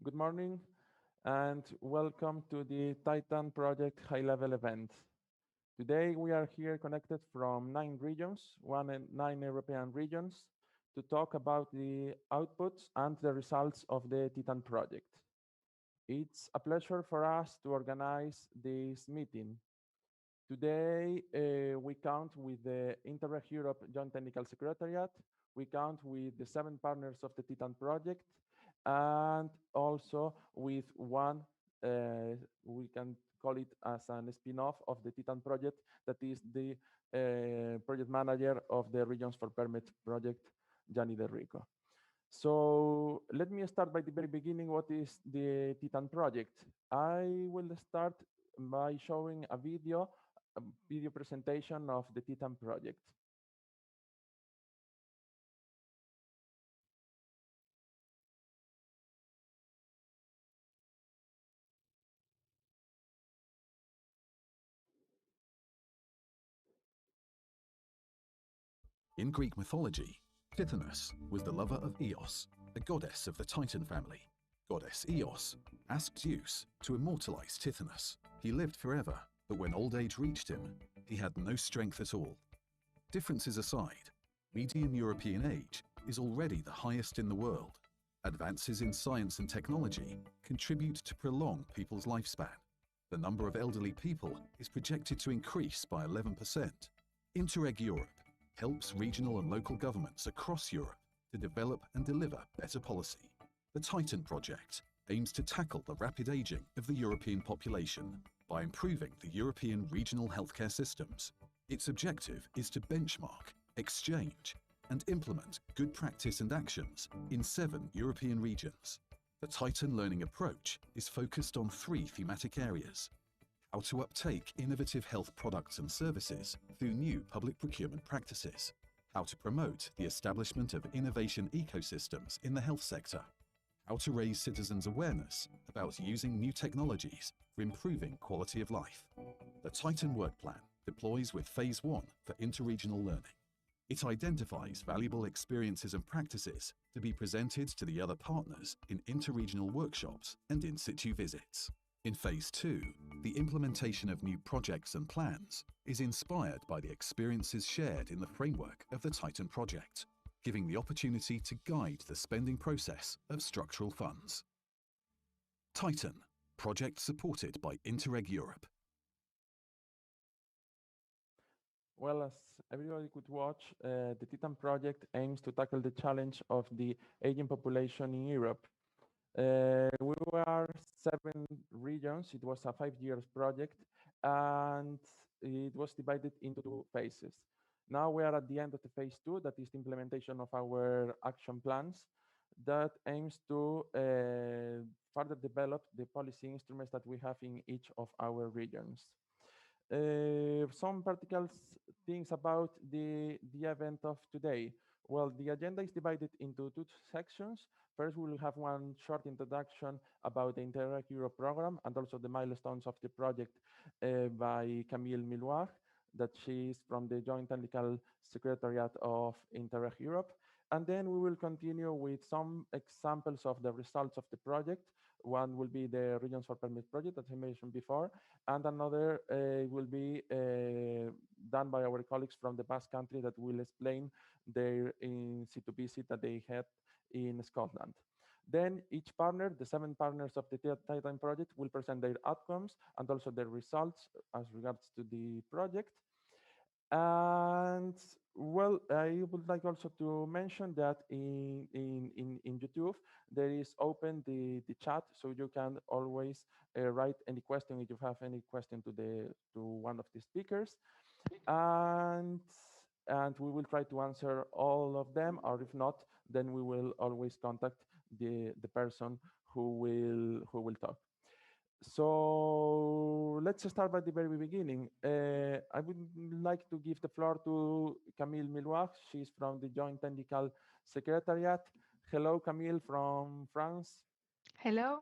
Good morning and welcome to the TITTAN project high-level event. Today we are here connected from 9 regions, one and 9 European regions, to talk about the outputs and the results of the TITTAN project. It's a pleasure for us to organize this meeting. Today we count with the Interreg Europe Joint Technical Secretariat, we count with the 7 partners of the TITTAN project, and also with one, we can call it as an spin-off of the TITTAN project, that is the project manager of the Regions for Permit project, Gianni De Rico. So let me start by the very beginning. What is the TITTAN project? I will start by showing a video presentation of the TITTAN project. In Greek mythology, Tithonus was the lover of Eos, a goddess of the Titan family. Goddess Eos asked Zeus to immortalize Tithonus. He lived forever, but when old age reached him, he had no strength at all. Differences aside, median European age is already the highest in the world. Advances in science and technology contribute to prolong people's lifespan. The number of elderly people is projected to increase by 11%. Interreg Europe helps regional and local governments across Europe to develop and deliver better policy. The TITTAN project aims to tackle the rapid aging of the European population by improving the European regional healthcare systems. Its objective is to benchmark, exchange, and implement good practice and actions in 7 European regions. The TITTAN learning approach is focused on 3 thematic areas: how to uptake innovative health products and services through new public procurement practices, how to promote the establishment of innovation ecosystems in the health sector, how to raise citizens' awareness about using new technologies for improving quality of life. The TITTAN work plan deploys with Phase 1 for interregional learning. It identifies valuable experiences and practices to be presented to the other partners in interregional workshops and in situ visits. In Phase 2, the implementation of new projects and plans is inspired by the experiences shared in the framework of the TITTAN project, giving the opportunity to guide the spending process of structural funds. TITTAN, project supported by Interreg Europe. Well, as everybody could watch, the TITTAN project aims to tackle the challenge of the aging population in Europe. We were 7 regions. It was a 5 years project, and it was divided into 2 phases. Now we are at the end of the Phase 2, that is the implementation of our action plans that aims to further develop the policy instruments that we have in each of our regions. Some practical things about the event of today. Well, the agenda is divided into 2 sections. First, we will have one short introduction about the Interreg Europe program and also the milestones of the project by Camille Miloir, that she is from the Joint Technical Secretariat of Interreg Europe. And then we will continue with some examples of the results of the project. One will be the Regions for Permit project that I mentioned before, and another will be done by our colleagues from the Basque country that will explain their in situ visit that they had in Scotland. Then each partner, the 7 partners of the TITTAN project, will present their outcomes and also their results as regards to the project. And well, I would like also to mention that in YouTube, there is open the chat, so you can always write any question if you have any question to one of the speakers. And we will try to answer all of them, or if not, then we will always contact the person who will talk. So let's start by the very beginning. I would like to give the floor to Camille Miloir. She's from the Joint Technical Secretariat. Hello, Camille from France. Hello.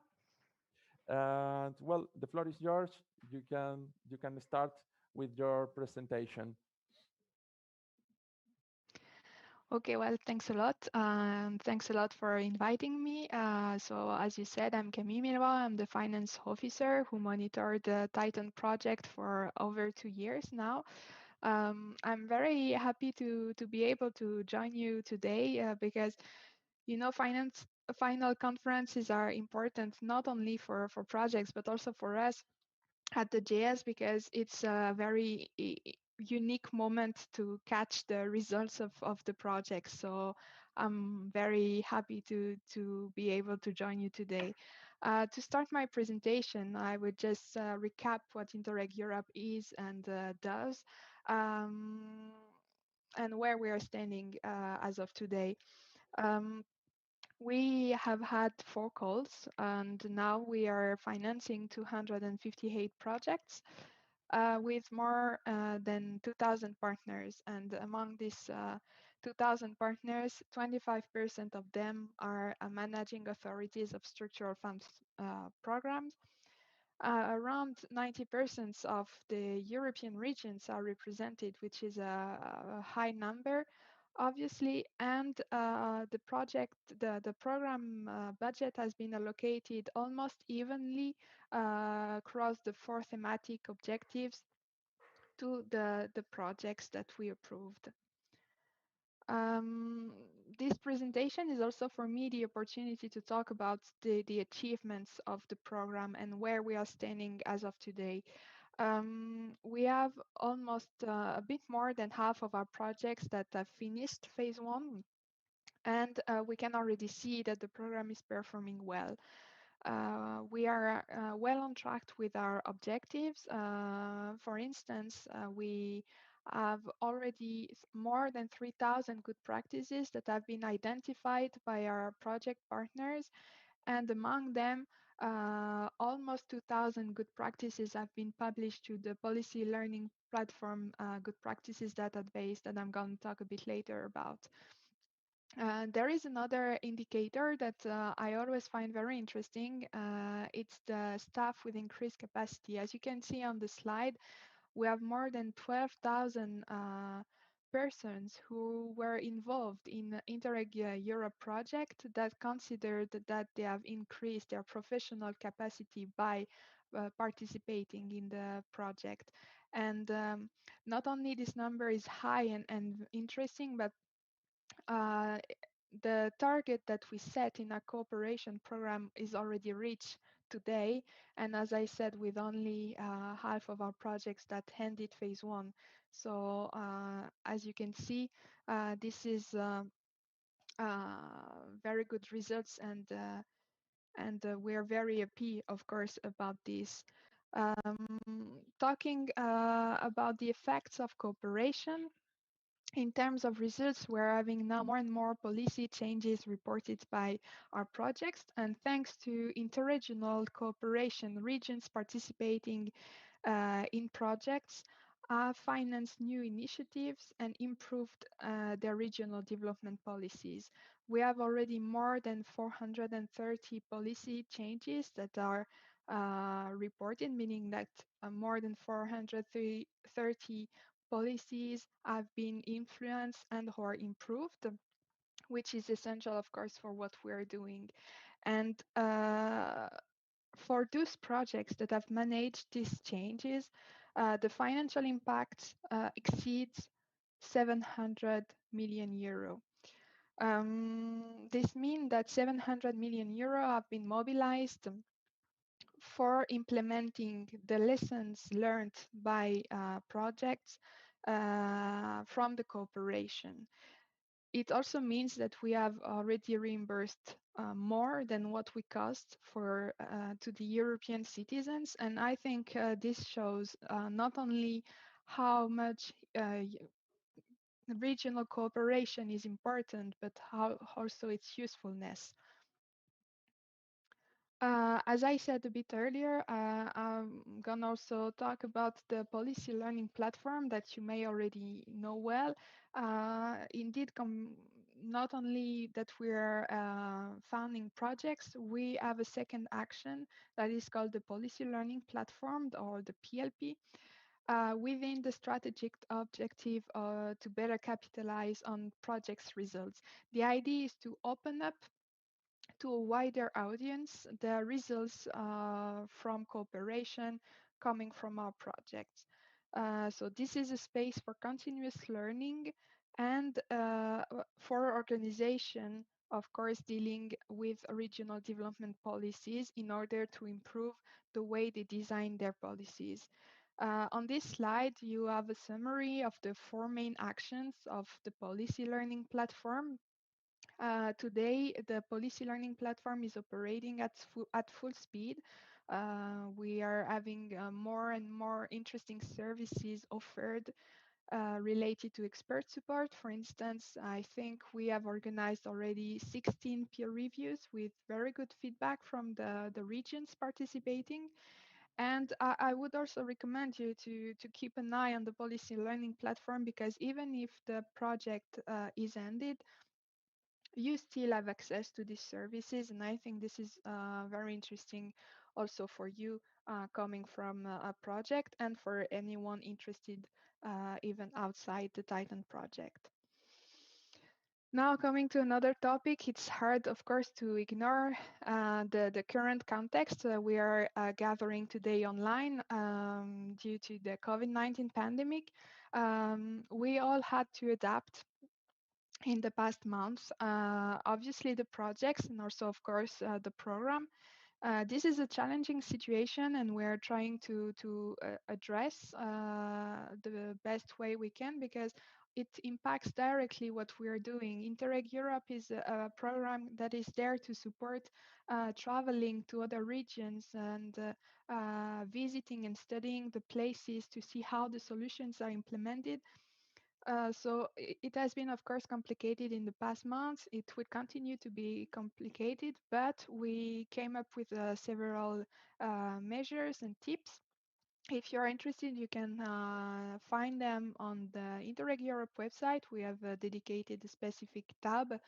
And well, the floor is yours. You can start with your presentation. Okay, well, thanks a lot. Thanks a lot for inviting me. So, as you said, I'm Camille Milwa. I'm the finance officer who monitored the TITTAN project for over 2 years now. I'm very happy to be able to join you today because, finance final conferences are important not only for projects but also for us at the JS because it's a very unique moment to catch the results of the project. So I'm very happy to be able to join you today. To start my presentation, I would just recap what Interreg Europe is and does, um, and where we are standing as of today. Um, we have had 4 calls, and now we are financing 258 projects with more than 2,000 partners. And among these 2,000 partners, 25% of them are managing authorities of structural funds programs. Around 90% of the European regions are represented, which is a high number, obviously, and the program budget has been allocated almost evenly across the 4 thematic objectives to the projects that we approved. Um, this presentation is also for me the opportunity to talk about the achievements of the program and where we are standing as of today. We have almost a bit more than half of our projects that have finished phase 1, and we can already see that the program is performing well. We are well on track with our objectives. For instance, we have already more than 3,000 good practices that have been identified by our project partners, and among them, almost 2,000 good practices have been published to the policy learning platform Good Practices Database that I'm going to talk a bit later about. There is another indicator that I always find very interesting. It's the staff with increased capacity. As you can see on the slide, we have more than 12,000 persons who were involved in the Interreg Europe project that considered that they have increased their professional capacity by participating in the project. And not only this number is high and interesting, but uh, the target that we set in our cooperation program is already reached today. And as I said, with only half of our projects that ended phase 1. So as you can see, this is very good results, and we're very happy, of course, about this. Talking about the effects of cooperation, in terms of results, we're having now more and more policy changes reported by our projects, and thanks to interregional cooperation, regions participating in projects financed new initiatives and improved their regional development policies. We have already more than 430 policy changes that are reported, meaning that more than 430 policies have been influenced and or improved, which is essential, of course, for what we're doing. And for those projects that have managed these changes, the financial impact exceeds 700 million euro. This means that 700 million euro have been mobilized for implementing the lessons learned by projects from the cooperation. It also means that we have already reimbursed more than what we cost for to the European citizens, and I think this shows not only how much regional cooperation is important, but how also its usefulness. As I said a bit earlier, I'm going to also talk about the policy learning platform that you may already know well. Indeed, not only that we're funding projects, we have a second action that is called the policy learning platform, or the PLP. within the strategic objective to better capitalize on projects' results. The idea is to open up to a wider audience the results from cooperation coming from our projects. So this is a space for continuous learning and for organization, of course, dealing with regional development policies in order to improve the way they design their policies. On this slide, you have a summary of the 4 main actions of the policy learning platform. Today, the policy learning platform is operating at full speed. We are having more and more interesting services offered related to expert support. For instance, I think we have organized already 16 peer reviews with very good feedback from the regions participating. And I would also recommend you to keep an eye on the policy learning platform, because even if the project is ended, you still have access to these services. And I think this is very interesting also for you coming from a project, and for anyone interested even outside the TITTAN project. Now, coming to another topic, it's hard, of course, to ignore the current context. We are gathering today online due to the COVID-19 pandemic. We all had to adapt in the past months. Obviously, the projects and also, of course, the program. This is a challenging situation, and we're trying to address the best way we can, because it impacts directly what we are doing. Interreg Europe is a program that is there to support traveling to other regions and visiting and studying the places to see how the solutions are implemented. So it has been, of course, complicated in the past months. It would continue to be complicated, but we came up with several measures and tips. If you're interested, you can find them on the Interreg Europe website. We have dedicated a specific tab.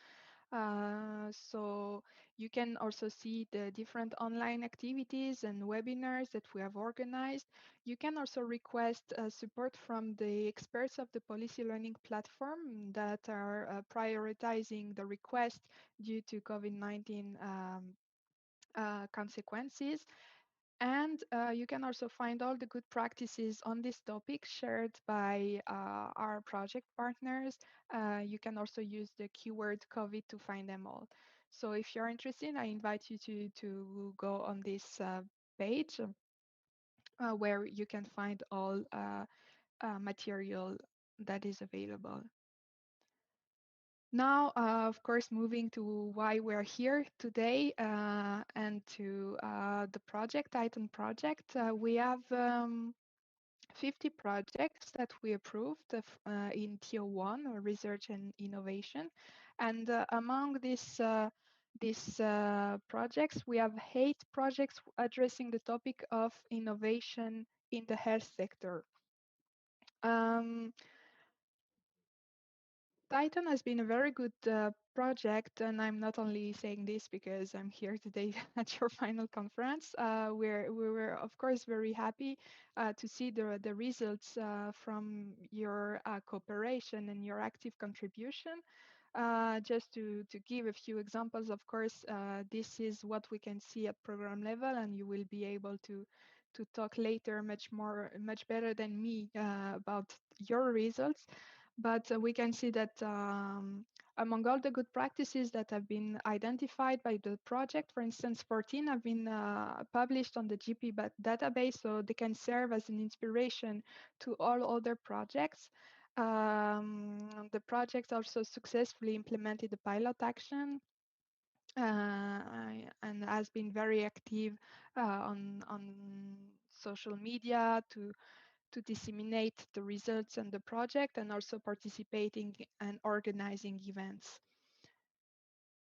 So you can also see the different online activities and webinars that we have organized. You can also request support from the experts of the policy learning platform that are prioritizing the request due to COVID-19 consequences. And you can also find all the good practices on this topic shared by our project partners. You can also use the keyword COVID to find them all. So if you're interested, I invite you to go on this page where you can find all material that is available. Now, of course, moving to why we're here today and to the project, TITTAN project. We have 50 projects that we approved in Tier 1, or research and innovation. And among these projects, we have 8 projects addressing the topic of innovation in the health sector. TITTAN has been a very good project, and I'm not only saying this because I'm here today at your final conference. We were, of course, very happy to see the results from your cooperation and your active contribution. Just to give a few examples, of course, this is what we can see at program level, and you will be able to talk later much better than me about your results. But we can see that among all the good practices that have been identified by the project, for instance, 14 have been published on the GP database, so they can serve as an inspiration to all other projects. The project also successfully implemented the pilot action and has been very active on social media to disseminate the results and the project, and also participating and organizing events.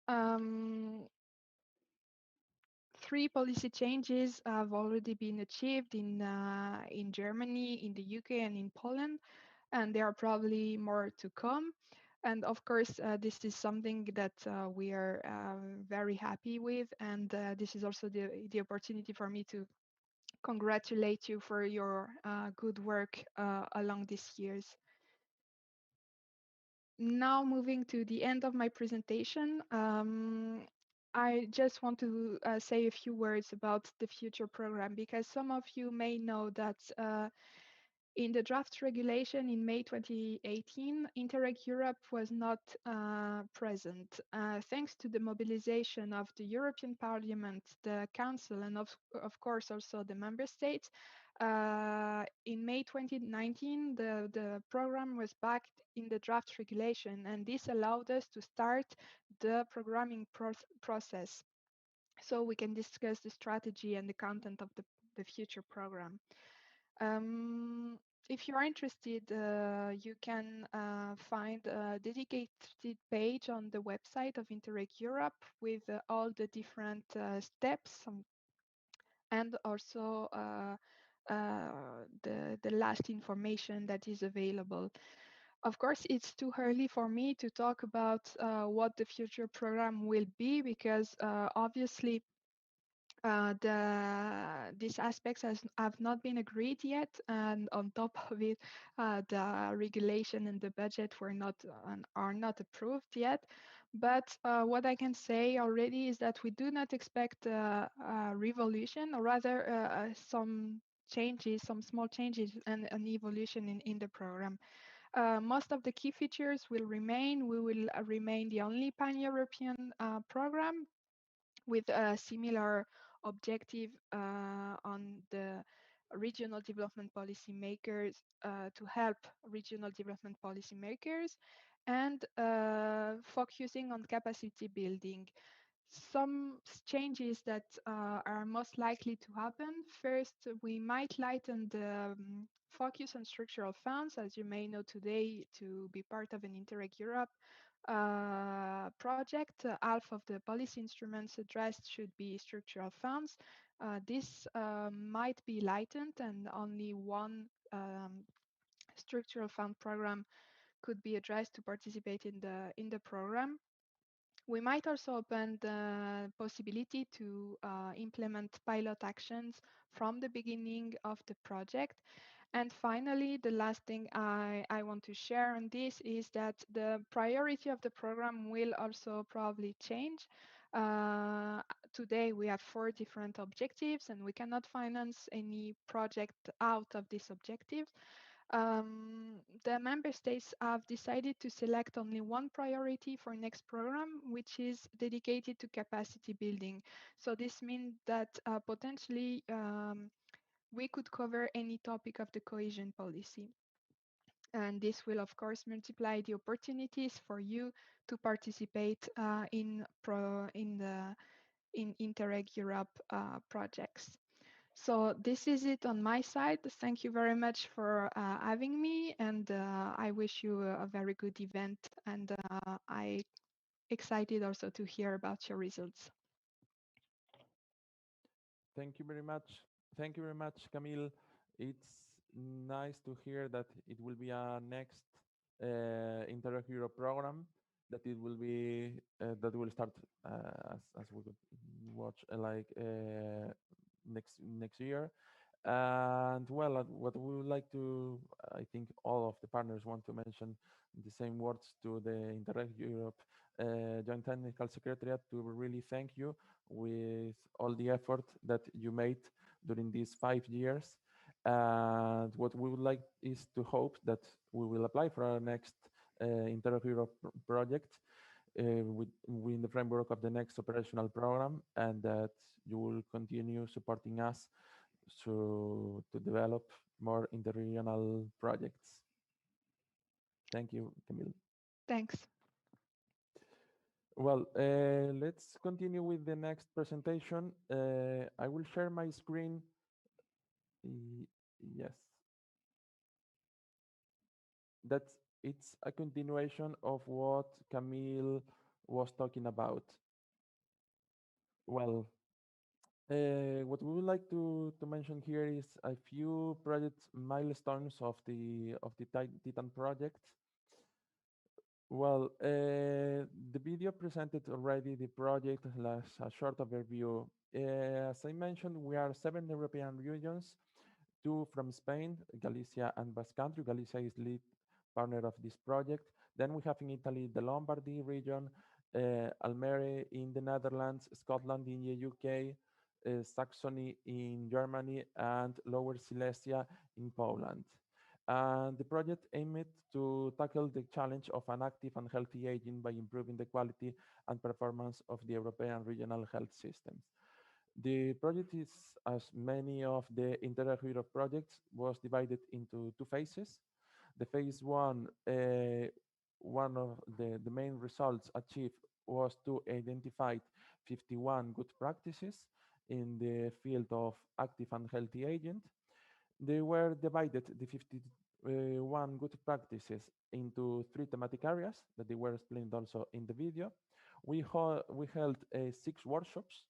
3 policy changes have already been achieved in Germany, in the UK, and in Poland, and there are probably more to come. And of course, this is something that we are very happy with, and this is also the opportunity for me to congratulate you for your good work along these years. Now moving to the end of my presentation, I just want to say a few words about the future program, because some of you may know that in the draft regulation in May 2018, Interreg Europe was not present. Thanks to the mobilization of the European Parliament, the Council, and of course also the Member States, in May 2019, the program was backed in the draft regulation, and this allowed us to start the programming process, so we can discuss the strategy and the content of the future program. If you are interested, you can find a dedicated page on the website of Interreg Europe with all the different steps, and also the last information that is available. Of course, it's too early for me to talk about what the future program will be, because obviously these aspects have not been agreed yet, and on top of it, the regulation and the budget are not approved yet. But what I can say already is that we do not expect a revolution, or rather some changes, some small changes, and an evolution in the program. Most of the key features will remain. We will remain the only pan-European program with a similar objective on the regional development policy makers, to help regional development policy makers, and focusing on capacity building. Some changes that are most likely to happen. First, we might lighten the focus on structural funds. As you may know today, to be part of an Interreg Europe project, half of the policy instruments addressed should be structural funds. This might be lightened, and only one structural fund program could be addressed to participate in the program. We might also open the possibility to implement pilot actions from the beginning of the project. And finally, the last thing I want to share on this is that the priority of the program will also probably change. Today we have 4 different objectives, and we cannot finance any project out of these objectives. The member states have decided to select only one priority for next program, which is dedicated to capacity building. So this means that potentially we could cover any topic of the cohesion policy. And this will, of course, multiply the opportunities for you to participate in Interreg Europe projects. So this is it on my side. Thank you very much for having me, and I wish you a very good event, and I'm excited also to hear about your results. Thank you very much. Thank you very much, Camille. It's nice to hear that it will be a next Interreg Europe program, that it will be that will start as we could watch next year. And well, what we would like to, I think all of the partners want to mention the same words to the Interreg Europe Joint Technical Secretariat, to really thank you with all the effort that you made during these 5 years. And what we would like is to hope that we will apply for our next Interreg Europe project within the framework of the next operational program, and that you will continue supporting us to develop more interregional projects. Thank you, Camille. Thanks. Well, let's continue with the next presentation. I will share my screen. Yes. It's a continuation of what Camille was talking about. Well, what we would like to mention here is a few project milestones of the TITTAN project. Well, the video presented already the project as a short overview. As I mentioned, we are 7 European regions, 2 from Spain, Galicia and Basque Country. Galicia is lead partner of this project. Then we have in Italy the Lombardy region, Almere in the Netherlands, Scotland in the UK, Saxony in Germany, and Lower Silesia in Poland. And the project aimed to tackle the challenge of an active and healthy aging by improving the quality and performance of the European regional health systems. The project is, as many of the Interreg Europe projects, was divided into 2 phases. The phase 1, one of the main results achieved was to identify 51 good practices in the field of active and healthy aging. They were divided, the 51 good practices, into 3 thematic areas that they were explained also in the video. We held 6 workshops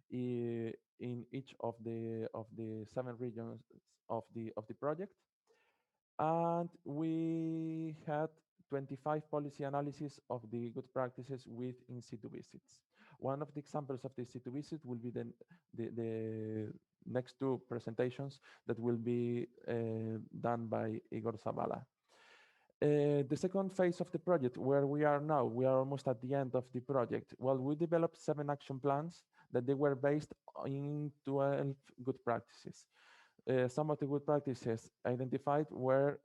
in each of the 7 regions of the project, and we had 25 policy analysis of the good practices with in situ visits. One of the examples of the situ visit will be the next 2 presentations that will be done by Igor Zavala. The second phase of the project, where we are now, we are almost at the end of the project. Well, we developed 7 action plans that they were based in 12 good practices. Some of the good practices identified were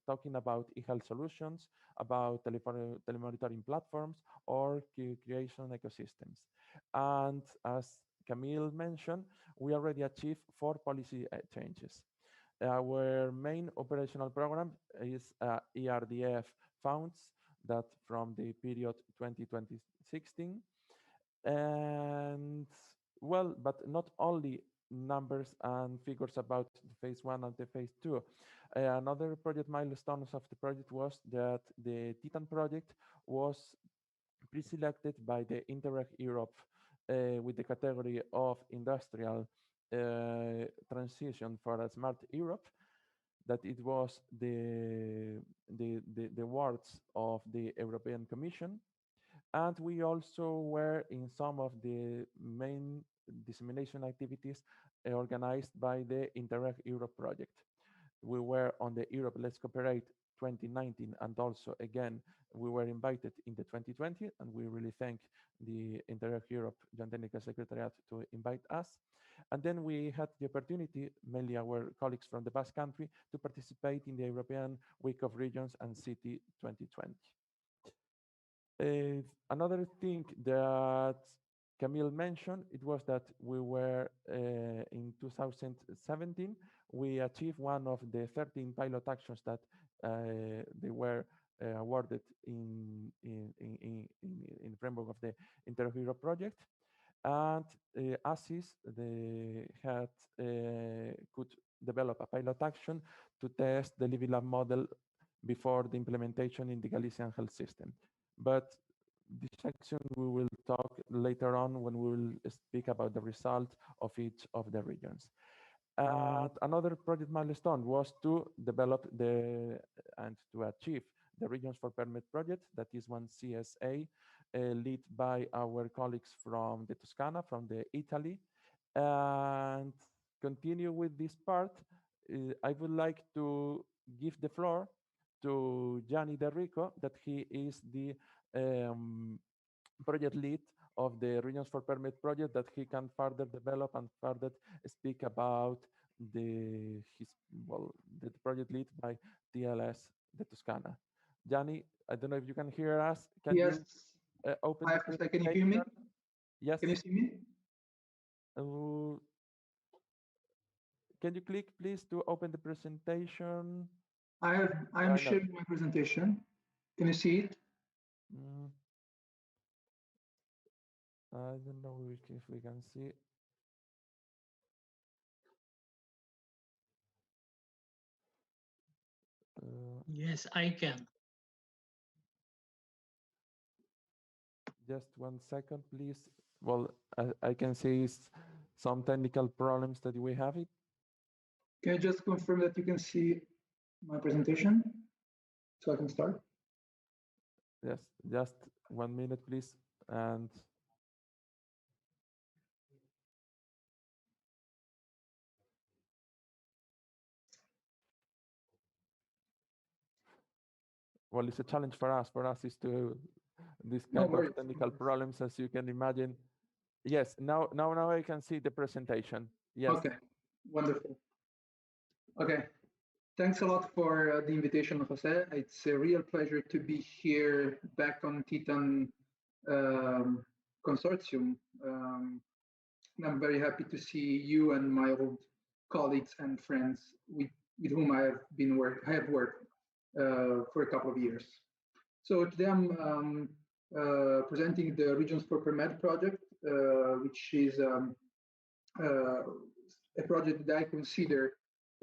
talking about e-health solutions, about telemonitoring platforms, or creation ecosystems. And as Camille mentioned, we already achieved 4 policy changes. Our main operational program is ERDF funds that from the period 2016. And well, but not only numbers and figures about the phase 1 and the phase 2. Another project milestones of the project was that the TITTAN project was pre-selected by the Interreg Europe with the category of industrial transition for a smart Europe, that it was the awards of the European Commission. And we also were in some of the main dissemination activities organized by the Interreg Europe project. We were on the Europe Let's Cooperate 2019, and also again we were invited in the 2020, and we really thank the Interreg Europe Joint Technical Secretariat to invite us. And then we had the opportunity, mainly our colleagues from the Basque Country, to participate in the European Week of Regions and City 2020. Another thing that Camille mentioned, it was that we were in 2017, we achieved one of the 13 pilot actions that they were awarded in framework of the Interreg Europe project. And ASIS, they had could develop a pilot action to test the Living Lab model before the implementation in the Galician health system. But this section we will talk later on when we will speak about the result of each of the regions. Another project milestone was to develop and to achieve the Regions for Permit project, that is one CSA led by our colleagues from the Toscana, from the Italy. And continue with this part, I would like to give the floor to Gianni De Rico, that he is the project lead of the Regions for Permit project, that he can further develop and further speak about the project lead by TLS the Toscana. Gianni, I don't know if you can hear us. Can yes. You open Hi, the can you hear me? Yes. Can you see me? Can you click, please, to open the presentation? I'm sharing my presentation. Can you see it? I don't know if we can see. Yes, I can. Just 1 second, please. Well, I can see some technical problems that we have it. Can you just confirm that you can see my presentation so I can start? Yes, just 1 minute, please. And well, it's a challenge for us. For us is to this kind of technical problems, as you can imagine. Yes, now I can see the presentation. Yes. Okay, wonderful. Okay, thanks a lot for the invitation, Jose. It's a real pleasure to be here back on TITTAN consortium. I'm very happy to see you and my old colleagues and friends with whom I have worked for a couple of years. So today I'm presenting the Regions for PREMED project, which is a project that I consider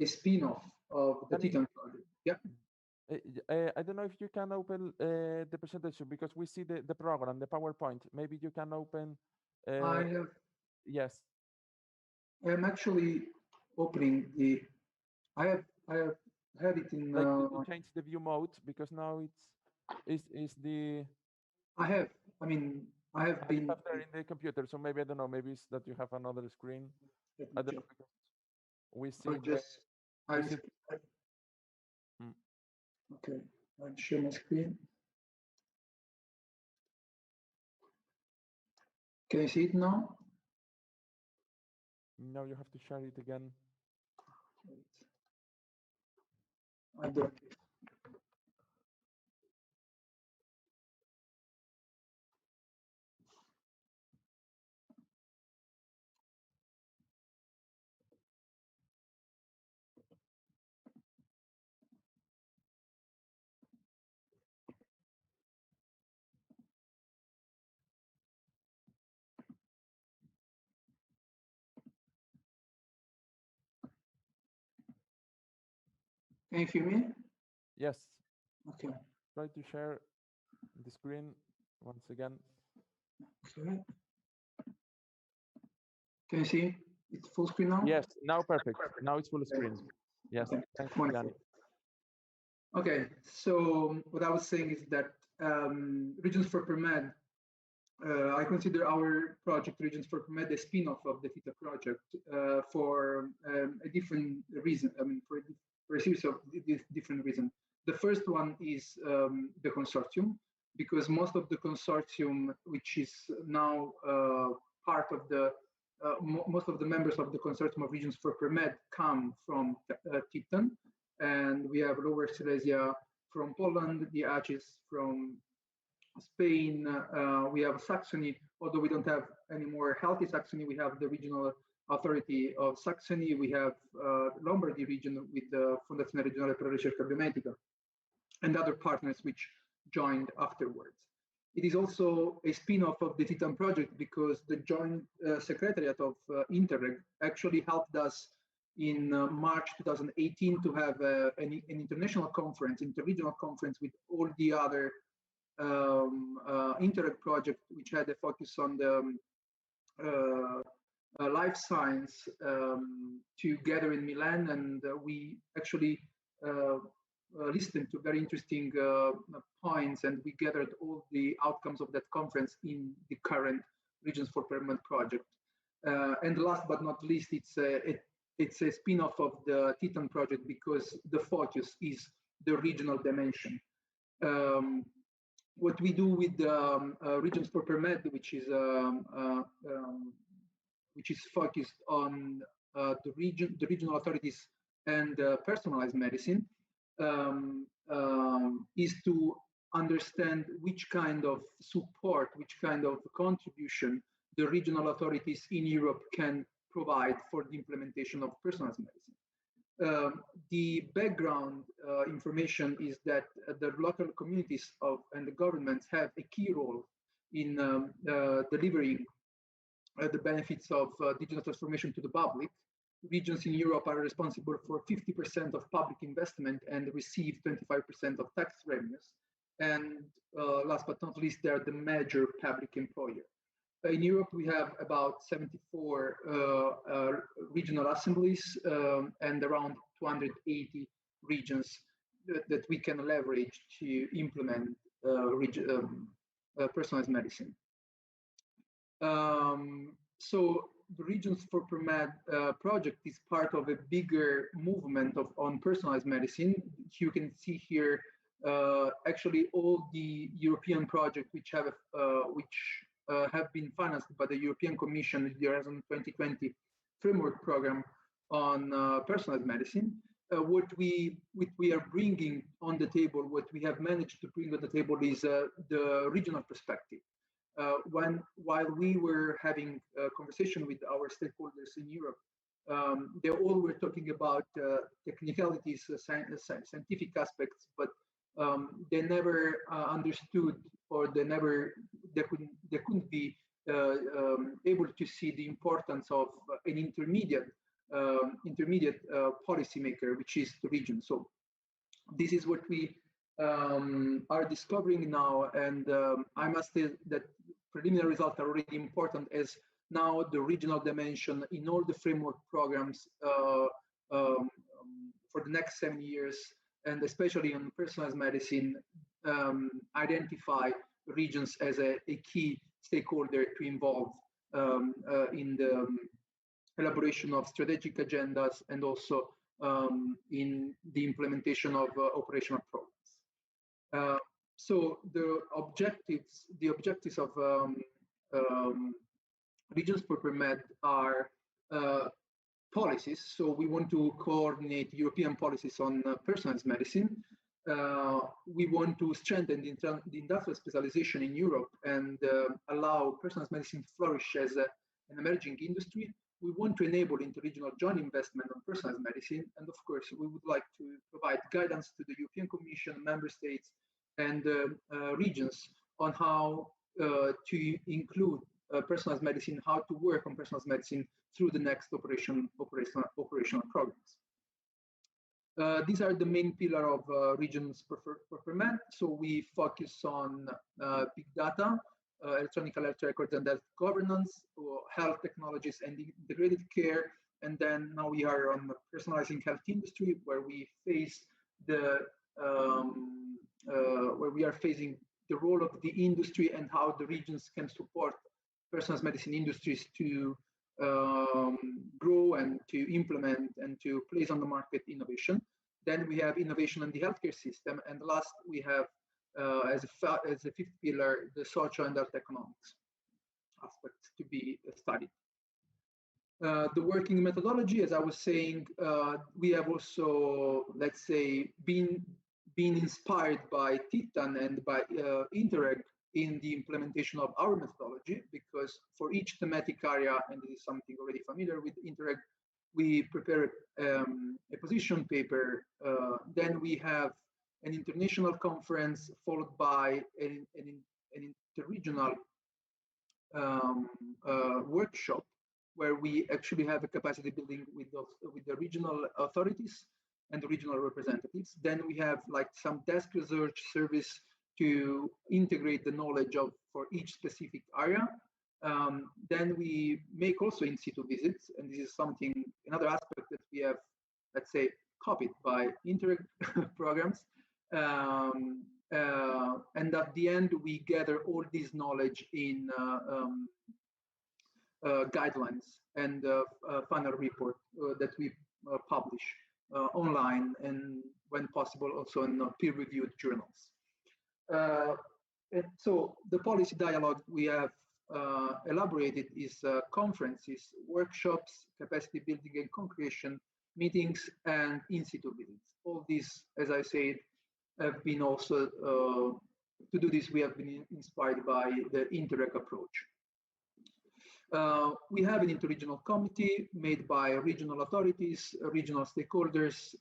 a spin-off of the TITTAN project. Yeah. I don't know if you can open the presentation because we see the program, the PowerPoint. Maybe you can open. I have. Yes. I am actually opening the. I have it in. Like to change the view mode because now it's the. I have. I mean, I have been. Have there in the computer, so maybe I don't know. Maybe it's that you have another screen. I don't know because we see. Okay, I'll share my screen. Can you see it now? No, you have to share it again. I don't. Can you hear me? Yes. Okay. Try to share the screen once again. Okay. Can you see it's full screen now? Yes, now perfect. Now it's full screen. Yes, okay. Thanks, Yanni. Okay, so what I was saying is that Regions for PREMED, I consider our project Regions for PREMED a spin-off of the TITTA project for a different reason. I mean, for a series of different reasons. The first one is the consortium, because most of the consortium, which is now part of the most of the members of the consortium of Regions for PREMED come from TITTAN, and we have Lower Silesia from Poland, the Aches from Spain, we have Saxony, although we don't have any more healthy Saxony, we have the regional authority of Saxony, we have Lombardy region with the Fondazione Regionale per la Ricerca Biomedica, and other partners which joined afterwards. It is also a spin-off of the TITTAN project because the joint secretariat of Interreg actually helped us in March 2018 to have an international conference, interregional conference with all the other Interreg project, which had a focus on the life science together in Milan, and we actually listened to very interesting points, and we gathered all the outcomes of that conference in the current Regions for PREMED project. And last but not least, it's a spin-off of the TITTAN project because the focus is the regional dimension. What we do with Regions for PREMED, which is focused on the regional authorities and personalized medicine, is to understand which kind of support, which kind of contribution the regional authorities in Europe can provide for the implementation of personalized medicine. The background information is that the local communities and the governments have a key role in delivering the benefits of digital transformation to the public. Regions in Europe are responsible for 50% of public investment and receive 25% of tax revenues. And last but not least, they are the major public employer. In Europe, we have about 74 regional assemblies and around 280 regions that we can leverage to implement personalized medicine. So the Regions for Premed project is part of a bigger movement on personalized medicine. You can see here actually all the European projects which have been financed by the European Commission in the Horizon 2020 framework program on personalized medicine. What we are bringing on the table, what we have managed to bring on the table is the regional perspective. While we were having a conversation with our stakeholders in Europe, they all were talking about technicalities, scientific aspects, but they never understood, or they couldn't be able to see the importance of an intermediate policymaker, which is the region. So this is what we are discovering now, and I must say that preliminary results are already important, as now the regional dimension in all the framework programs for the next 7 years, and especially on personalized medicine, identify regions as a key stakeholder to involve in the elaboration of strategic agendas and also in the implementation of operational programs. So the objectives of Regions for Premed are policies. So we want to coordinate European policies on personalized medicine. We want to strengthen the industrial specialization in Europe and allow personalized medicine to flourish as an emerging industry. We want to enable interregional joint investment on personalized medicine. And of course, we would like to provide guidance to the European Commission, member states, and regions on how to include personalized medicine, how to work on personalized medicine through the next operational programs. These are the main pillar of Regions for Premed. So we focus on big data, electronic health records and health governance, health technologies and integrated care. And then now we are on the personalizing health industry, where we face where we are facing the role of the industry and how the regions can support personalized medicine industries to grow and to implement and to place on the market innovation. Then we have innovation in the healthcare system, and last we have as a fifth pillar the social and health economics aspects to be studied. The working methodology, as I was saying, we have also, let's say, been inspired by TITTAN and by Interreg in the implementation of our methodology, because for each thematic area, and this is something already familiar with Interreg, we prepare a position paper. Then we have an international conference followed by an interregional workshop, where we actually have a capacity building with the regional authorities and the regional representatives. Then we have like some desk research service to integrate the knowledge for each specific area. Then we make also in situ visits, and this is another aspect that we have, let's say, copied by Interreg programs. And at the end, we gather all this knowledge in guidelines and final report that we publish online, and when possible also in peer-reviewed journals. And so the policy dialogue we have elaborated is conferences, workshops, capacity building and co-creation, meetings, and in situ visits. All these, as I said, have been also, to do this, we have been inspired by the Interreg approach. We have an interregional committee made by regional authorities, regional stakeholders,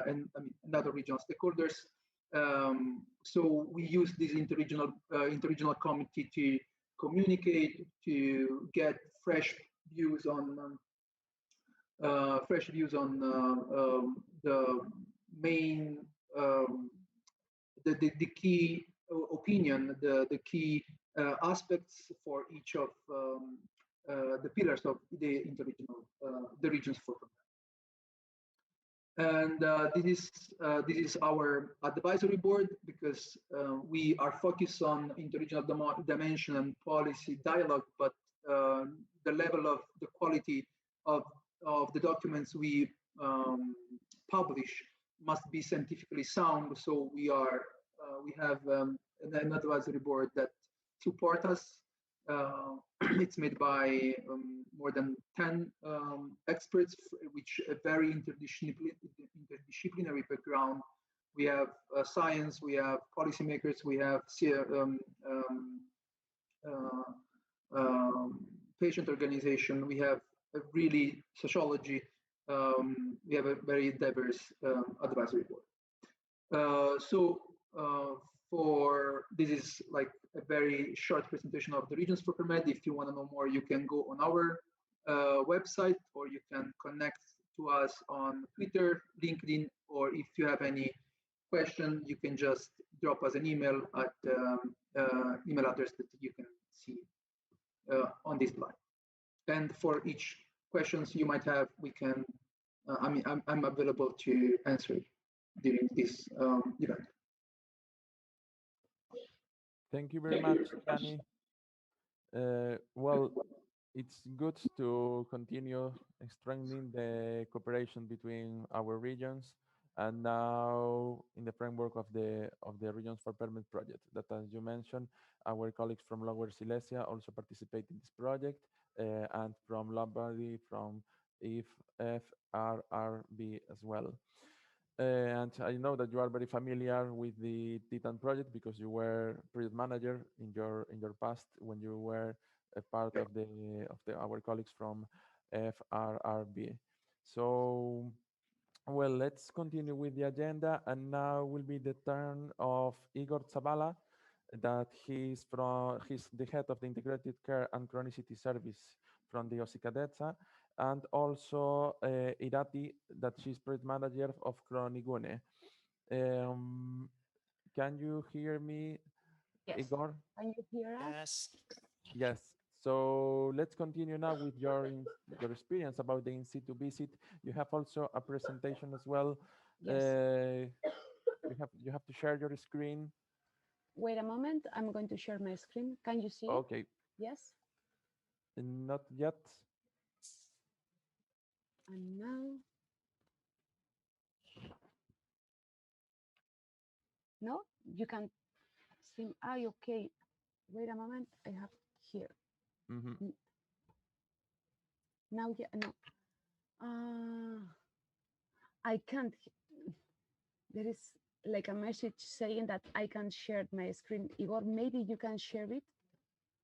and other regional stakeholders. So we use this interregional committee to communicate, to get fresh views on the main, the key opinion, the key aspects for each of the pillars of the interregional, the Regions for Premed. And this is our advisory board, because we are focused on interregional dimension and policy dialogue, but the level of the quality of the documents we publish must be scientifically sound. So we have an advisory board that support us. It's made by more than 10 experts, which a very interdisciplinary background. We have science, we have policymakers, we have patient organization, we have really sociology. We have a very diverse advisory board. For this is like a very short presentation of the Regions for PERMED. If you want to know more, you can go on our website, or you can connect to us on Twitter, LinkedIn, or if you have any question, you can just drop us an email at email address that you can see on this slide. And for each questions you might have, we can. I'm available to answer during this event. Thank you very much, Danny. Well, it's good to continue strengthening the cooperation between our regions, and now in the framework of the Regions for PERMED project, that, as you mentioned, our colleagues from Lower Silesia also participate in this project, and from Lombardy, from FRRB as well. And I know that you are very familiar with the TITTAN project because you were project manager in your past when you were a part of our colleagues from FRRB. So, well, let's continue with the agenda, and now will be the turn of Igor Zavala, that he's the head of the Integrated Care and Chronicity Service from the Osikadetsa, and also Irati, that she's project manager of Chronigune. Can you hear me, Yes. Igor? Can you hear us? Yes. Yes. So let's continue now with your experience about the in situ visit. You have also a presentation as well. Yes. You have to share your screen. Wait a moment. I'm going to share my screen. Can you see? Okay. Yes. Not yet. And now. No, you can see. Okay. Wait a moment. I have here. Mm-hmm. Now, yeah, no. I can't. There is like a message saying that I can share my screen. Igor, maybe you can share it.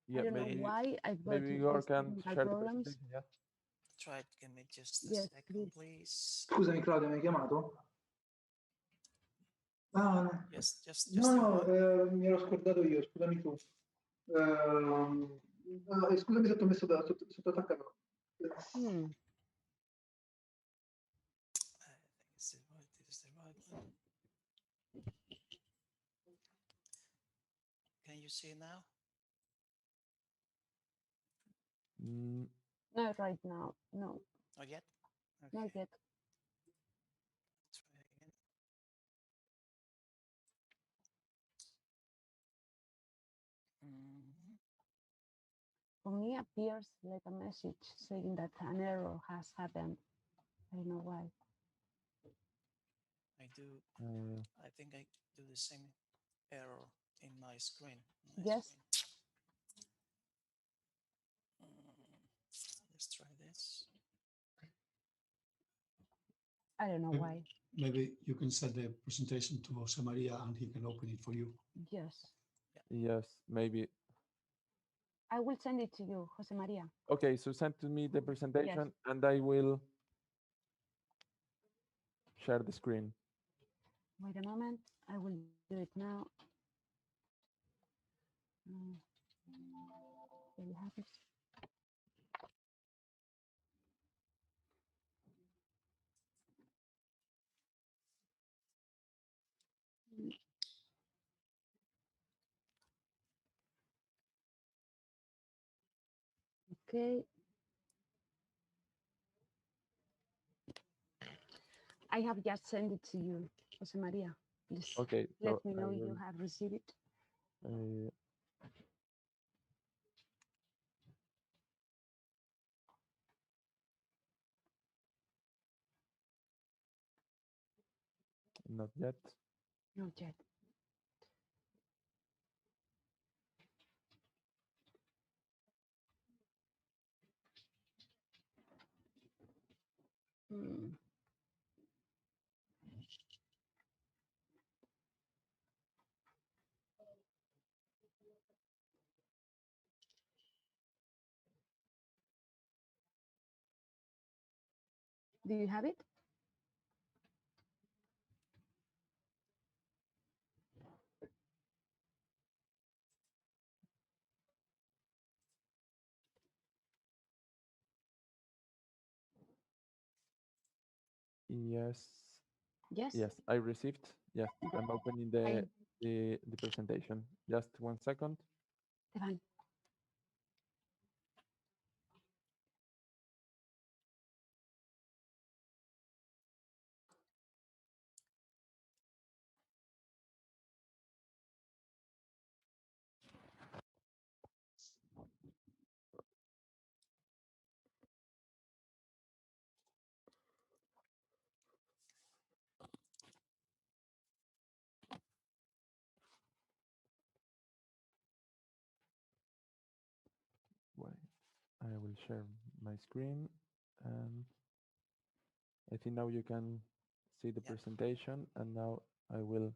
Yeah, I don't know why I've got maybe Igor can share problems. the presentation. Yeah. Try it. Give me just a Yes, second, please. Scusami Claudio, mi hai chiamato? Ah, no. Yes, just No, mi ero scordato io, scusami tu. Scusami se ti ho messo sotto attaccato. I think this is the right one. Can you see now? Not right now. No. Not yet? Okay. Not yet. Try again. For me, appears like a message saying that an error has happened. I don't know why. I do. I think I do the same error in my screen. Yes. Let's try this. I don't know why. Maybe you can send the presentation to Jose Maria and he can open it for you. Yes. Yes, maybe. I will send it to you, Jose Maria. Okay, so send to me the presentation, and I will share the screen. Wait a moment. I will do it now. There you have it. Okay. I have just sent it to you, Jose Maria. Please Okay, let so me I know you will, have received it. not yet. Not yet. Hmm. Do you have it? Yes. Yes. Yes, I received. Yes, I'm opening the presentation. Just 1 second. Fine. Wait, I will share my screen, and I think now you can see the presentation, and now I will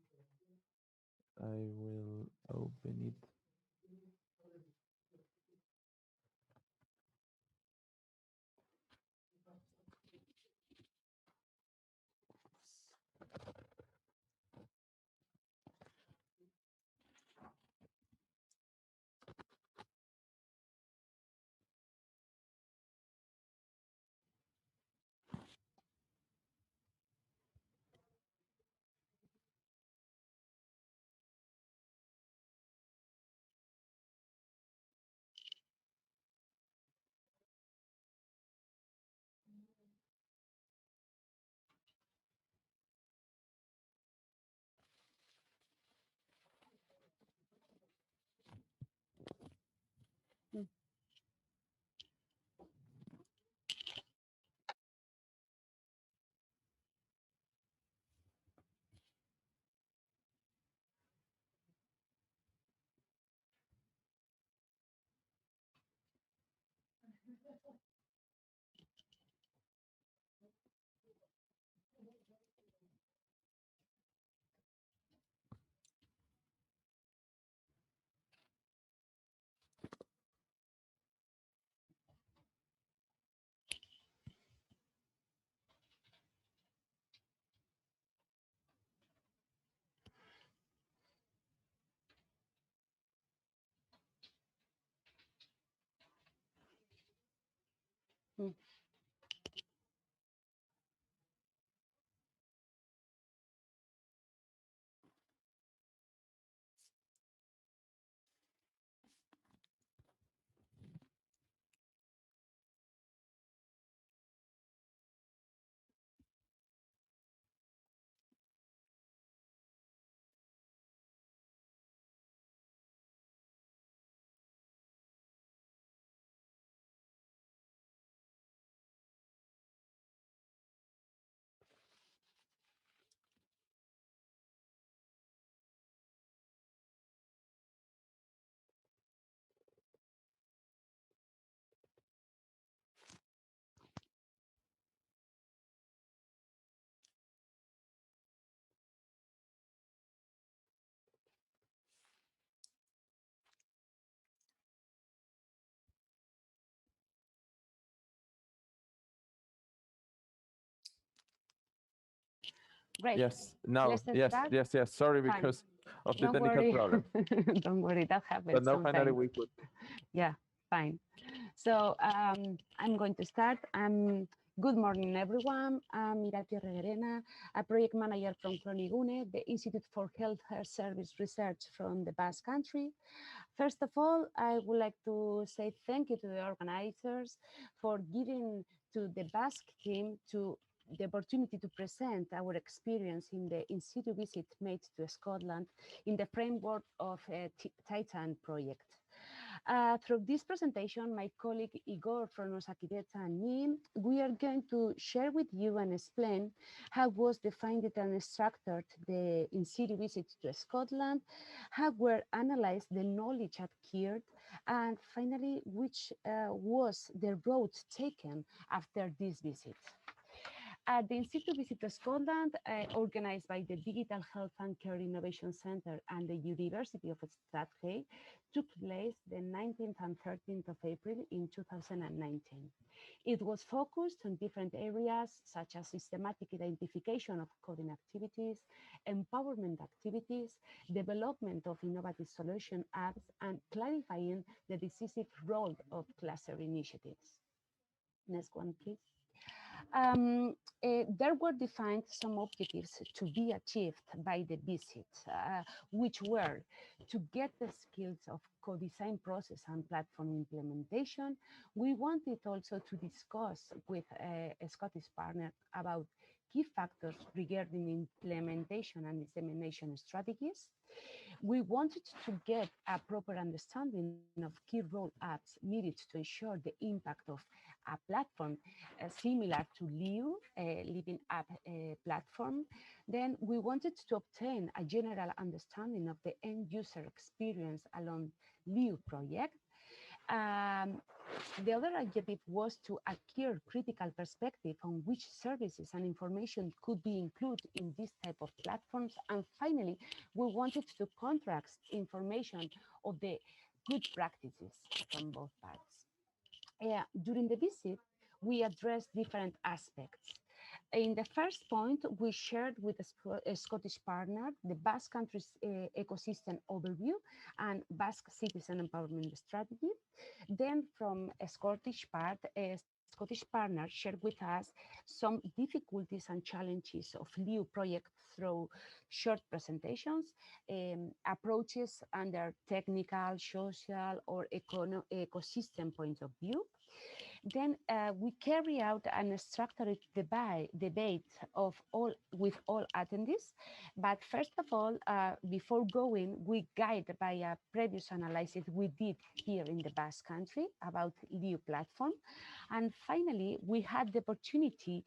open it. Mm. Mm. Great. Yes, now, Let's yes, start. yes, yes. Sorry, Fine. because of the Don't technical worry. problem. Don't worry, that happens But now finally sometimes. we could. Yeah, fine. So I'm going to start. Good morning, everyone. I'm Irati Reguerena, a project manager from Cronigune, the Institute for Health Service Research from the Basque Country. First of all, I would like to say thank you to the organizers for giving to the Basque team to the opportunity to present our experience in the in-situ visit made to Scotland in the framework of a TITTAN project. Through this presentation, my colleague Igor from Osakideta and me, we are going to share with you and explain how was defined and structured the in-situ visit to Scotland, how were analyzed the knowledge acquired, and finally, which was the road taken after this visit. The in-situ visit to Scotland, organized by the Digital Health and Care Innovation Centre and the University of Strathclyde, took place the 19th and 13th of April in 2019. It was focused on different areas such as systematic identification of coding activities, empowerment activities, development of innovative solution apps, and clarifying the decisive role of cluster initiatives. Next one, please. There were defined some objectives to be achieved by the visit, which were to get the skills of co-design process and platform implementation. We wanted also to discuss with a Scottish partner about key factors regarding implementation and dissemination strategies. We wanted to get a proper understanding of key role apps needed to ensure the impact of a platform similar to LIU, Living App platform. Then we wanted to obtain a general understanding of the end user experience along LIU project. The other objective was to acquire critical perspective on which services and information could be included in this type of platforms. And finally, we wanted to contrast information of the good practices from both parts. During the visit, we addressed different aspects. In the first point, we shared with a Scottish partner the Basque country's ecosystem overview and Basque citizen empowerment strategy. Then from a Scottish part, a Scottish partner shared with us some difficulties and challenges of LIU project through short presentations, approaches under technical, social, or ecosystem point of view. Then we carry out a structured debate with all attendees. But first of all, before going, we guide by a previous analysis we did here in the Basque country about LIU platform. And finally, we had the opportunity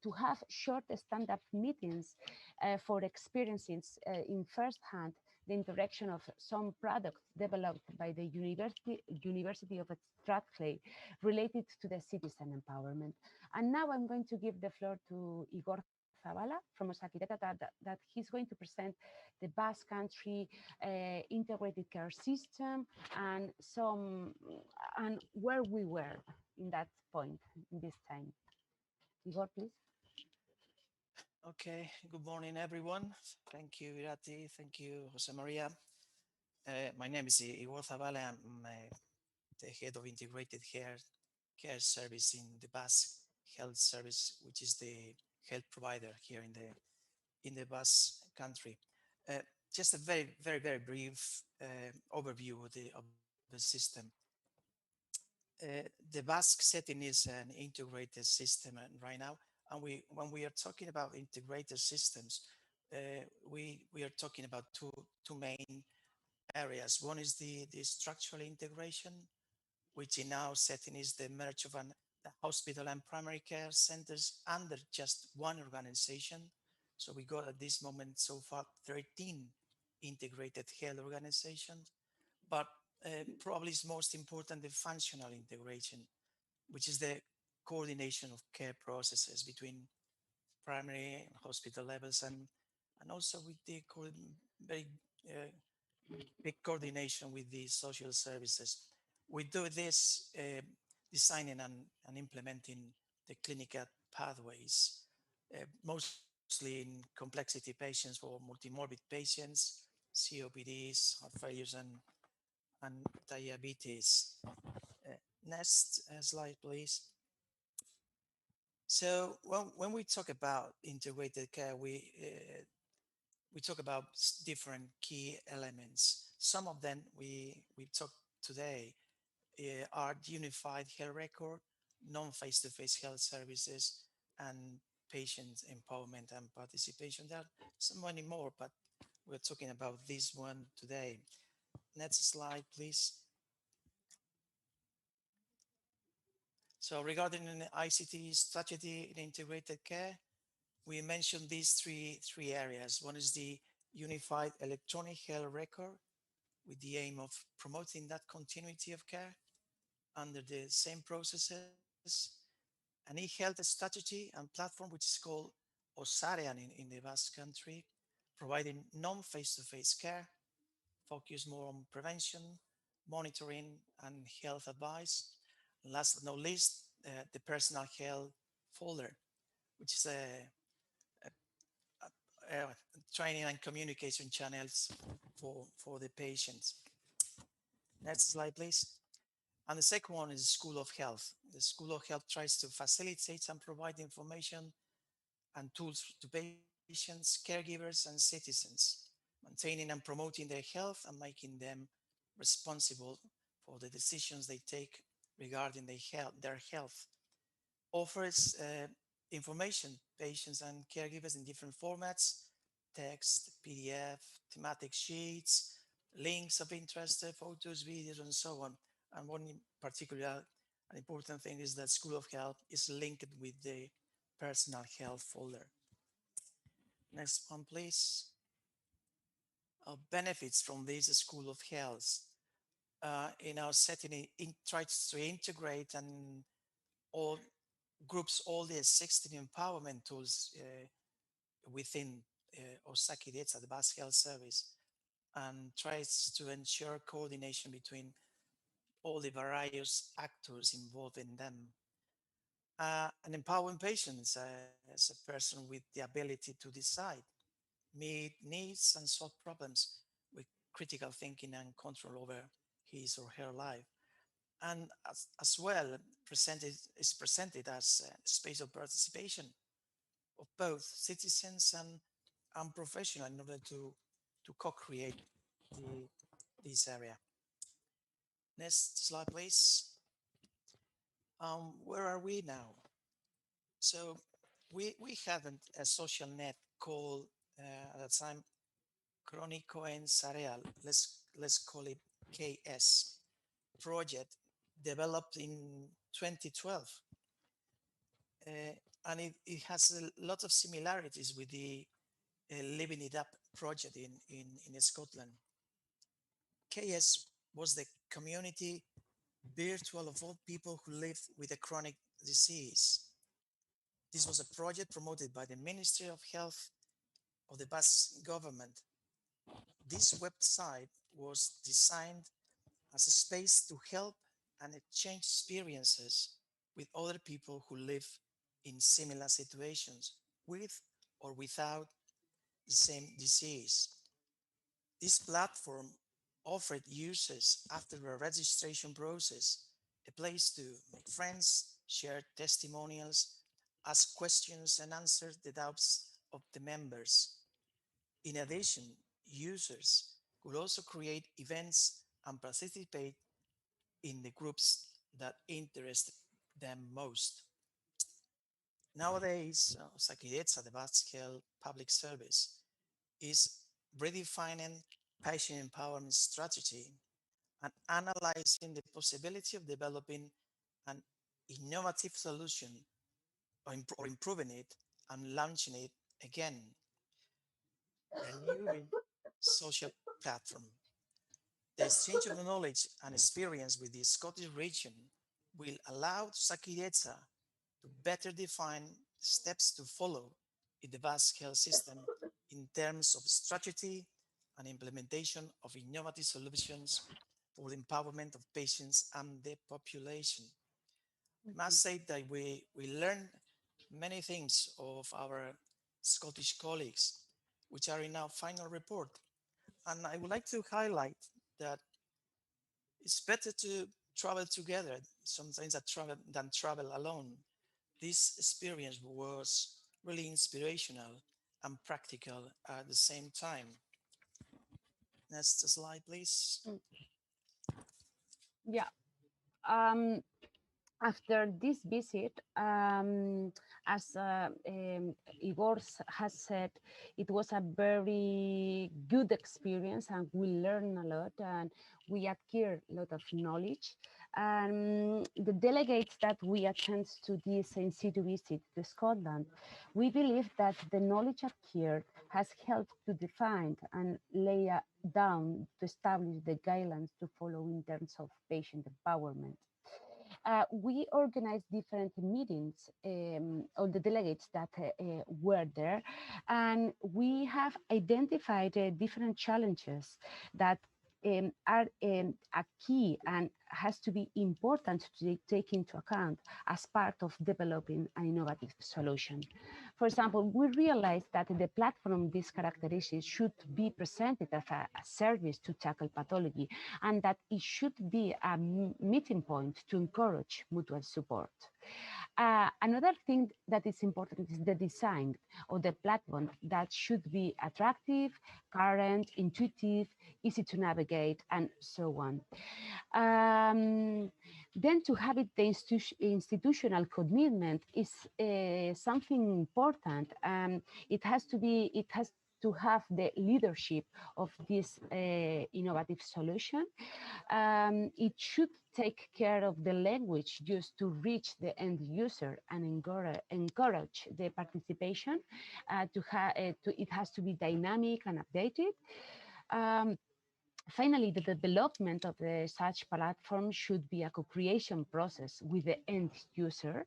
to have short stand-up meetings for experiences in first hand the interaction of some products developed by the University of Strathclyde related to the citizen empowerment. And now I'm going to give the floor to Igor Zavala from Osakideta that he's going to present the Basque country integrated care system and where we were in that point in this time. Igor, please. Okay, good morning, everyone. Thank you, Irati. Thank you, Jose Maria. My name is Igor Zavala. I'm the head of integrated care service in the Basque Health Service, which is the health provider here in the Basque country. Just a very brief overview of the system. The Basque setting is an integrated system right now. And when we are talking about integrated systems, we are talking about two main areas. One is the structural integration, which in our setting is the merge of the hospital and primary care centers under just one organization. So we got at this moment so far 13 integrated health organizations, but probably is most important the functional integration, which is the coordination of care processes between primary and hospital levels, and also with the very big coordination with the social services. We do this designing and implementing the clinical pathways, mostly in complexity patients or multimorbid patients, COPDs, heart failures, and diabetes. Next slide, please. So when we talk about integrated care, we talk about different key elements. Some of them we talked today are the unified health record, non-face-to-face health services, and patient empowerment and participation. There are so many more, but we're talking about this one today. Next slide, please. So regarding an ICT strategy in integrated care, we mentioned these three areas. One is the unified electronic health record with the aim of promoting that continuity of care under the same processes. An e-health strategy and platform which is called Osarean in the Basque country, providing non-face-to-face care, focus more on prevention, monitoring, and health advice. And last but not least, the personal health folder, which is a training and communication channels for the patients. Next slide, please. And the second one is School of Health. The School of Health tries to facilitate and provide information and tools to patients, caregivers, and citizens, maintaining and promoting their health and making them responsible for the decisions they take regarding their health. Offers information to patients and caregivers in different formats: text, PDF, thematic sheets, links of interest, photos, videos, and so on. And one in particular, an important thing is that School of Health is linked with the personal health folder. Next one, please. Benefits from this School of Health. In our setting, it tries to integrate and all groups all the existing empowerment tools within Osakidetza, the Basque Health Service, and tries to ensure coordination between all the various actors involved in them. And empowering patients as a person with the ability to decide, meet needs, and solve problems with critical thinking and control over his or her life. And as well, is presented as a space of participation of both citizens and professional in order to co-create this area. Next slide, please. Where are we now? So we had a social net called at that time Crónico en Sareal. Let's call it KS project, developed in 2012. And it has a lot of similarities with the Living It Up project in Scotland. KS was the community virtual of all people who lived with a chronic disease. This was a project promoted by the Ministry of Health of the Basque government. This website was designed as a space to help and exchange experiences with other people who live in similar situations, with or without the same disease. This platform offered users, after a registration process, a place to make friends, share testimonials, ask questions, and answer the doubts of the members. In addition, users could also create events and participate in the groups that interest them most. Nowadays, Osakidetza, the Basque Health Public Service, is redefining patient empowerment strategy and analyzing the possibility of developing an innovative solution or improving it and launching it again. A new social platform. The exchange of knowledge and experience with the Scottish region will allow Sakidetza to better define steps to follow in the Basque health system in terms of strategy and implementation of innovative solutions for the empowerment of patients and the population. I must say that we learned many things of our Scottish colleagues, which are in our final report. And I would like to highlight that it's better to travel together sometimes than travel alone. This experience was really inspirational and practical at the same time. Next slide, please. Yeah. Um, After this visit, as Igor has said, it was a very good experience and we learned a lot and we acquired a lot of knowledge. The delegates that we attend to this in situ visit to Scotland, we believe that the knowledge acquired has helped to define and lay down to establish the guidelines to follow in terms of patient empowerment. We organized different meetings of the delegates that were there, and we have identified different challenges that are a key and has to be important to take into account as part of developing an innovative solution. For example, we realized that the platform, these characteristics should be presented as a service to tackle pathology, and that it should be a meeting point to encourage mutual support. Another thing that is important is the design of the platform that should be attractive, current, intuitive, easy to navigate, and so on. Then to have it, the institutional commitment is something important. It has to have the leadership of this innovative solution. It should take care of the language used to reach the end user and encourage the participation. It has to be dynamic and updated. Finally, the development of such platform should be a co-creation process with the end user.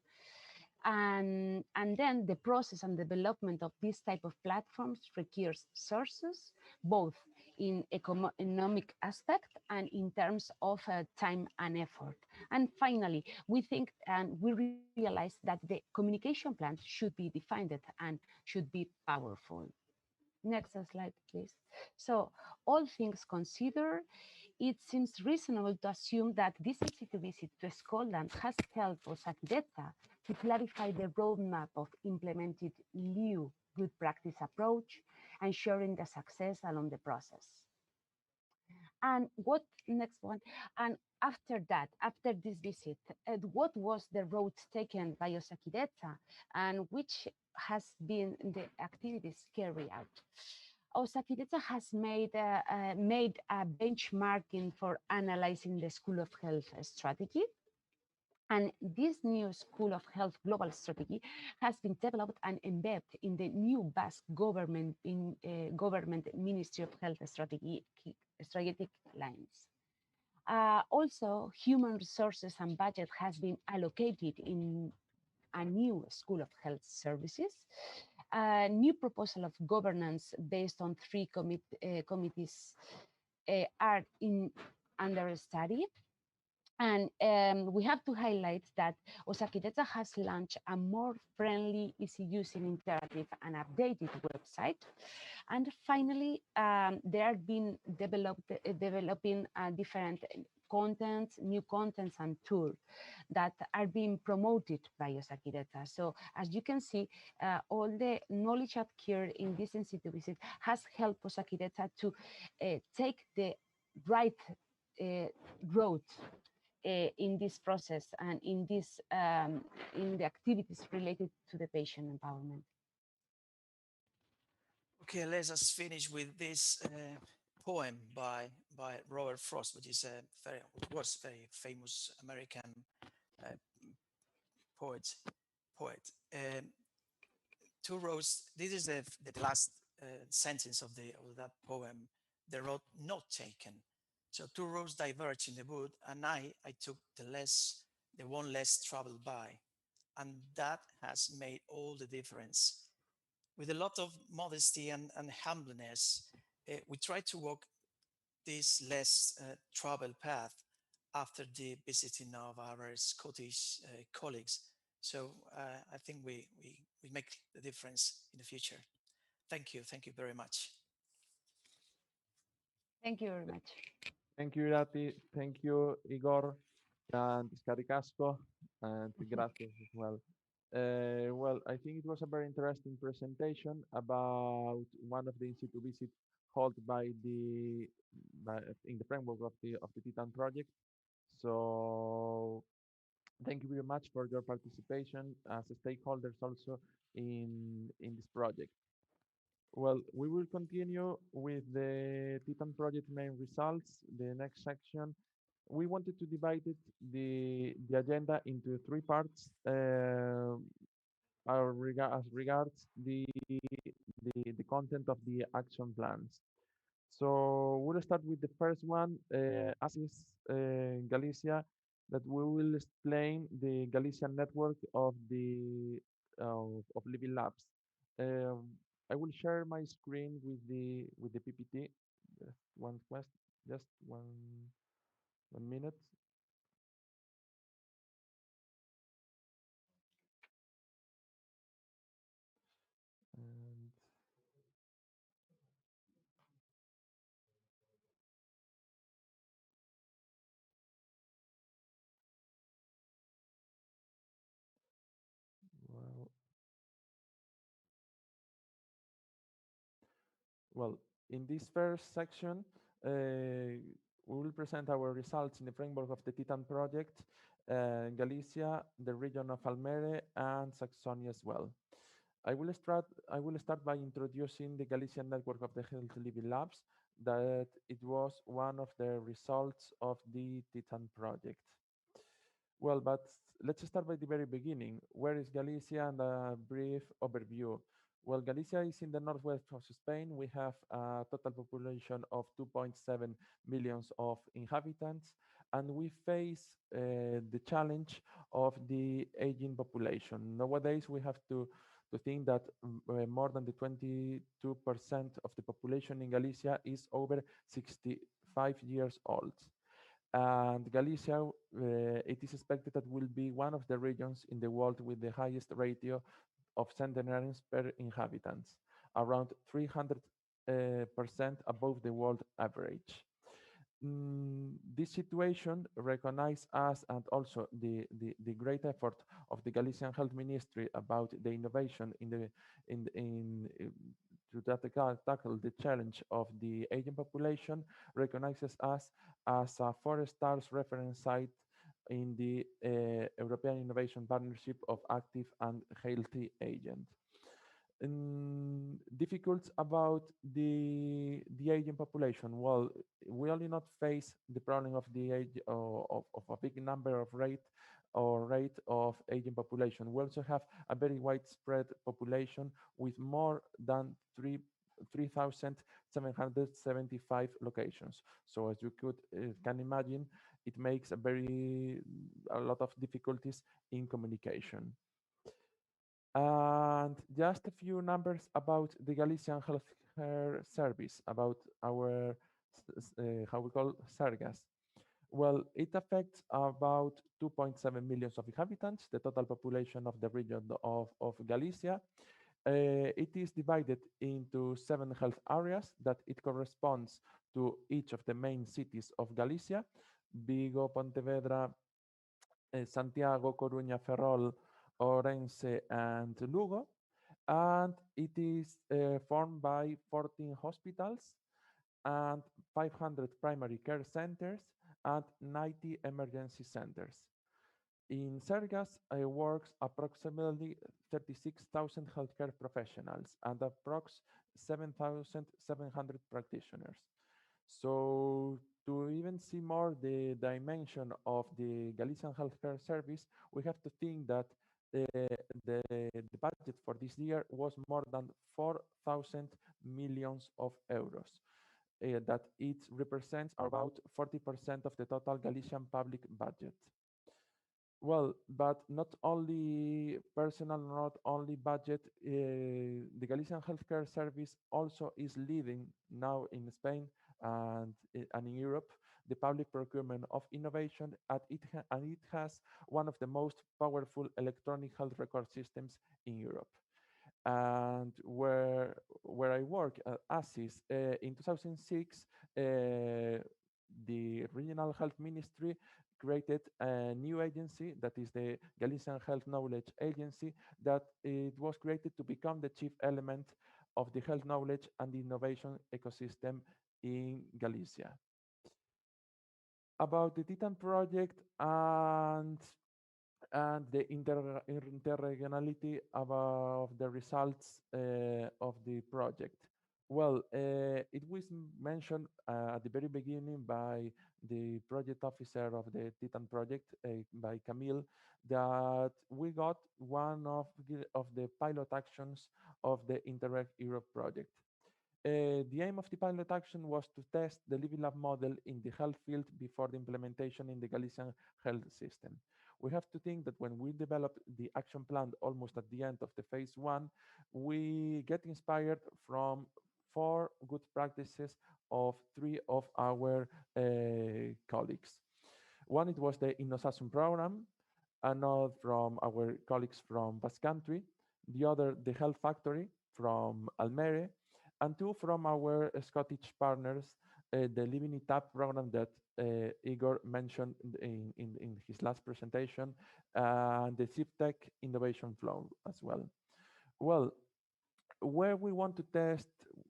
And then the process and development of this type of platforms requires sources, both in economic aspect and in terms of time and effort. And finally, we think and we realize that the communication plan should be defined and should be powerful. Next slide, please. So all things considered, it seems reasonable to assume that this institute visit to Scotland has helped Osakideta to clarify the roadmap of implemented new good practice approach, ensuring the success along the process. And what next one? And after that, after this visit, what was the road taken by Osakideta and which has been the activities carried out? Osakideta has made a benchmarking for analyzing the School of Health strategy. And this new School of Health global strategy has been developed and embedded in the new Basque government Ministry of Health strategic lines. Also, human resources and budget has been allocated in a new School of Health Services. A new proposal of governance based on three committees are under study. And we have to highlight that Osakideta has launched a more friendly, easy using, interactive and updated website. And finally, they have been developing different contents, new contents and tools that are being promoted by Osakideta. So as you can see, all the knowledge acquired in this institute visit has helped Osakideta to take the right road in this process and in the activities related to the patient empowerment. Okay, let us finish with this poem by Robert Frost, which is was very famous American poet. Two roads. This is the last sentence of that poem. The road not taken. So two roads diverge in the wood, and I took the one less traveled by, and that has made all the difference. With a lot of modesty and humbleness, we try to walk this less traveled path after the visiting of our Scottish colleagues. So I think we make the difference in the future. Thank you very much. Thank you very much. Thank you, Irati. Thank you, Igor and Scaricasco, and gracias as well. Well, I think it was a very interesting presentation about one of the in-situ visits held in the framework of the TITTAN project. So Thank you very much for your participation as stakeholders also in this project. Well, we will continue with the Titan project main results. The next section, we wanted to divide the agenda into three parts as regards the content of the action plans. So we'll start with the first one, as is Galicia, that we will explain the Galician network of of living labs. Um, I will share my screen with the PPT. Just one minute. And well, Well, in this first section, we will present our results in the framework of the TITTAN project, Galicia, the region of Almere, and Saxony as well. I will start by introducing the Galician network of the Health Living Labs, that it was one of the results of the TITTAN project. Well, but let's start by the very beginning. Where is Galicia? And a brief overview. Well, Galicia is in the northwest of Spain. We have a total population of 2.7 million of inhabitants, and we face the challenge of the aging population. Nowadays, we have to think that more than the 22% of the population in Galicia is over 65 years old. And Galicia, it is expected that will be one of the regions in the world with the highest ratio of centenarians per inhabitants, around 300% above the world average. This situation recognizes us and also the great effort of the Galician Health Ministry about the innovation to tackle the challenge of the aging population, recognizes us as a 4 stars reference site in the European Innovation Partnership of Active and Healthy Agent. Difficult about the aging population. Well, we only not face the problem of the age of a big number of rate of aging population. We also have a very widespread population with more than 3,775 locations. So as you can imagine, it makes a lot of difficulties in communication. And just a few numbers about the Galician healthcare service, about our how we call Sergas. Well, it affects about 2.7 million of inhabitants, the total population of the region of Galicia. It is divided into 7 health areas that it corresponds to each of the main cities of Galicia: Vigo, Pontevedra, Santiago, Coruña, Ferrol, Orense, and Lugo. And it is formed by 14 hospitals and 500 primary care centers and 90 emergency centers. In Sergas works approximately 36,000 healthcare professionals and approx 7,700 practitioners. So to even see more the dimension of the Galician healthcare service, we have to think that the budget for this year was more than 4,000 millions of euros. That it represents about 40% of the total Galician public budget. Well, but not only personal, not only budget, the Galician healthcare service also is leading now in Spain and in Europe the public procurement of innovation, and it has one of the most powerful electronic health record systems in Europe. And where I work at ASIS in 2006, the regional health ministry created a new agency that is the Galician Health Knowledge Agency, that it was created to become the chief element of the health knowledge and innovation ecosystem in Galicia. About the TITTAN project and and the interregionality of the results of the project. Well, it was mentioned at the very beginning by the project officer of the TITTAN project, by Camille, that we got one of the pilot actions of the Interreg Europe project. The aim of the pilot action was to test the Living Lab model in the health field before the implementation in the Galician health system. We have to think that when we developed the action plan almost at the end of the phase 1, we get inspired from 4 good practices of 3 of our colleagues. One, it was the Innosasum program, another from our colleagues from Basque Country, the other, the Health Factory from Almere, and 2 from our Scottish partners, the Living It Up program that Igor mentioned in his last presentation, and the CIPTEC Innovation Flow as well. Well, where we want to test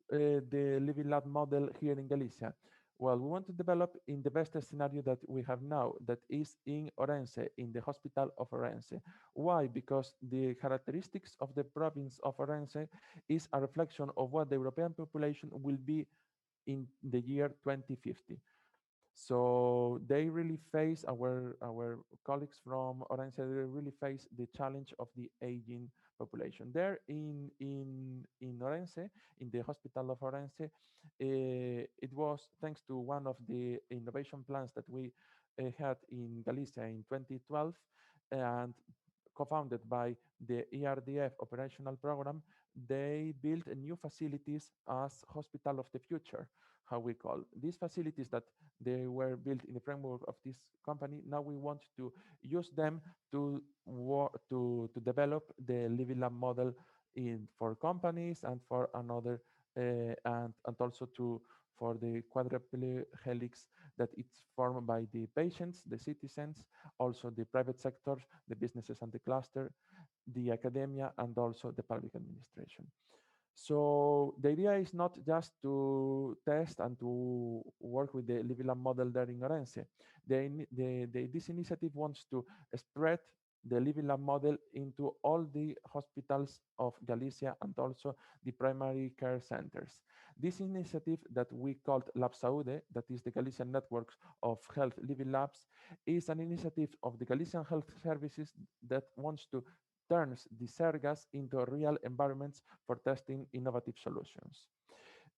the Living Lab model here in Galicia? Well, we want to develop in the best scenario that we have now, that is in Orense, in the hospital of Orense. Why? Because the characteristics of the province of Orense is a reflection of what the European population will be in the year 2050. So they really face, our colleagues from Orense, they really face the challenge of the aging population. There in Orense, in the hospital of Orense, it was thanks to one of the innovation plans that we had in Galicia in 2012, and co-founded by the ERDF operational program, they built new facilities as hospital of the future, how we call these facilities that they were built in the framework of this company. Now we want to use them to develop the Living Lab model for companies and for another and also for the quadruple helix that it's formed by the patients, the citizens, also the private sector, the businesses and the cluster, the academia, and also the public administration. So the idea is not just to test and to work with the Living Lab model there in Orense. This initiative wants to spread the Living Lab model into all the hospitals of Galicia and also the primary care centers. This initiative that we called Lab Saúde, that is the Galician network of health living labs, is an initiative of the Galician health services that wants to turn the Sergas into real environments for testing innovative solutions.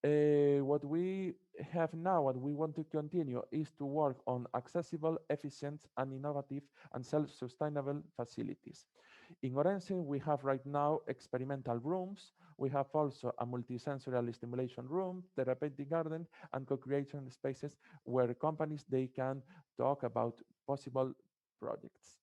What we have now, what we want to continue, is to work on accessible, efficient, and innovative and self-sustainable facilities. In Orense, we have right now experimental rooms. We have also a multisensorial stimulation room, therapeutic garden, and co-creation spaces where companies, they can talk about possible projects.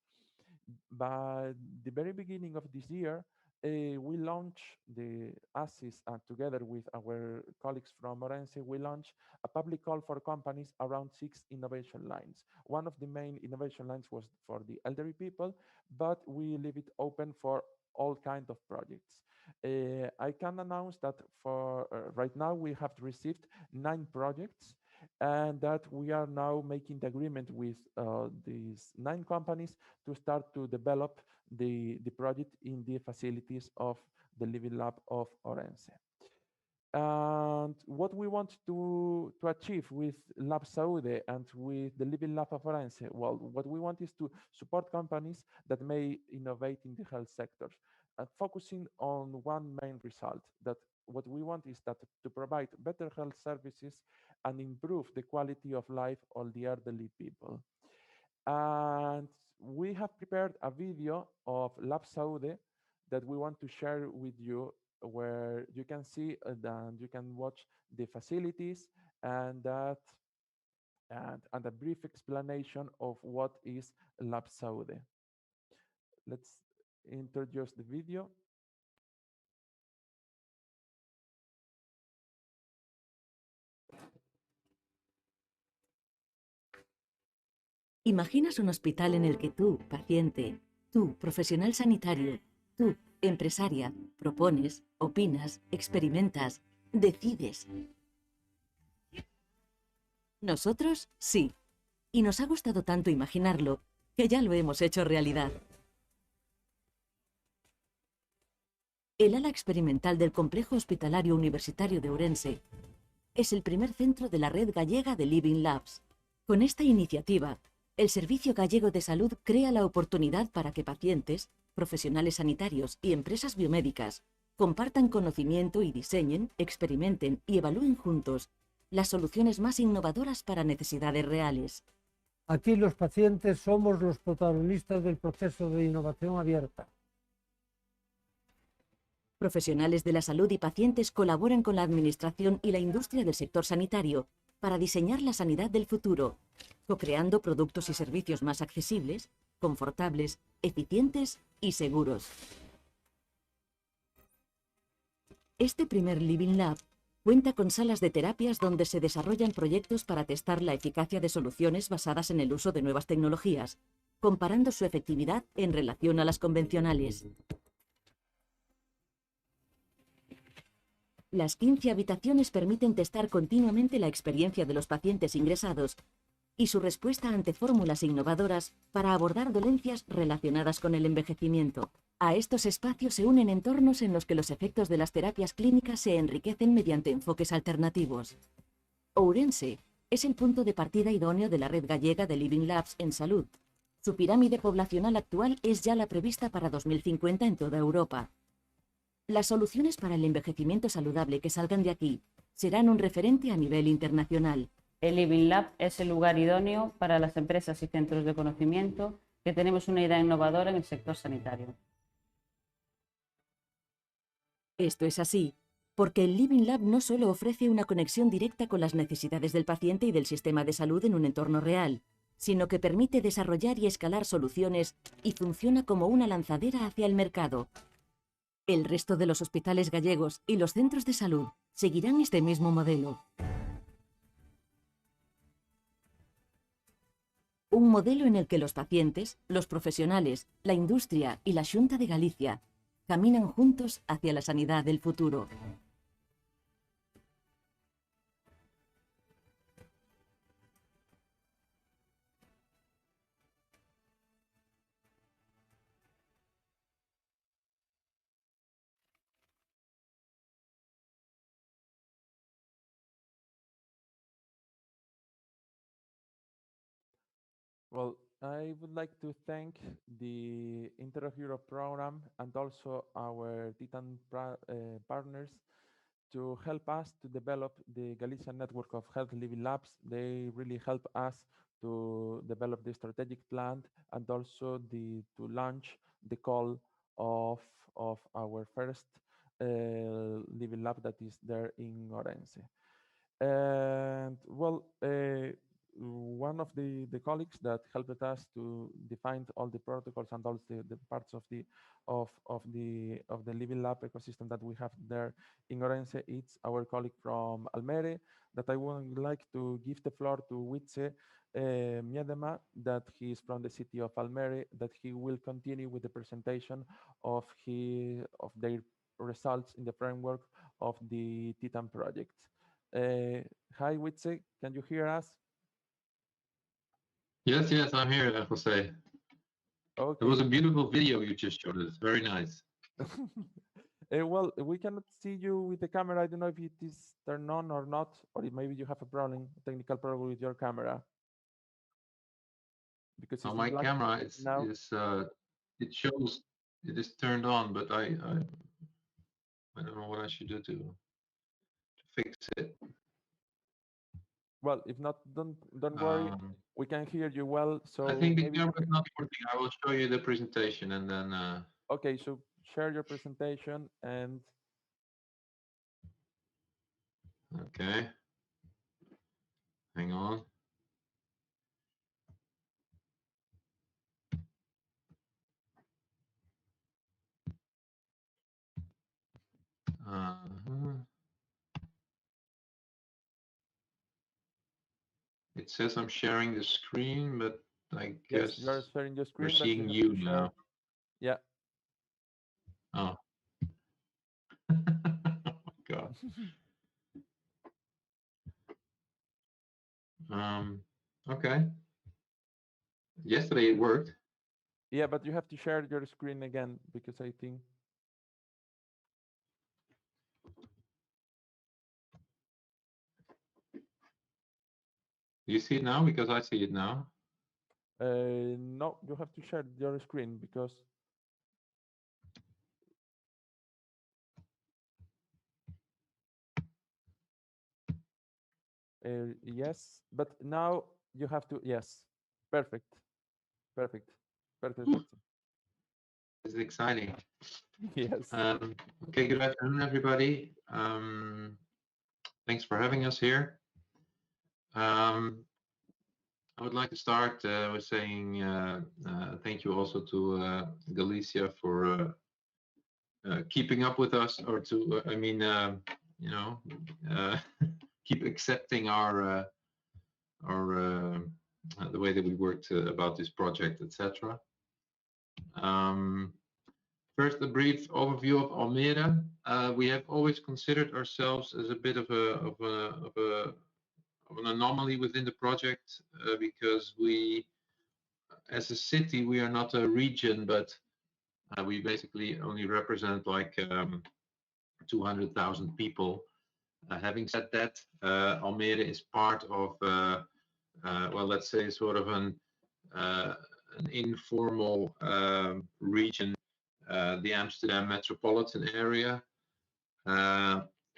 By the very beginning of this year, we launched the ASIS, and together with our colleagues from Orense, we launched a public call for companies around 6 innovation lines. One of the main innovation lines was for the elderly people, but we leave it open for all kinds of projects. I can announce that for right now we have received 9 projects, and that we are now making the agreement with these 9 companies to start to develop the project in the facilities of the Living Lab of Orense. And what we want to achieve with Lab Saúde and with the Living Lab of Orense, well, what we want is to support companies that may innovate in the health sector, focusing on one main result, that what we want is that to provide better health services and improve the quality of life of the elderly people. And we have prepared a video of Lab Saúde that we want to share with you, where you can see and you can watch the facilities and a brief explanation of what is Lab Saúde. Let's introduce the video. ¿Imaginas un hospital en el que tú, paciente, tú, profesional sanitario, tú, empresaria, propones, opinas, experimentas, decides? Nosotros sí. Y nos ha gustado tanto imaginarlo que ya lo hemos hecho realidad. El ala experimental del Complejo Hospitalario Universitario de Ourense es el primer centro de la red gallega de Living Labs. Con esta iniciativa, el Servicio Gallego de Salud crea la oportunidad para que pacientes, profesionales sanitarios y empresas biomédicas compartan conocimiento y diseñen, experimenten y evalúen juntos las soluciones más innovadoras para necesidades reales. Aquí los pacientes somos los protagonistas del proceso de innovación abierta. Profesionales de la salud y pacientes colaboran con la administración y la industria del sector sanitario para diseñar la sanidad del futuro, co-creando productos y servicios más accesibles, confortables, eficientes y seguros. Este primer Living Lab cuenta con salas de terapias donde se desarrollan proyectos para testar la eficacia de soluciones basadas en el uso de nuevas tecnologías, comparando su efectividad en relación a las convencionales. Las 15 habitaciones permiten testar continuamente la experiencia de los pacientes ingresados y su respuesta ante fórmulas innovadoras para abordar dolencias relacionadas con el envejecimiento. A estos espacios se unen entornos en los que los efectos de las terapias clínicas se enriquecen mediante enfoques alternativos. Ourense es el punto de partida idóneo de la red gallega de Living Labs en salud. Su pirámide poblacional actual es ya la prevista para 2050 en toda Europa. Las soluciones para el envejecimiento saludable que salgan de aquí serán un referente a nivel internacional. El Living Lab es el lugar idóneo para las empresas y centros de conocimiento que tenemos una idea innovadora en el sector sanitario. Esto es así, porque el Living Lab no solo ofrece una conexión directa con las necesidades del paciente y del sistema de salud en un entorno real, sino que permite desarrollar y escalar soluciones y funciona como una lanzadera hacia el mercado. El resto de los hospitales gallegos y los centros de salud seguirán este mismo modelo. Un modelo en el que los pacientes, los profesionales, la industria y la Xunta de Galicia caminan juntos hacia la sanidad del futuro. Well, I would like to thank the Interreg Europe program and also our TITTAN partners to help us to develop the Galician network of health living labs. They really help us to develop the strategic plan and also to launch the call of our first living lab that is there in Orense. And well, one of the colleagues that helped us to define all the protocols and all the parts of the Living Lab ecosystem that we have there in Orense, it's our colleague from Almere that I would like to give the floor to Witze Miedema, that he is from the city of Almere, that he will continue with the presentation of their results in the framework of the TITTAN project. Hi, Witze, can you hear us? Yes, I'm here, Jose. Okay. It was a beautiful video you just showed us. Very nice. Well, we cannot see you with the camera. I don't know if it is turned on or not, or if maybe you have a problem, technical problem with your camera. Because my camera it shows it is turned on, but I don't know what I should do to fix it. Well, if not, don't worry. We can hear you well. So I think the camera is not working. I will show you the presentation and then. Okay, so share your presentation and. Okay. Hang on. It says I'm sharing the screen, but I guess you're sharing your screen. We're seeing you now. Yeah. Oh. Oh my God. Okay. Yesterday it worked. Yeah, but you have to share your screen again because I think. Do you see it now? Because I see it now. No, you have to share your screen because yes, but now you have to, yes, perfect, perfect, perfect. This is exciting. Yes. Okay, good afternoon, everybody. Thanks for having us here. I would like to start with saying thank you also to Galicia for keeping up with us, or to, you know, keep accepting our the way that we worked about this project, etc. First, a brief overview of Almere. We have always considered ourselves as a bit of an anomaly within the project because we, as a city, we are not a region, but we basically only represent like 200,000 people. Having said that, Almere is part of, well, let's say sort of an informal region, the Amsterdam metropolitan area.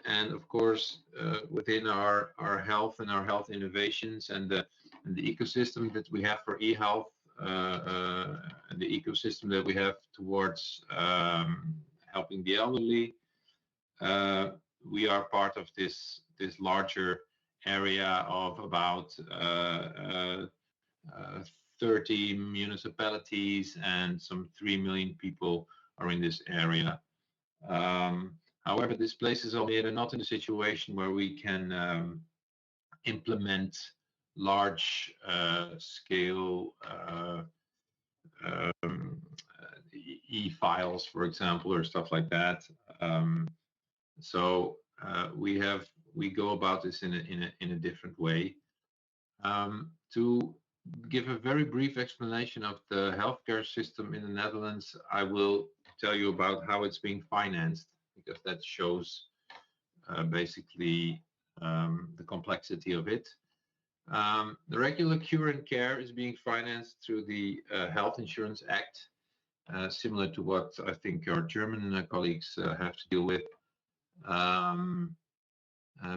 And of course, within our health and our health innovations and the ecosystem that we have for e-health, and the ecosystem that we have towards helping the elderly, we are part of this larger area of about 30 municipalities, and some 3 million people are in this area. However, this places Almere not in a situation where we can implement large scale e-files, for example, or stuff like that. So we go about this in a different way. To give a very brief explanation of the healthcare system in the Netherlands, I will tell you about how it's being financed, because that shows basically the complexity of it. The regular cure and care is being financed through the Health Insurance Act, similar to what I think our German colleagues have to deal with.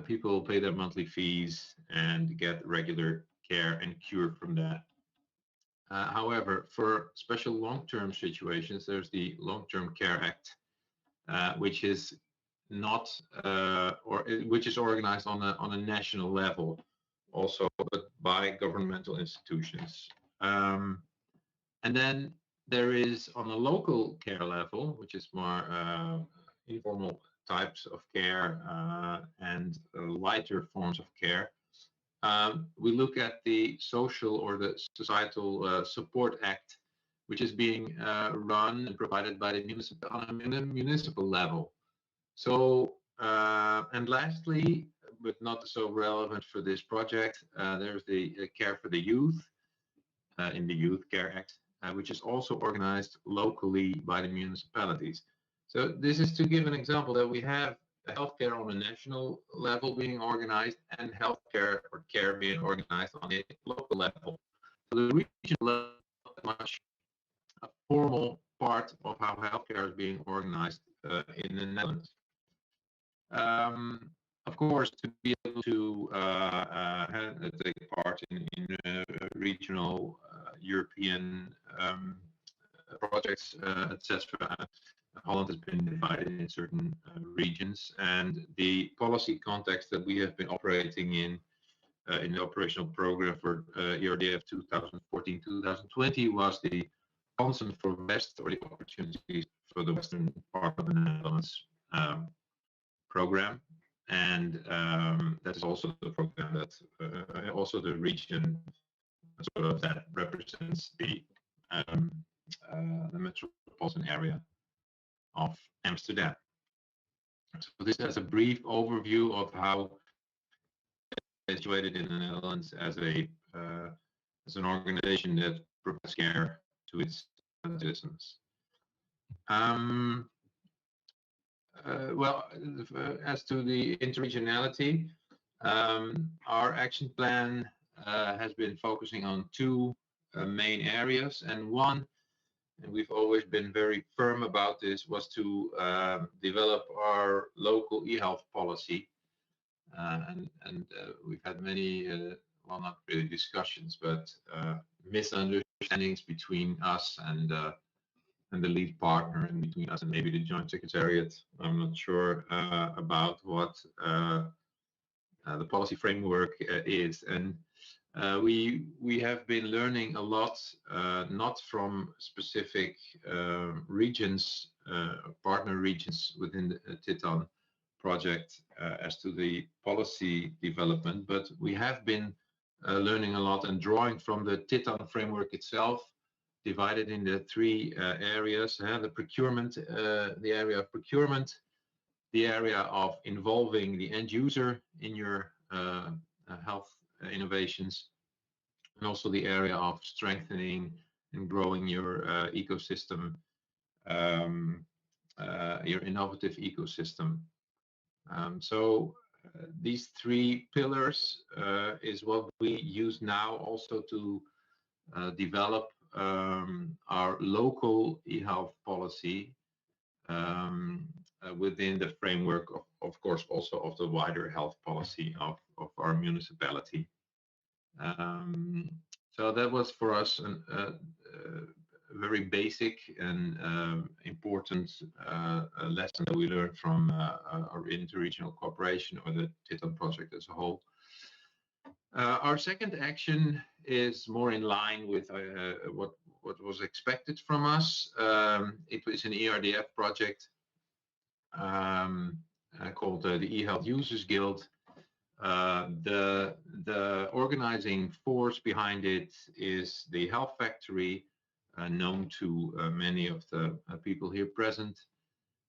People pay their monthly fees and get regular care and cure from that. However, for special long-term situations, there's the Long-Term Care Act, which is not, which is organized on a national level, also, but by governmental institutions. And then there is, on a local care level, which is more informal types of care and lighter forms of care. We look at the social or the societal support act, which is being run and provided by the municipal level. So, and lastly, but not so relevant for this project, there's the care for the youth in the Youth Care Act, which is also organized locally by the municipalities. So this is to give an example that we have healthcare on a national level being organized and healthcare or care being organized on a local level. So the regional level is much a formal part of how healthcare is being organized in the Netherlands. Of course, to be able to take part in regional European projects, etc., Holland has been divided in certain regions, and the policy context that we have been operating in the operational program for ERDF 2014-2020 was the Kansen for West, or the opportunities for the western part of the Netherlands program, and that is also the program that also the region sort of that represents the metropolitan area of Amsterdam. So this is a brief overview of how it's situated in the Netherlands as an organization that provides care to its citizens. Well, as to the interregionality, our action plan has been focusing on two main areas, and one, and we've always been very firm about this, was to develop our local e-health policy. And we've had many, well, not really discussions, but misunderstandings between us and the lead partner, and between us and maybe the joint secretariat. I'm not sure about what the policy framework is. And we have been learning a lot, not from specific regions, partner regions within the TITTAN project as to the policy development, but we have been learning a lot and drawing from the TITTAN framework itself, divided in the three areas: the procurement, the area of procurement, the area of involving the end user in your health innovations, and also the area of strengthening and growing your ecosystem, your innovative ecosystem. So these three pillars is what we use now also to develop our local e-health policy within the framework of course, also of the wider health policy of our municipality. So that was for us a very basic and important lesson that we learned from our interregional cooperation, or the TITTAN project as a whole. Our second action is more in line with what was expected from us. It was an ERDF project called the eHealth Users Guild. The organizing force behind it is the Health Factory, known to many of the people here present.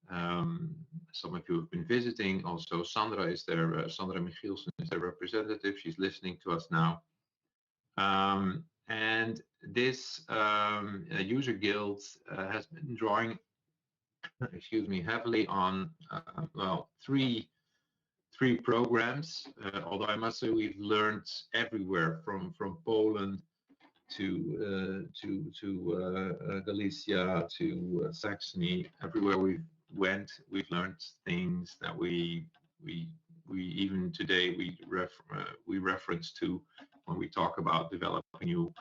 Some of you have been visiting. Also, Sandra is there. Sandra Michielsen is their representative. She's listening to us now. And this user guild has been drawing, excuse me, heavily on well, three programs. Although I must say we've learned everywhere from Poland to Galicia to Saxony. Everywhere we went, we've learned things that we even today we reference to when we talk about developing new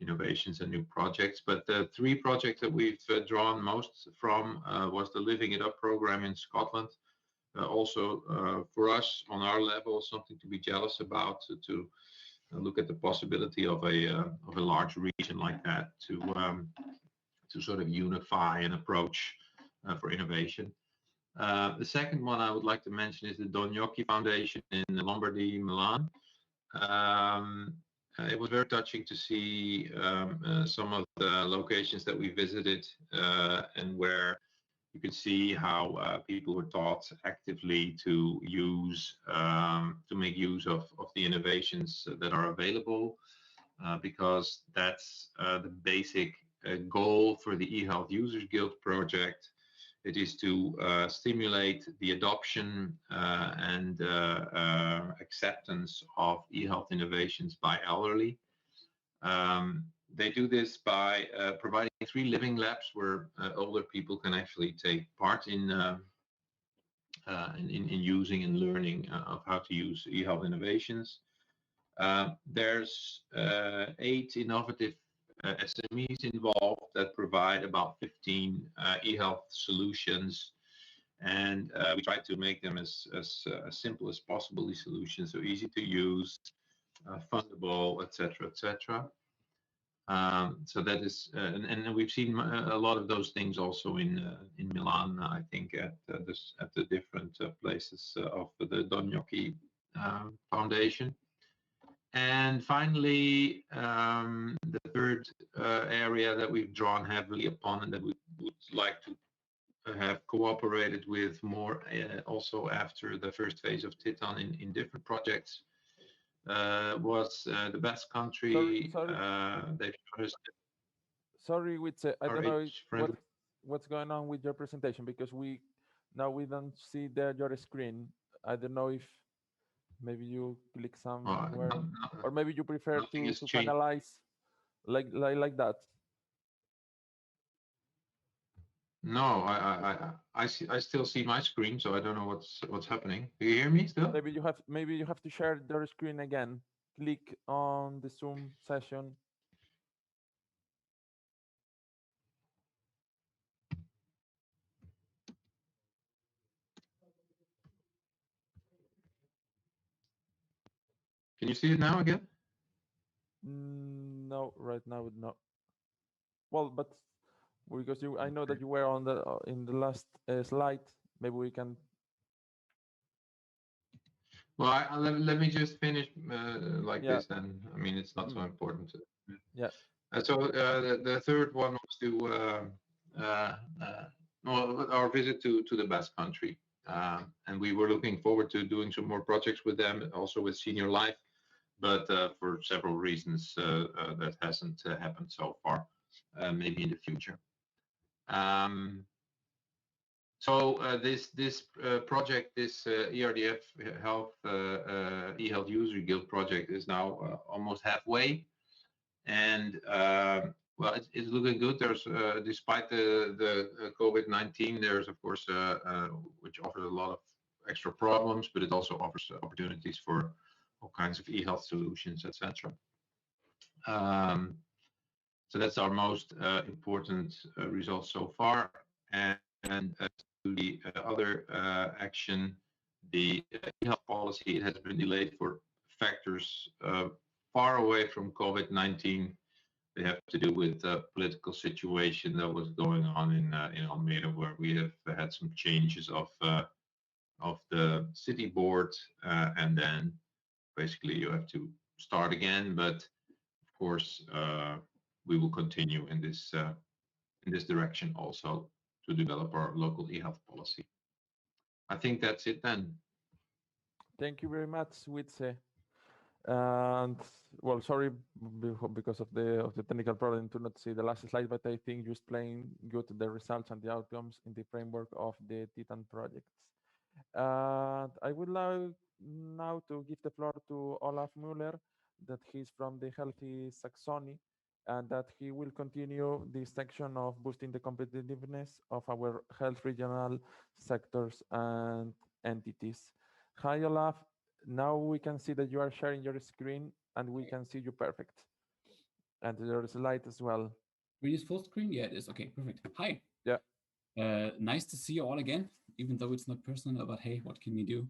innovations and new projects. But the three projects that we've drawn most from was the Living It Up program in Scotland. Also for us on our level, something to be jealous about, to look at the possibility of a large region like that to sort of unify an approach for innovation. The second one I would like to mention is the Don Gnocchi Foundation in Lombardy, Milan. It was very touching to see some of the locations that we visited and where you could see how people were taught actively to use, to make use of the innovations that are available, because that's the basic goal for the eHealth Users Guild project. It is to stimulate the adoption and acceptance of eHealth innovations by elderly. They do this by providing 3 living labs where older people can actually take part in using and learning of how to use eHealth innovations. There's 8 innovative SMEs involved that provide about 15 eHealth solutions, and we try to make them as simple as possible, these solutions, so easy to use, fundable, etc., etc. So that is, and we've seen a lot of those things also in Milan, I think, at the different places of the Don Gnocchi Foundation. And finally, the third area that we've drawn heavily upon and that we would like to have cooperated with more also after the first phase of TITTAN in different projects was the Basque country. Sorry, Witze, I don't know what's going on with your presentation, because we don't see your screen. I don't know if Maybe you click somewhere, or maybe you prefer to finalize like that. No, I still see my screen, so I don't know what's happening. Do you hear me still? Maybe you have to share your screen again. Click on the Zoom session. Can you see it now again? No, right now no. Well, but because I know that you were on the in the last slide. Maybe we can. Well, let me just finish this then. I mean, it's not so important. Yeah. So the third one was to our visit to the Basque country, and we were looking forward to doing some more projects with them, also with Senior Life, but for several reasons that hasn't happened so far. Maybe in the future. So this project, this ERDF Health eHealth User Guild project, is now almost halfway, and well, it's looking good. There's despite the COVID-19, there's of course which offers a lot of extra problems, but it also offers opportunities for all kinds of eHealth solutions, etc. So that's our most important result so far. And to the other action, the eHealth policy, it has been delayed for factors far away from COVID-19. They have to do with the political situation that was going on in Almere, where we have had some changes of the city board, and then basically you have to start again. But of course, we will continue in this direction also to develop our local eHealth policy. I think that's it then. Thank you very much, Witse. And well, sorry because of the technical problem to not see the last slide, but I think you explained good the results and the outcomes in the framework of the TITTAN projects. I would like now to give the floor to Olaf Müller, that he's from the Healthy Saxony, and that he will continue this section of boosting the competitiveness of our health regional sectors and entities. Hi, Olaf. Now we can see that you are sharing your screen and we can see you perfect. And your slide as well. We use full screen? Yeah, it is. Okay, perfect. Hi. Yeah. Nice to see you all again, even though it's not personal, but hey, what can we do?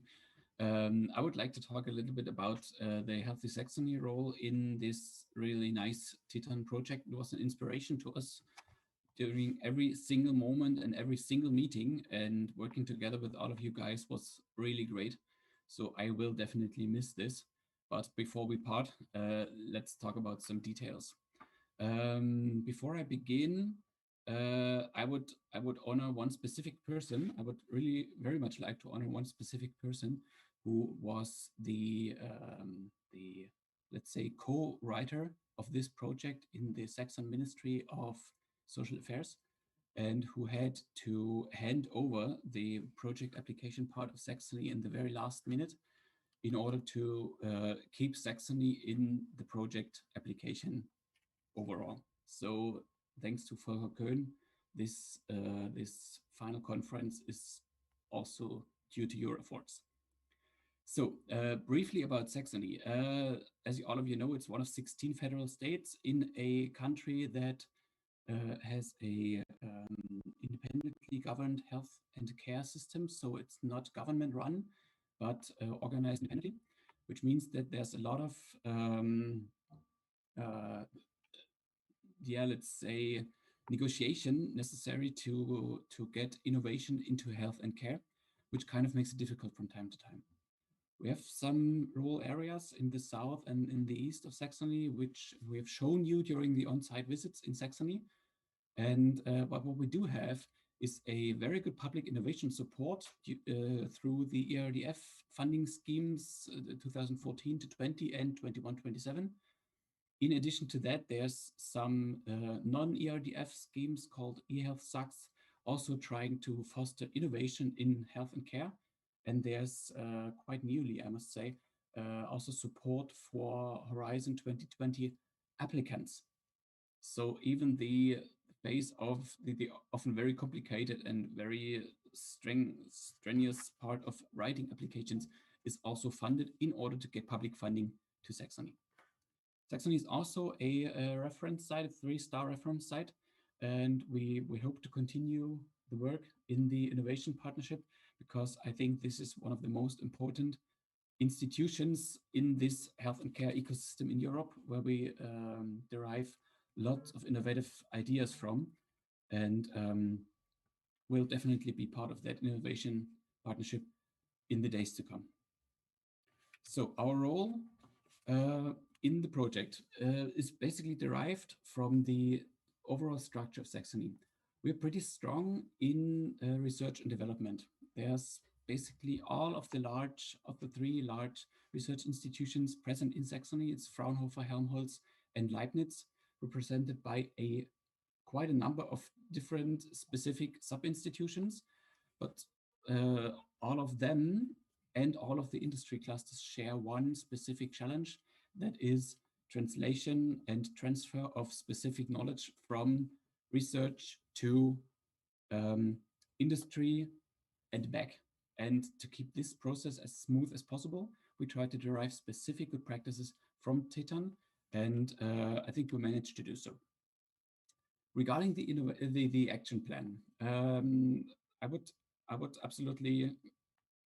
I would like to talk a little bit about the Healthy Saxony role in this really nice TITTAN project. It was an inspiration to us during every single moment and every single meeting, and working together with all of you guys was really great. So I will definitely miss this. But before we part, let's talk about some details. Before I begin, I would honor one specific person. I would really very much like to honor one specific person who was the let's say co-writer of this project in the Saxon Ministry of Social Affairs, and who had to hand over the project application part of Saxony in the very last minute in order to keep Saxony in the project application overall. So thanks to Volker Köhn, this final conference is also due to your efforts. So briefly about Saxony. As all of you know, it's one of 16 federal states in a country that has a independently governed health and care system. So it's not government run, but organized independently, which means that there's a lot of let's say negotiation necessary to get innovation into health and care, which kind of makes it difficult from time to time. We have some rural areas in the south and in the east of Saxony, which we have shown you during the on-site visits in Saxony. And but what we do have is a very good public innovation support through the ERDF funding schemes 2014 to 20 and 21-27. In addition to that, there's some non-ERDF schemes called eHealth Sax, also trying to foster innovation in health and care. And there's quite newly, I must say, also support for Horizon 2020 applicants. So even the phase of the often very complicated and very strenuous part of writing applications is also funded in order to get public funding to Saxony. Saxony is also a reference site, a 3-star reference site, and we hope to continue the work in the innovation partnership, because I think this is one of the most important institutions in this health and care ecosystem in Europe, where we derive lots of innovative ideas from, and will definitely be part of that innovation partnership in the days to come. So our role in the project is basically derived from the overall structure of Saxony. We're pretty strong in research and development. There's basically all of the 3 large research institutions present in Saxony. It's Fraunhofer, Helmholtz, and Leibniz, represented by quite a number of different specific sub-institutions, but all of them and all of the industry clusters share one specific challenge, that is translation and transfer of specific knowledge from research to industry and back. And to keep this process as smooth as possible, we try to derive specific good practices from TITTAN, and I think we managed to do so. Regarding the action plan, I would absolutely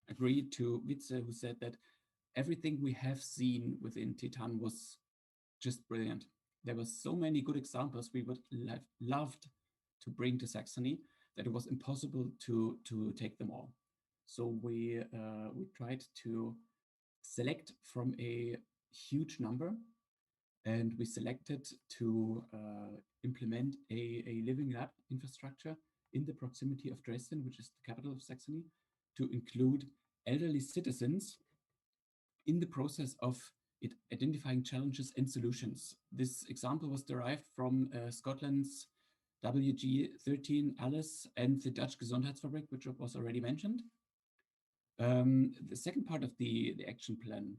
agree to Witze, who said that everything we have seen within TITTAN was just brilliant. There were so many good examples we would have loved to bring to Saxony that it was impossible to take them all. So we tried to select from a huge number, and we selected to implement a living lab infrastructure in the proximity of Dresden, which is the capital of Saxony, to include elderly citizens in the process of identifying challenges and solutions. This example was derived from Scotland's WG13 ALICE and the Dutch Gezondheidsfabrik, which was already mentioned. The second part of the action plan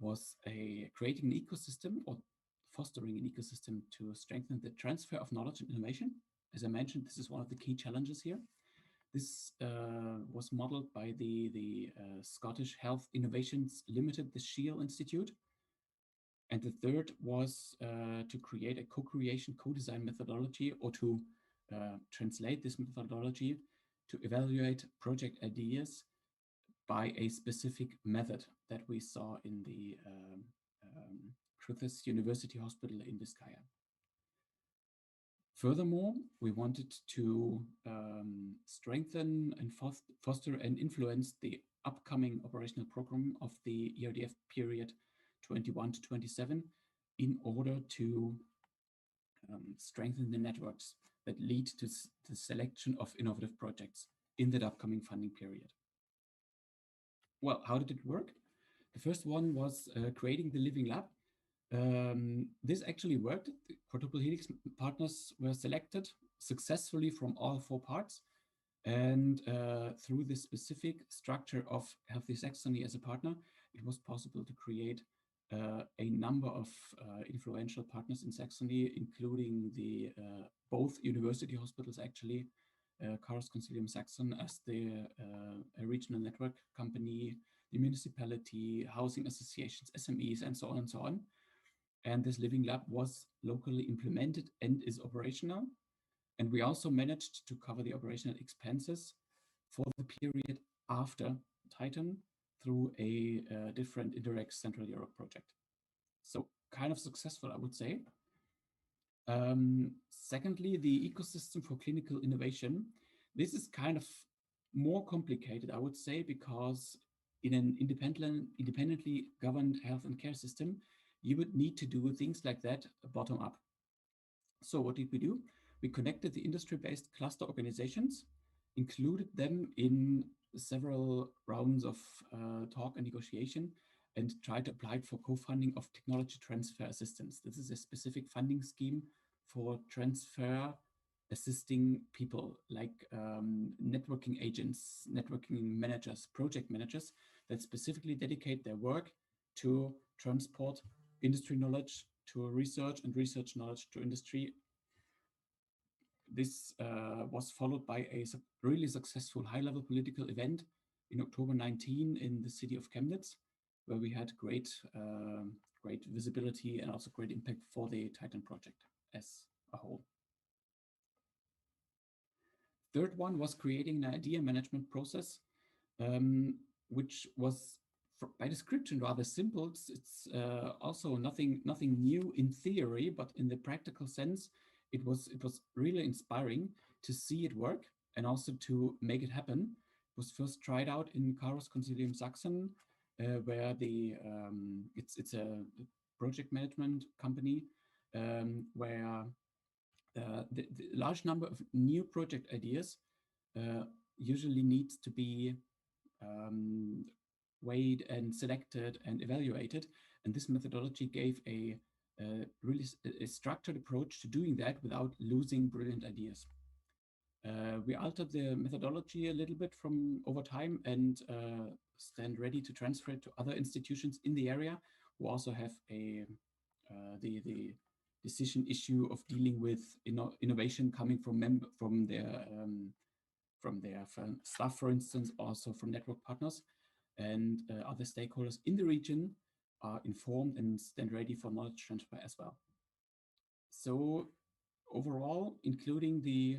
was creating an ecosystem, or fostering an ecosystem, to strengthen the transfer of knowledge and innovation. As I mentioned, this is one of the key challenges here. This was modeled by the Scottish Health Innovations Limited, the SHIEL Institute. And the third was to create a co-creation, co-design methodology, or to translate this methodology to evaluate project ideas by a specific method that we saw in the Griffith University Hospital in Vizcaya. Furthermore, we wanted to strengthen and foster and influence the upcoming operational program of the ERDF period 21 to 27 in order to strengthen the networks that lead to the selection of innovative projects in that upcoming funding period. Well, how did it work? The first one was creating the living lab. This actually worked. The quadruple helix partners were selected successfully from all 4 parts, and through this specific structure of Healthy Saxony as a partner, it was possible to create a number of influential partners in Saxony, including the both university hospitals, actually, Chaos Consilium Saxon as the regional network company, the municipality, housing associations, SMEs, and so on and so on. And this living lab was locally implemented and is operational. And we also managed to cover the operational expenses for the period after TITTAN through a different indirect Central Europe project. So kind of successful, I would say. Secondly, the ecosystem for clinical innovation. This is kind of more complicated, I would say, because in an independently governed health and care system, you would need to do things like that bottom up. So what did we do? We connected the industry-based cluster organizations, included them in several rounds of talk and negotiation, and tried to apply for co-funding of technology transfer assistance. This is a specific funding scheme for transfer assisting people, like networking agents, networking managers, project managers, that specifically dedicate their work to transport industry knowledge to research and research knowledge to industry. This was followed by a really successful high-level political event in October 19 in the city of Chemnitz, where we had great visibility and also great impact for the TITTAN project as a whole. Third one was creating an idea management process, which was by description rather simple. It's also nothing new in theory, but in the practical sense, it was really inspiring to see it work and also to make it happen. It was first tried out in Chaos Consilium Sachsen, where it's a project management company where the large number of new project ideas usually needs to be weighed and selected and evaluated. And this methodology gave a really structured approach to doing that without losing brilliant ideas. We altered the methodology a little bit from over time and stand ready to transfer it to other institutions in the area who also have the decision issue of dealing with innovation coming from their staff, for instance, also from network partners and other stakeholders in the region are informed and stand ready for knowledge transfer as well. So overall, including the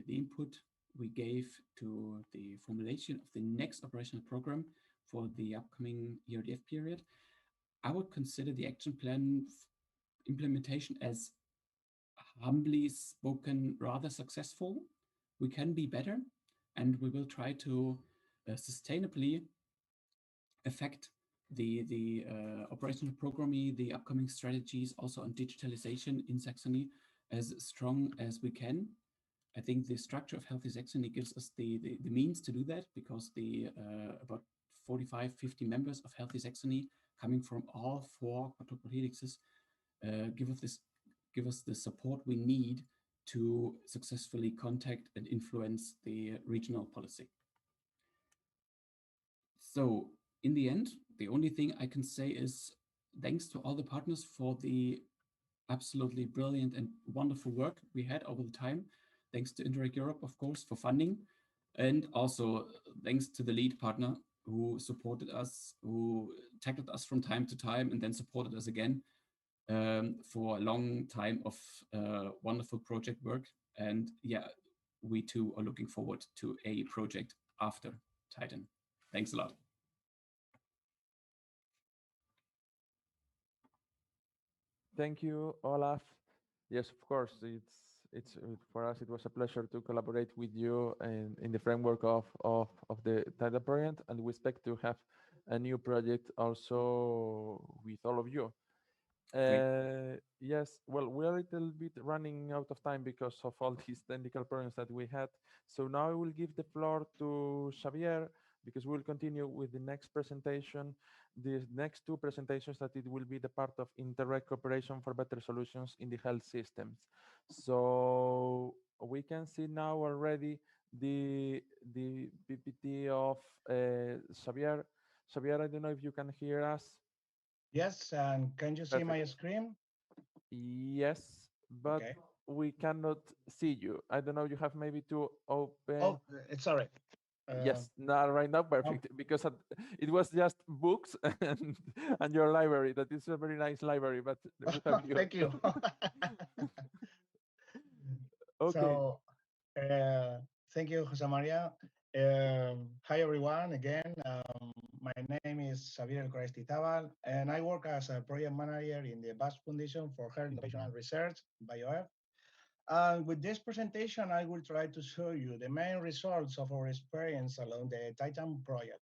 input we gave to the formulation of the next operational program for the upcoming ERDF period, I would consider the action plan implementation as humbly spoken rather successful. We can be better, and we will try to sustainably affect the operational programming, the upcoming strategies also on digitalization in Saxony as strong as we can. I think the structure of Healthy Saxony gives us the means to do that, because the about 45-50 members of Healthy Saxony coming from all 4 quadriplegics give us the support we need to successfully contact and influence the regional policy. So in the end, the only thing I can say is thanks to all the partners for the absolutely brilliant and wonderful work we had over the time. Thanks to Interreg Europe, of course, for funding. And also thanks to the lead partner who supported us, who tackled us from time to time and then supported us again for a long time of wonderful project work. And yeah, we too are looking forward to a project after TITTAN. Thanks a lot. Thank you, Olaf. Yes, of course, it's for us. It was a pleasure to collaborate with you in the framework of the TITTAN project, and we expect to have a new project also with all of you. Yes, well, we're a little bit running out of time because of all these technical problems that we had. So now I will give the floor to Xavier, because we'll continue with the next presentation, the next 2 presentations that it will be the part of Interreg Cooperation for Better Solutions in the Health Systems. So we can see now already the PPT of Xavier. Xavier, I don't know if you can hear us. Yes, and can you see my screen? Yes, but we cannot see you. I don't know, you have maybe to open. Oh, sorry. Yes, not right now, perfect, because it was just books and your library. That is a very nice library, but thank you. Okay. So, thank you, Jose Maria. Hi, everyone. Again, my name is Xavier Correstizabal, and I work as a project manager in the Basque Foundation for Health Innovation and Research, BioF. And with this presentation, I will try to show you the main results of our experience along the TITTAN project.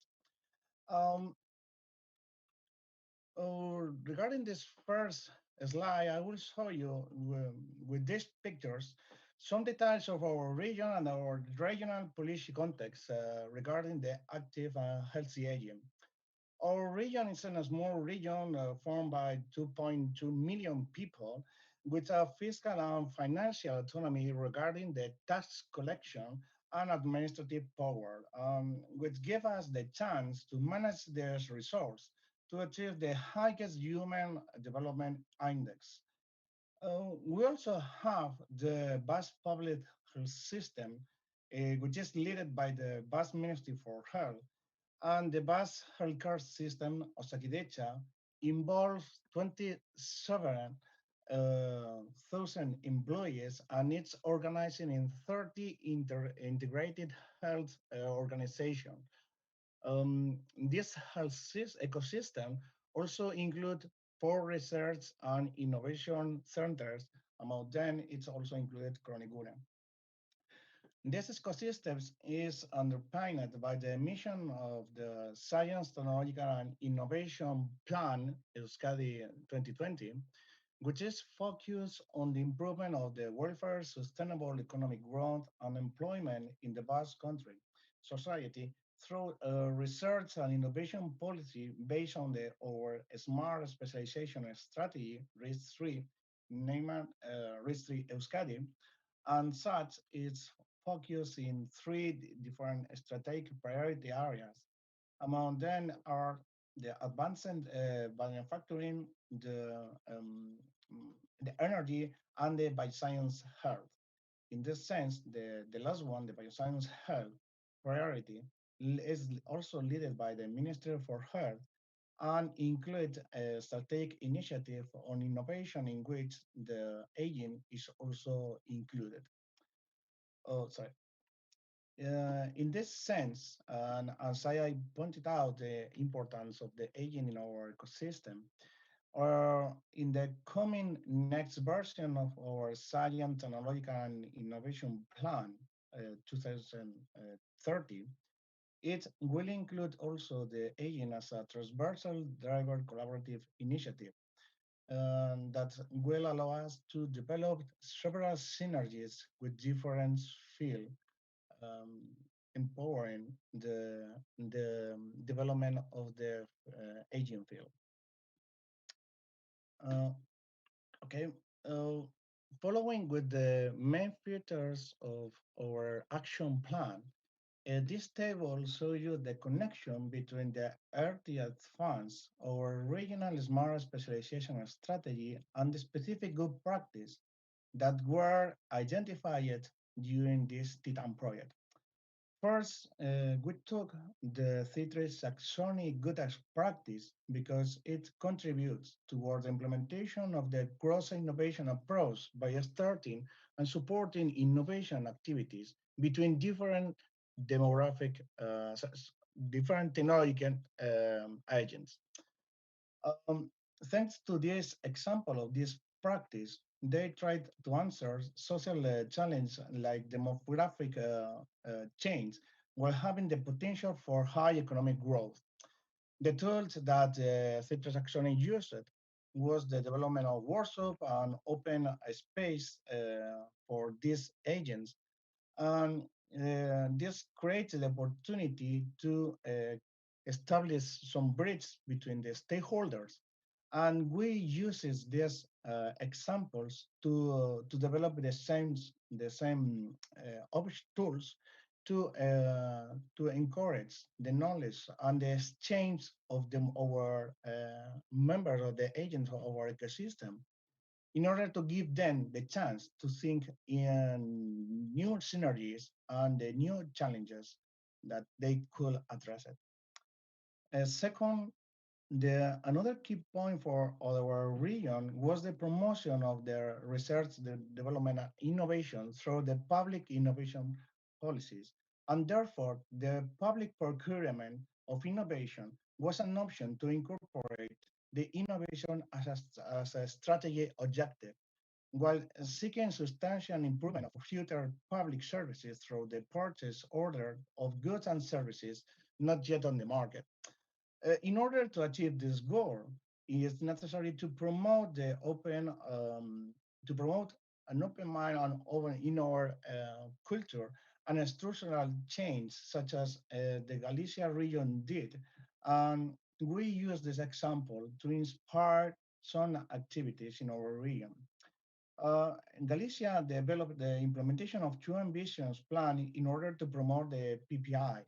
Regarding this first slide, I will show you with these pictures some details of our region and our regional policy context regarding the active and healthy aging. Our region is a small region formed by 2.2 million people with a fiscal and financial autonomy regarding the tax collection and administrative power, which give us the chance to manage this resource to achieve the highest human development index. We also have the Basque public health system, which is led by the Basque Ministry for Health, and the Basque healthcare system, Osakidetza, involves 27,000 employees, and it's organizing in 30 integrated health organizations. This health ecosystem also includes 4 research and innovation centers. Among them, it's also included Kronigune. This ecosystem is underpinned by the mission of the Science, Technological and Innovation Plan, Euskadi 2020, which is focused on the improvement of the welfare, sustainable economic growth, and employment in the Basque Country society through research and innovation policy based on our smart specialization strategy, RIS3, named RIS3 Euskadi, and such is focused in 3 different strategic priority areas. Among them are the advanced manufacturing, the energy, and the bioscience health. In this sense, the last one, the bioscience health priority, is also led by the Minister for Health and include a strategic initiative on innovation in which the aging is also included. Oh, sorry. In this sense, and as I pointed out the importance of the aging in our ecosystem, or in the coming next version of our Science, Technological and Innovation Plan 2030, it will include also the aging as a transversal driver collaborative initiative that will allow us to develop several synergies with different fields, empowering the development of the aging field. Okay, following with the main features of our action plan, this table shows you the connection between the RTF funds, our regional smart specialization strategy, and the specific good practice that were identified during this TITTAN project. First, we took the citrus taxonomy good as practice because it contributes towards the implementation of the cross-innovation approach by starting and supporting innovation activities between different demographic, different technological agents. Thanks to this example of this practice, they tried to answer social challenges like demographic change while having the potential for high economic growth. The tools that Citrus Taxonomy used was the development of workshop and open space for these agents. And this creates the opportunity to establish some bridge between the stakeholders, and we uses these examples to develop the same tools to encourage the knowledge and the exchange of our members of the agents of our ecosystem, in order to give them the chance to think in new synergies and the new challenges that they could address it. Second, another key point for our region was the promotion of the research, the development, and innovation through the public innovation policies. And therefore, the public procurement of innovation was an option to incorporate the innovation as a strategy objective, while seeking substantial improvement of future public services through the purchase order of goods and services not yet on the market. In order to achieve this goal, it is necessary to promote an open mind and open in our culture and a structural change, such as the Galician region did. And we use this example to inspire some activities in our region. Galicia developed the implementation of two ambitious plan in order to promote the PPI.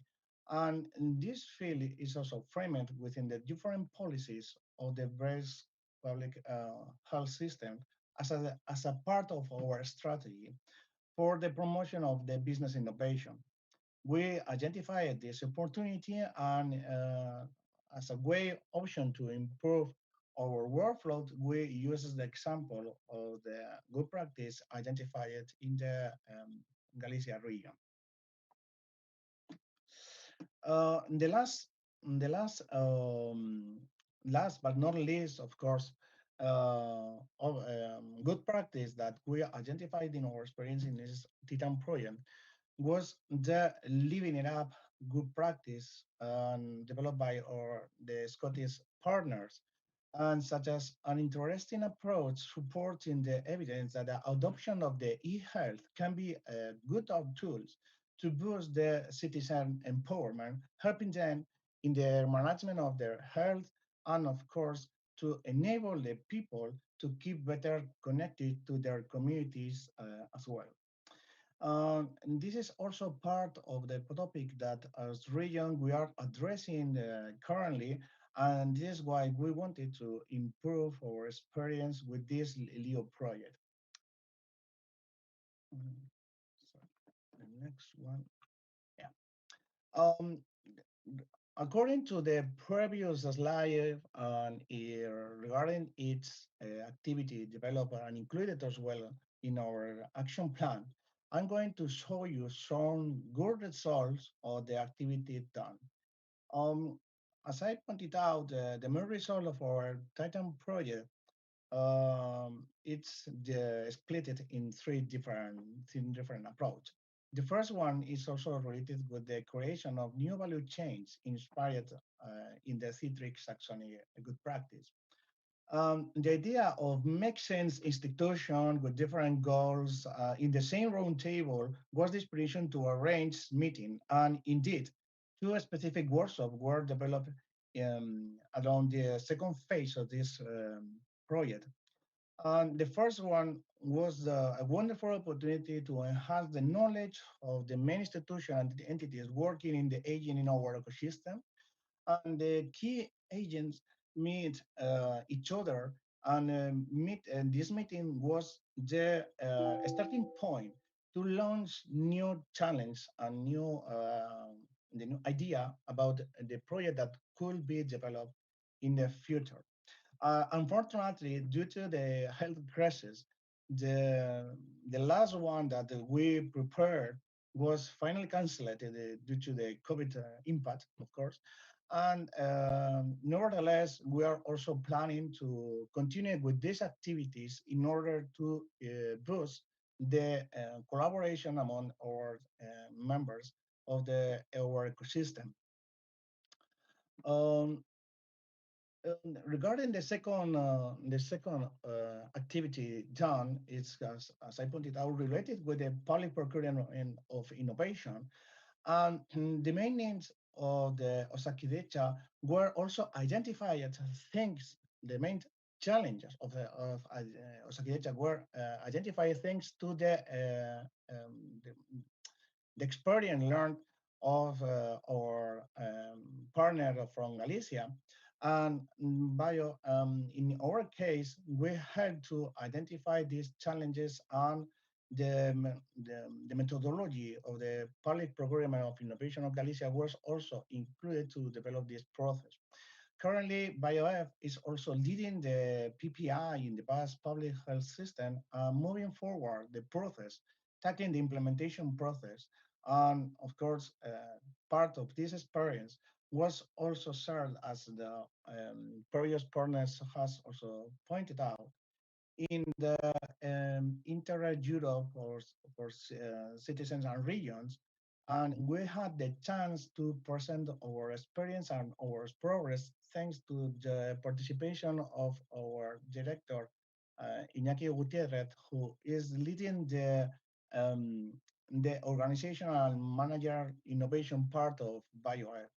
And this field is also framed within the different policies of the various public health system as a part of our strategy for the promotion of the business innovation. We identified this opportunity and as a way option to improve our workflow, we use the example of the good practice identified in the Galicia region. The last but not least, of course, of good practice that we identified in our experience in this TITTAN project was the living it up good practice developed by the Scottish partners, and such as an interesting approach supporting the evidence that the adoption of the e-health can be a good tools to boost the citizen empowerment, helping them in their management of their health, and of course, to enable the people to keep better connected to their communities as well. And this is also part of the topic that as region we are addressing currently, and this is why we wanted to improve our experience with this LEO project. Sorry, the next one. Yeah. According to the previous slide, regarding its activity developed and included as well in our action plan, I'm going to show you some good results of the activity done. As I pointed out, the main result of our TITTAN project, it's split it in three different approaches. The first one is also related with the creation of new value chains inspired in the Citrix Saxony good practice. The idea of make sense institution with different goals in the same round table was the inspiration to arrange meeting, and indeed, two specific workshops were developed along the second phase of this project. The first one was a wonderful opportunity to enhance the knowledge of the main institution and the entities working in the agent in our ecosystem. And the key agents meet each other, and this meeting was the starting point to launch new challenge and the new idea about the project that could be developed in the future. Unfortunately, due to the health crisis, the last one that we prepared was finally canceled due to the COVID impact, of course. And nevertheless, we are also planning to continue with these activities in order to boost the collaboration among our members of our ecosystem. Regarding the second activity done, it's as I pointed out, related with the public procurement of innovation, and the main names of the Osakidecha were also identified as things. The main challenges of Osakidecha were identified thanks to the experience learned of our partner from Galicia. And in our case, we had to identify these challenges, and the methodology of the public procurement of innovation of Galicia was also included to develop this process. Currently, BioF is also leading the PPI in the Basque public health system, moving forward the process, tackling the implementation process. And of course, part of this experience was also served, as the previous partners has also pointed out, in the Interreg Europe for citizens and regions. And we had the chance to present our experience and our progress thanks to the participation of our director, Iñaki Gutierrez, who is leading the organizational manager innovation part of BioF.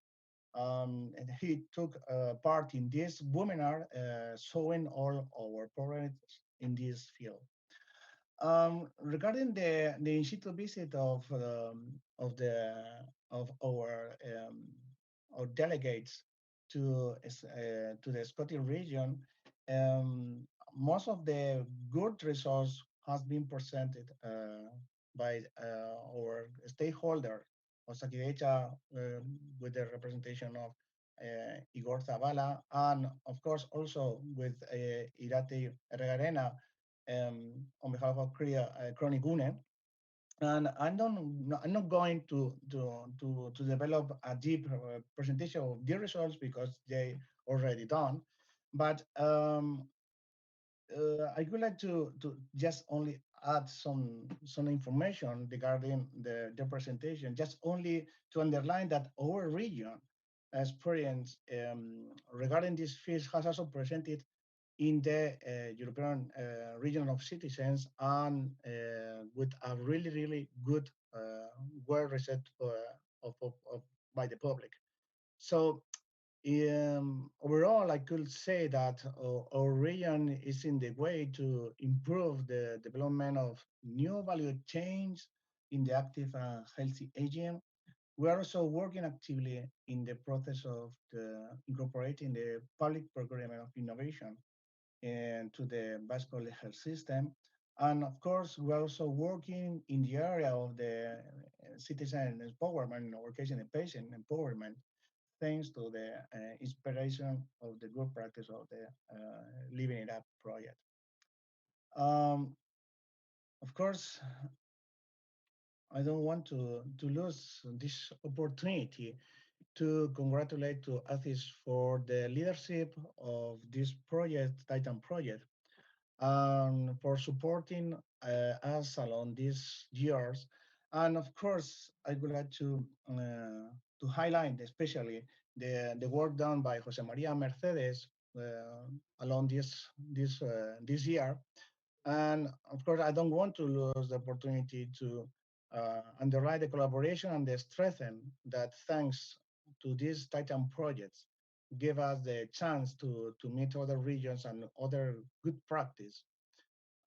And he took part in this webinar showing all our progress in this field. Regarding the in situ visit of our delegates to the Scottish region, most of the good results has been presented by our stakeholder, Osakidecha, with the representation of Igor Zavala, and of course also with Irati Regarena on behalf of Chronic Une. And I'm not going to develop a deep presentation of the results because they already done, but I would like to just only add some information regarding the presentation, just only to underline that our region experience regarding this field has also presented in the European region of citizens and with a really good well received by the public. So overall, I could say that our region is in the way to improve the development of new value chains in the active and healthy aging. We are also working actively in the process of incorporating the public procurement of innovation into the Basque health system. And of course, we're also working in the area of the citizen empowerment, in our case, in the patient empowerment, thanks to the inspiration of the good practice of the Living It Up project. Of course, I don't want to lose this opportunity to congratulate to ACIS for the leadership of this project, TITTAN project, and for supporting us along these years. And of course, I would like to highlight especially the work done by Jose Maria and Mercedes along this year. And of course, I don't want to lose the opportunity to underline the collaboration and the strengthen that thanks to these TITTAN projects give us the chance to meet other regions and other good practice,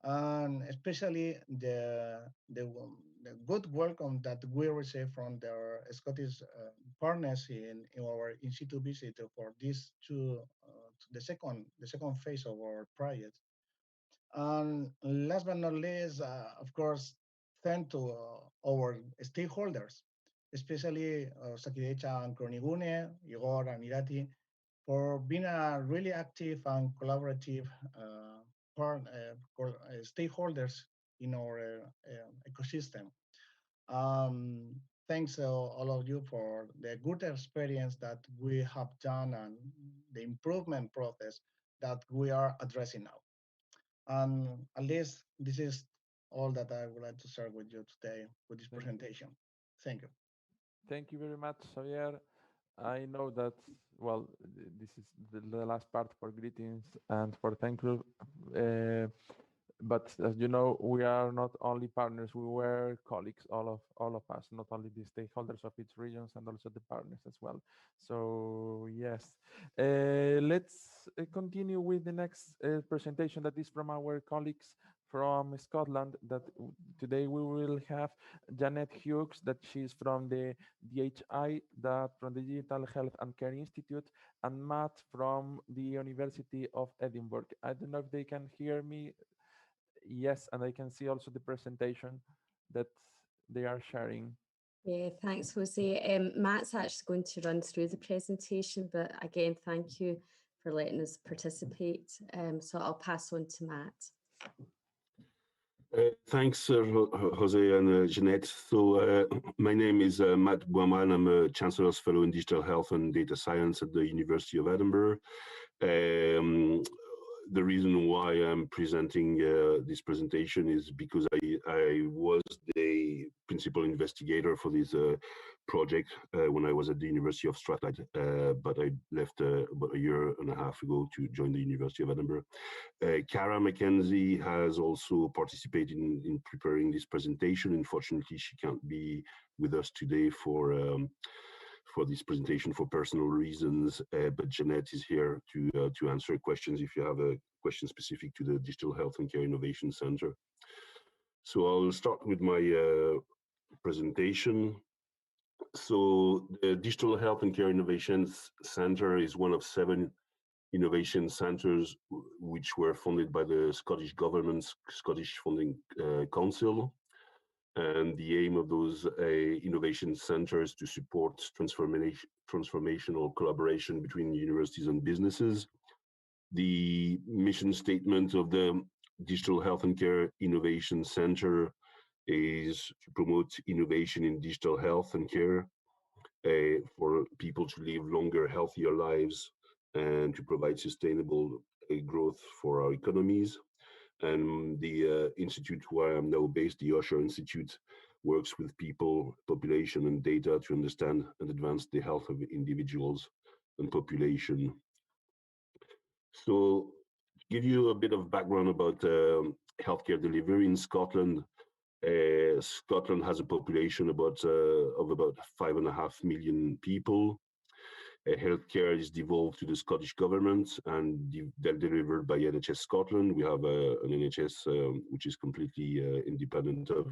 and especially the good welcome that we receive from their Scottish partners in our in situ visit for this the second phase of our project. And last but not least, of course, thank to our stakeholders, especially Sakidecha and Kronigune, Igor and Irati, for being a really active and collaborative stakeholders in our ecosystem. Thanks all of you for the good experience that we have done and the improvement process that we are addressing now. And at least this is all that I would like to share with you today with this presentation. Thank you. Thank you very much, Xavier. I know that, well, this is the last part for greetings and for thank you. But as you know, we are not only partners, we were colleagues, all of us, not only the stakeholders of each regions and also the partners as well. So yes, let's continue with the next presentation that is from our colleagues from Scotland. That today we will have Janet Hughes, that she's from the DHI, that from the Digital Health and Care Institute, and Matt from the University of Edinburgh. I don't know if they can hear me. Yes, and I can see also the presentation that they are sharing. Yeah, thanks, Jose. Matt's actually going to run through the presentation, but again, thank you for letting us participate. So I'll pass on to Matt. Thanks, Jose and Jeanette. So my name is Matt Boaman. I'm a Chancellor's Fellow in Digital Health and Data Science at the University of Edinburgh. The reason why I'm presenting this presentation is because I was the principal investigator for this project when I was at the University of Strathclyde, but I left about a year and a half ago to join the University of Edinburgh. Cara McKenzie has also participated in preparing this presentation. Unfortunately, she can't be with us today for this presentation for personal reasons, but Jeanette is here to answer questions if you have a question specific to the Digital Health and Care Innovation Center. So I'll start with my presentation. So the Digital Health and Care Innovations Center is one of 7 innovation centers which were funded by the Scottish Government's Scottish Funding Council. And the aim of those innovation centers to support transformational collaboration between universities and businesses. The mission statement of the Digital Health and Care Innovation Center is to promote innovation in digital health and care for people to live longer, healthier lives and to provide sustainable growth for our economies. And the institute where I'm now based, the Usher Institute, works with people, population and data to understand and advance the health of individuals and population. So to give you a bit of background about healthcare delivery in Scotland, Scotland has a population of about 5.5 million people. Healthcare is devolved to the Scottish Government and they're delivered by NHS Scotland. We have an NHS which is completely independent of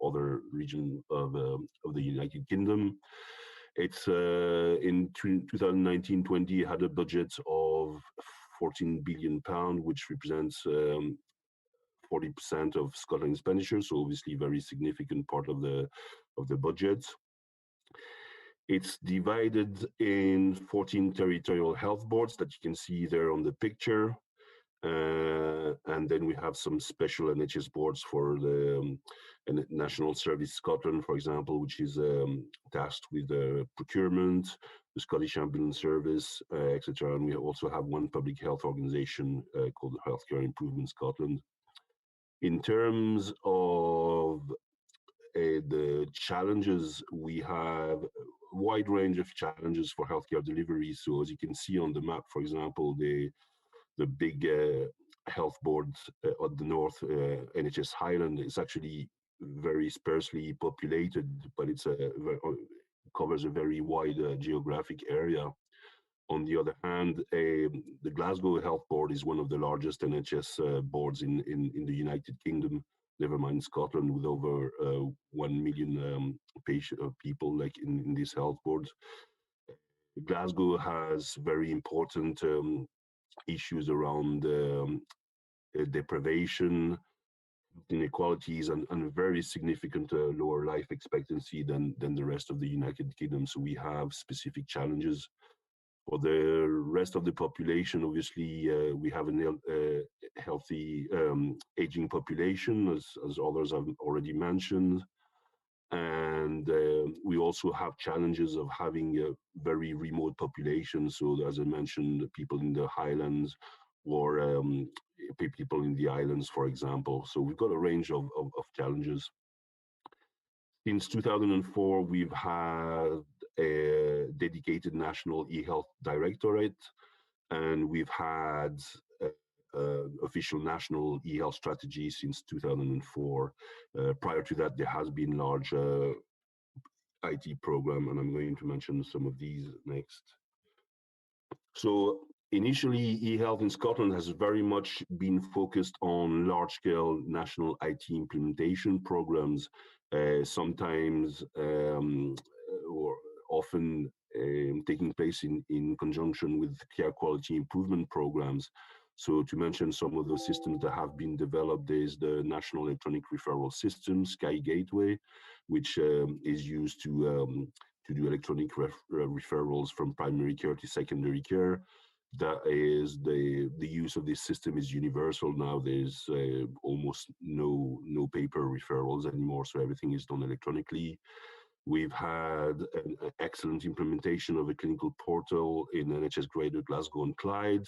other regions of the United Kingdom. It's in 2019-20 had a budget of £14 billion, which represents 40% of Scotland's expenditure, so obviously a very significant part of the budget. It's divided in 14 territorial health boards that you can see there on the picture. And then we have some special NHS boards for the National Service Scotland, for example, which is tasked with procurement, the Scottish Ambulance Service, etc. And we also have one public health organisation called Healthcare Improvement Scotland. In terms of the challenges, we have a wide range of challenges for healthcare delivery. So as you can see on the map, for example, the big health board on the north, NHS Highland, is actually very sparsely populated, but it covers a very wide geographic area. On the other hand, the Glasgow Health Board is one of the largest NHS boards in the United Kingdom, never mind Scotland, with over 1 million people like in this health board. Glasgow has very important issues around deprivation, inequalities, and very significant lower life expectancy than the rest of the United Kingdom. So we have specific challenges. For the rest of the population, obviously, we have a healthy aging population, as others have already mentioned. And we also have challenges of having a very remote population. So as I mentioned, people in the Highlands or people in the islands, for example. So we've got a range of challenges. Since 2004, we've had a dedicated National eHealth Directorate, and we've had official national eHealth strategy since 2004. Prior to that, there has been large IT program, and I'm going to mention some of these next. So initially, eHealth in Scotland has very much been focused on large-scale national IT implementation programs, sometimes or often taking place in conjunction with care quality improvement programs. So to mention some of the systems that have been developed, there's the National Electronic Referral System, Sky Gateway, which is used to do electronic referrals from primary care to secondary care. That is the use of this system is universal now. There's almost no paper referrals anymore, so everything is done electronically. We've had an excellent implementation of a clinical portal in NHS Greater Glasgow and Clyde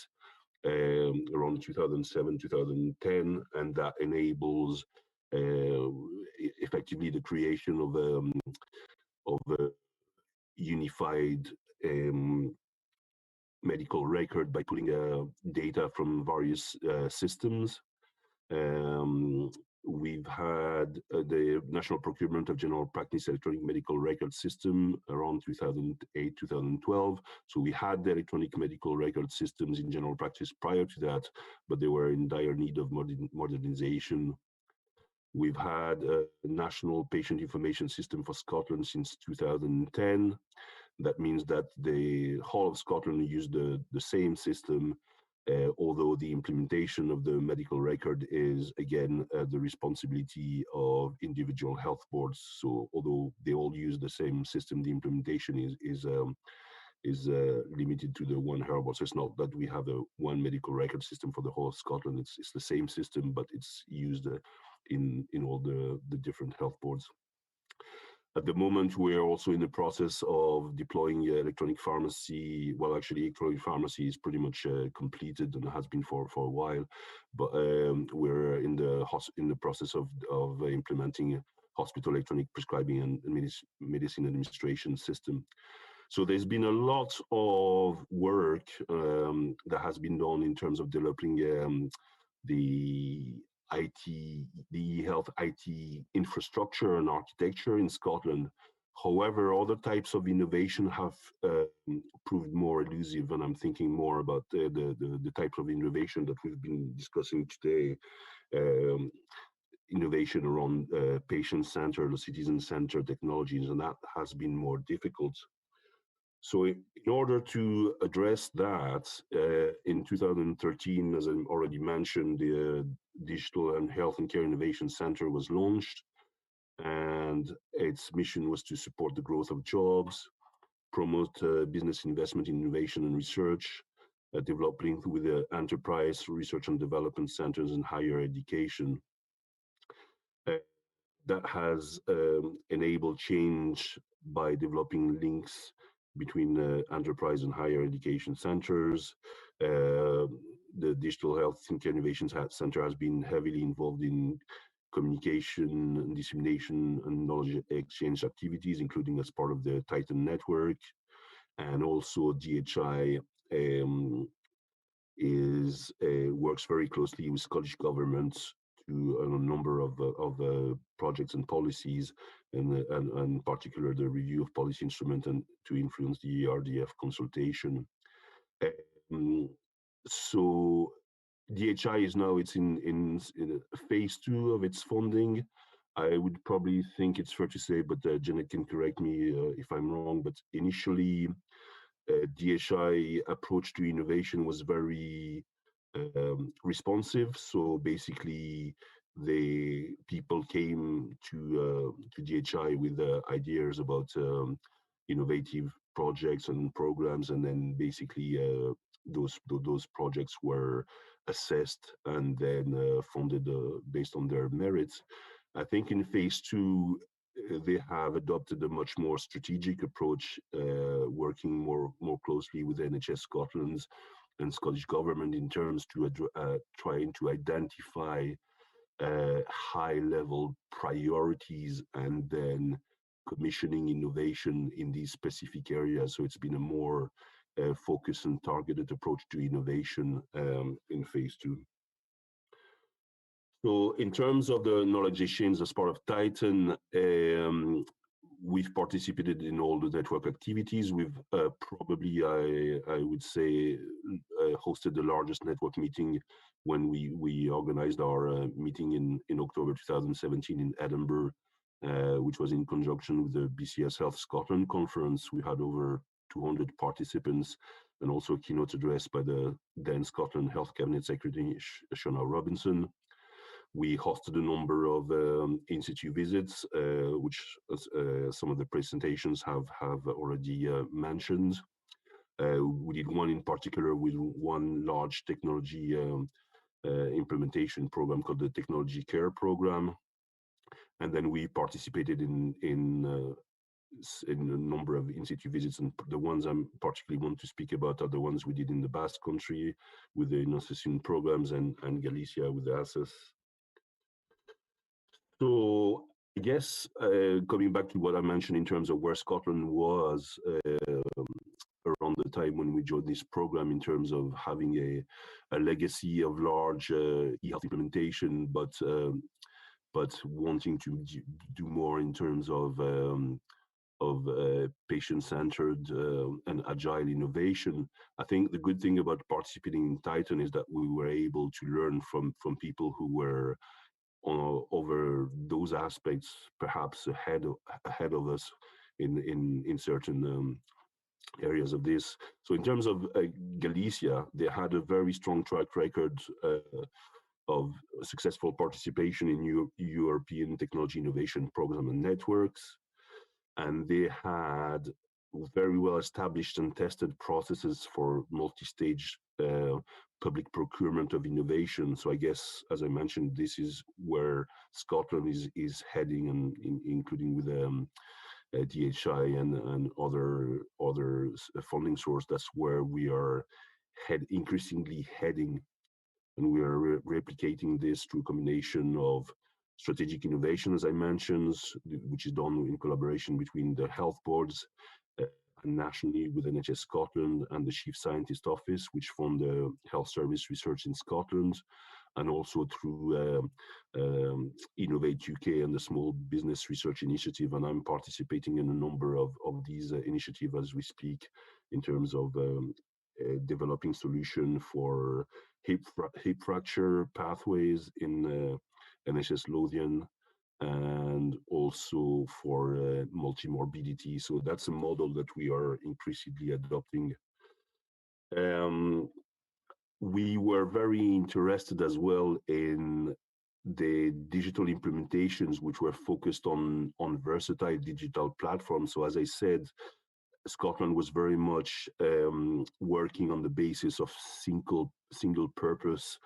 around 2007-2010, and that enables effectively the creation of a unified medical record by pulling data from various systems. We've had the National Procurement of General Practice Electronic Medical Record System around 2008-2012. So we had the electronic medical record systems in general practice prior to that, but they were in dire need of modernization. We've had a national patient information system for Scotland since 2010. That means that the whole of Scotland used the same system, although the implementation of the medical record is, again, the responsibility of individual health boards. So although they all use the same system, the implementation is limited to the one health board. So it's not that we have a one medical record system for the whole of Scotland. It's the same system, but it's used in all the different health boards. At the moment, we're also in the process of deploying electronic pharmacy. Well, actually, electronic pharmacy is pretty much completed and has been for a while, but we're in the process of implementing hospital electronic prescribing and medicine administration system. So there's been a lot of work that has been done in terms of developing the health IT infrastructure and architecture in Scotland. However, other types of innovation have proved more elusive, and I'm thinking more about the types of innovation that we've been discussing today. Innovation around patient-centered or citizen-centered technologies, and that has been more difficult. So in order to address that, in 2013, as I already mentioned, the Digital and Health and Care Innovation Center was launched, and its mission was to support the growth of jobs, promote business investment in innovation and research, develop links with the enterprise, research and development centers, and higher education. That has enabled change by developing links between enterprise and higher education centers. The Digital Health and Care Innovation Center has been heavily involved in communication and dissemination and knowledge exchange activities, including as part of the TITTAN network. And also DHI works very closely with Scottish Government to a number of projects and policies, and in particular the review of policy instrument and to influence the RDF consultation. So DHI is now in phase 2 of its funding. I would probably think it's fair to say, but Janet can correct me if I'm wrong, but initially DHI approach to innovation was very responsive. So basically, the people came to DHI with ideas about innovative projects and programs, and then basically those projects were assessed and then funded based on their merits. I think in phase 2, they have adopted a much more strategic approach, working more closely with NHS Scotland and Scottish Government in terms to trying to identify high-level priorities and then commissioning innovation in these specific areas. So it's been a more focused and targeted approach to innovation in phase 2. So in terms of the knowledge exchange as part of TITTAN, we've participated in all the network activities. We've probably, I would say, hosted the largest network meeting when we organized our meeting in October 2017 in Edinburgh, which was in conjunction with the BCS Health Scotland conference. We had over 200 participants, and also a keynote address by the then Scotland Health Cabinet Secretary, Shona Robinson. We hosted a number of in-situ visits, which some of the presentations have already mentioned. We did one in particular with one large technology implementation program called the Technology Care Program. And then we participated in a number of in-situ visits, and the ones I particularly want to speak about are the ones we did in the Basque country with the Innocent programs and Galicia with the ASES. So I guess coming back to what I mentioned in terms of where Scotland was around the time when we joined this program in terms of having a legacy of large e-health implementation, but wanting to do more in terms of patient-centered and agile innovation. I think the good thing about participating in TITTAN is that we were able to learn from people who were over those aspects, perhaps ahead of us in certain areas of this. So in terms of Galicia, they had a very strong track record of successful participation in European Technology Innovation Program and networks, and they had very well established and tested processes for multi-stage public procurement of innovation. So I guess, as I mentioned, this is where Scotland is heading, and including with DHI and other funding source. That's where we are increasingly heading, and we are replicating this through a combination of strategic innovation, as I mentioned, which is done in collaboration between the health boards and nationally with NHS Scotland and the Chief Scientist Office, which fund the health service research in Scotland, and also through Innovate UK and the Small Business Research Initiative. And I'm participating in a number of these initiatives as we speak, in terms of developing solution for hip fracture pathways in NHS Lothian, and also for multimorbidity. So that's a model that we are increasingly adopting. We were very interested as well in the digital implementations, which were focused on versatile digital platforms. So as I said, Scotland was very much working on the basis of single purpose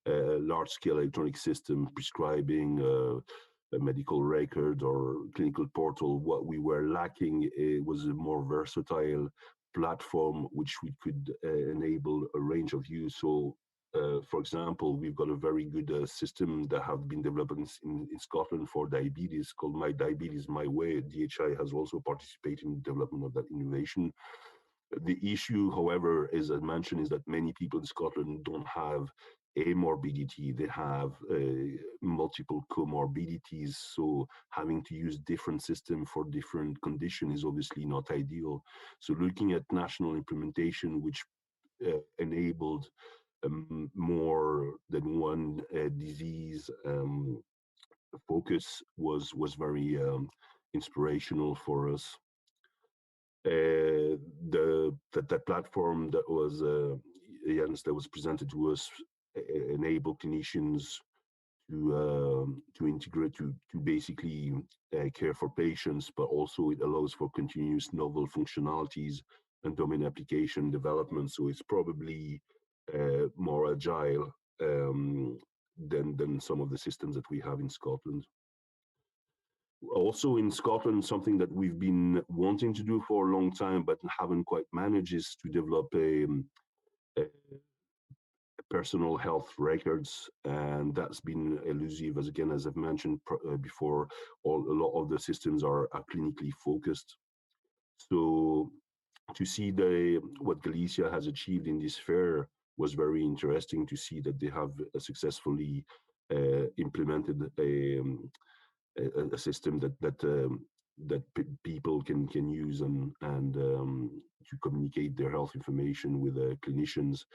large-scale electronic system prescribing a medical record or clinical portal. What we were lacking was a more versatile platform which we could enable a range of use. So for example, we've got a very good system that have been developed in Scotland for diabetes called My Diabetes My Way. DHI has also participated in the development of that innovation. The issue, however, as I mentioned, is that many people in Scotland don't have a morbidity, they have multiple comorbidities, so having to use different system for different conditions is obviously not ideal. So looking at national implementation, which enabled more than one disease focus was very inspirational for us. That platform that was Jens, that was presented to us enable clinicians to integrate, to basically care for patients, but also it allows for continuous novel functionalities and domain application development. So it's probably more agile than some of the systems that we have in Scotland. Also in Scotland, something that we've been wanting to do for a long time but haven't quite managed is to develop a personal health records, and that's been elusive. As I've mentioned before, a lot of the systems are clinically focused. So to see what Galicia has achieved in this fair was very interesting, to see that they have successfully implemented a system that people can use and to communicate their health information with clinicians.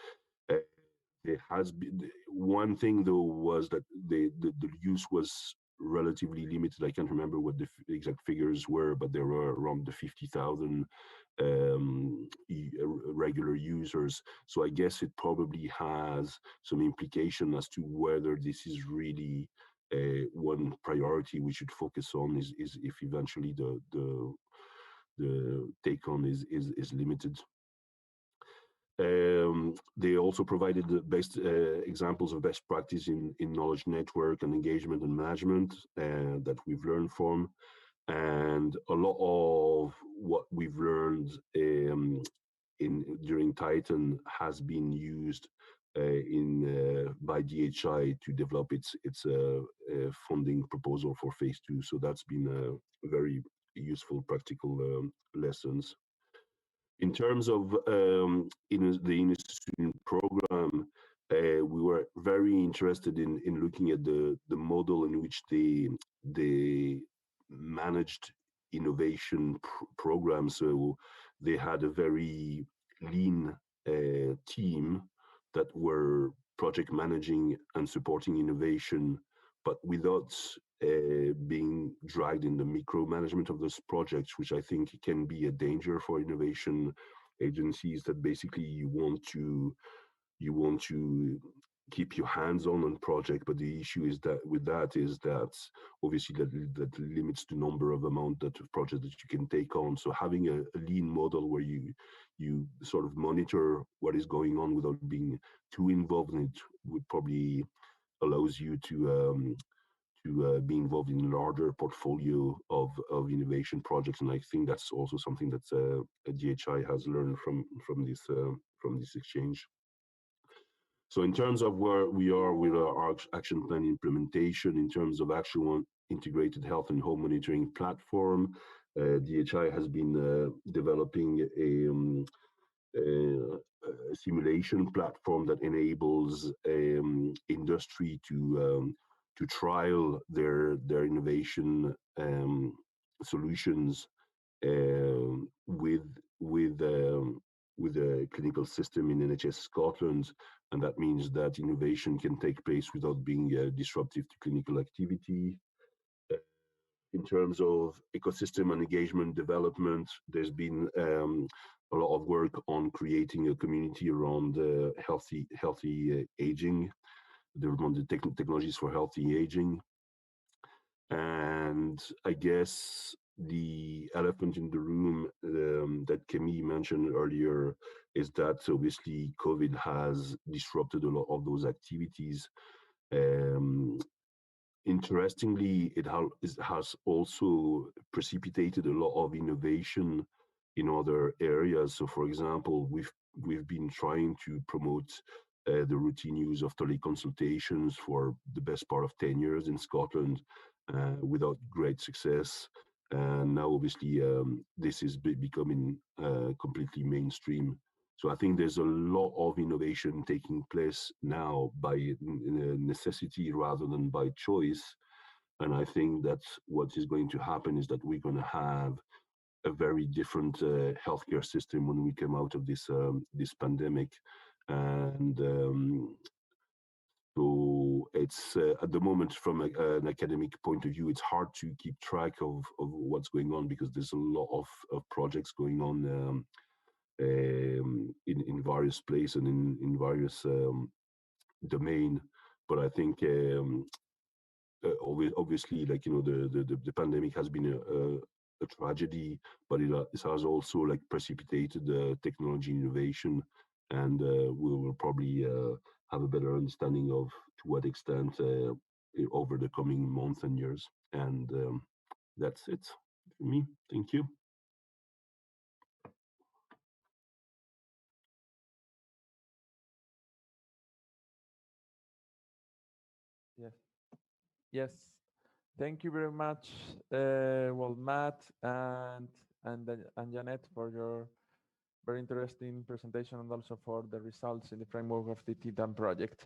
There has been one thing though, was that the use was relatively limited. I can't remember what the exact figures were, but there were around the 50,000 regular users. So I guess it probably has some implication as to whether this is really one priority we should focus on, is if eventually the take on is limited. They also provided the best examples of best practice in knowledge network and engagement and management that we've learned from. And a lot of what we've learned during TITTAN has been used by DHI to develop its funding proposal for phase 2. So that's been a very useful practical lessons. In terms of the institute program, we were very interested in looking at the model in which they managed innovation programs. So they had a very lean team that were project managing and supporting innovation but without being dragged in the micromanagement of those projects, which I think can be a danger for innovation agencies, that basically you want to keep your hands on project, but the issue is that obviously that limits the number of amount of projects that you can take on. So having a lean model where you sort of monitor what is going on without being too involved in it would probably allows you to be involved in a larger portfolio of innovation projects. And I think that's also something that DHI has learned from this exchange. So in terms of where we are with our action plan implementation, in terms of actual integrated health and home monitoring platform, DHI has been developing a simulation platform that enables industry to trial their innovation solutions with a clinical system in NHS Scotland, and that means that innovation can take place without being disruptive to clinical activity. In terms of ecosystem and engagement development, there's been a lot of work on creating a community around healthy aging, the technologies for healthy aging. And I guess the elephant in the room that Kemi mentioned earlier is that obviously COVID has disrupted a lot of those activities. Interestingly, it has also precipitated a lot of innovation in other areas. So, for example, we've been trying to promote the routine use of teleconsultations for the best part of 10 years in Scotland without great success. And now, obviously, this is becoming completely mainstream. So I think there's a lot of innovation taking place now by necessity rather than by choice. And I think that what is going to happen is that we're going to have a very different healthcare system when we come out of this pandemic. And so it's at the moment, from an academic point of view, it's hard to keep track of what's going on because there's a lot of projects going on in various places and in various domain. But I think obviously, like, you know, the pandemic has been a tragedy, but it has also like precipitated technology innovation, and we will probably have a better understanding of to what extent over the coming months and years. And that's it for me. Thank you. Yes. Yes. Thank you very much, well, Matt and Janet, for your very interesting presentation and also for the results in the framework of the TITTAN project.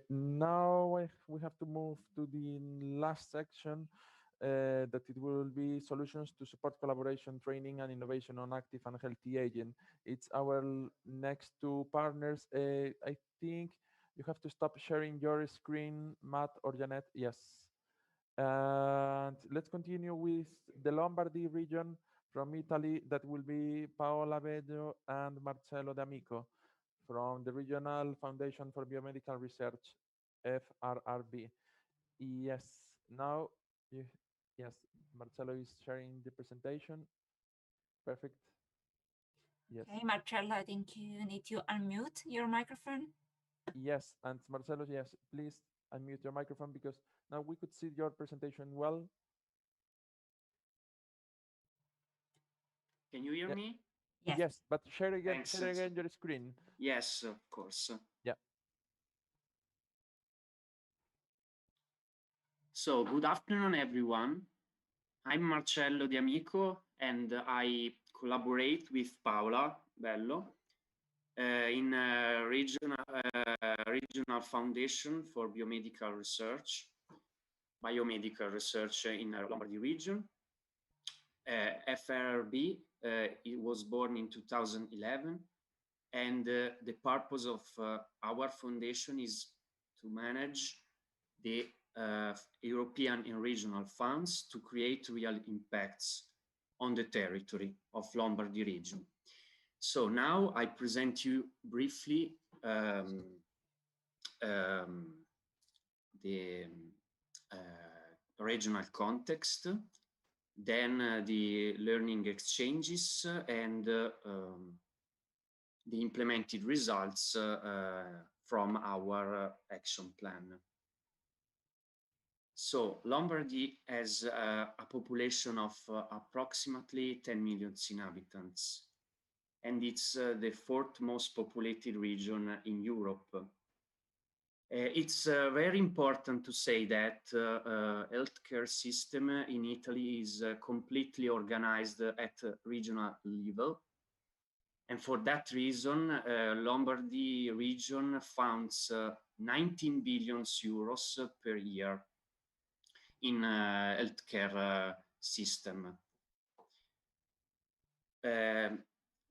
Now we have to move to the last section, that it will be solutions to support collaboration, training, and innovation on active and healthy aging. It's our next two partners. I think you have to stop sharing your screen, Matt or Janet. Yes. And let's continue with the Lombardy region from Italy. That will be Paola Bello and Marcello D'Amico from the Regional Foundation for Biomedical Research, FRRB. Yes, now, yes, Marcello is sharing the presentation. Perfect. Yes. Okay, Marcello, I think you need to unmute your microphone. Yes, and Marcelo, yes, please unmute your microphone because now we could see your presentation well. Can you hear me? Yes. Yes, but share again, Thanks. share again your screen. Yes, of course. Yeah. So, good afternoon, everyone. I'm Marcello D'Amico, and I collaborate with Paola Bello in Regional Foundation for Biomedical Research in Lombardy region. FRB, it was born in 2011, and the purpose of our foundation is manage the European and regional funds to create real impacts on the territory of Lombardy region. So now I present you briefly the regional context, then the learning exchanges and the implemented results from our action plan. So Lombardy has a population of approximately 10 million inhabitants, and it's the fourth most populated region in Europe. It's very important to say that healthcare system in Italy is completely organized at regional level. And for that reason, Lombardy region funds 19 billion euros per year in healthcare system.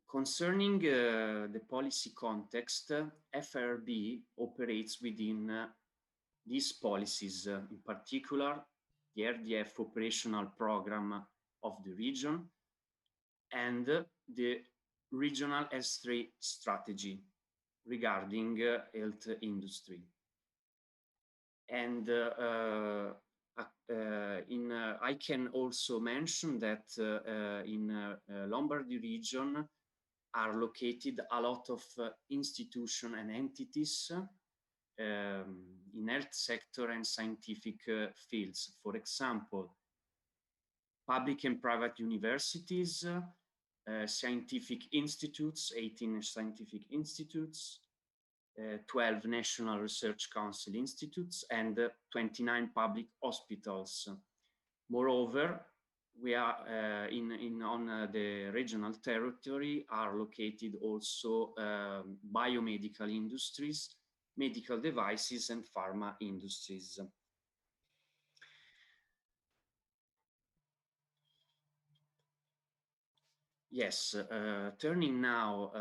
Concerning the policy context, FRB operates within these policies, in particular the RDF operational program of the region and the regional S3 strategy regarding health industry. And I can also mention that in Lombardy region are located a lot of institutions and entities in health sector and scientific fields. For example, public and private universities, scientific institutes, 18 scientific institutes, 12 National Research Council institutes, and 29 public hospitals. Moreover, we are on the regional territory are located also biomedical industries, medical devices, and pharma industries. Yes, turning now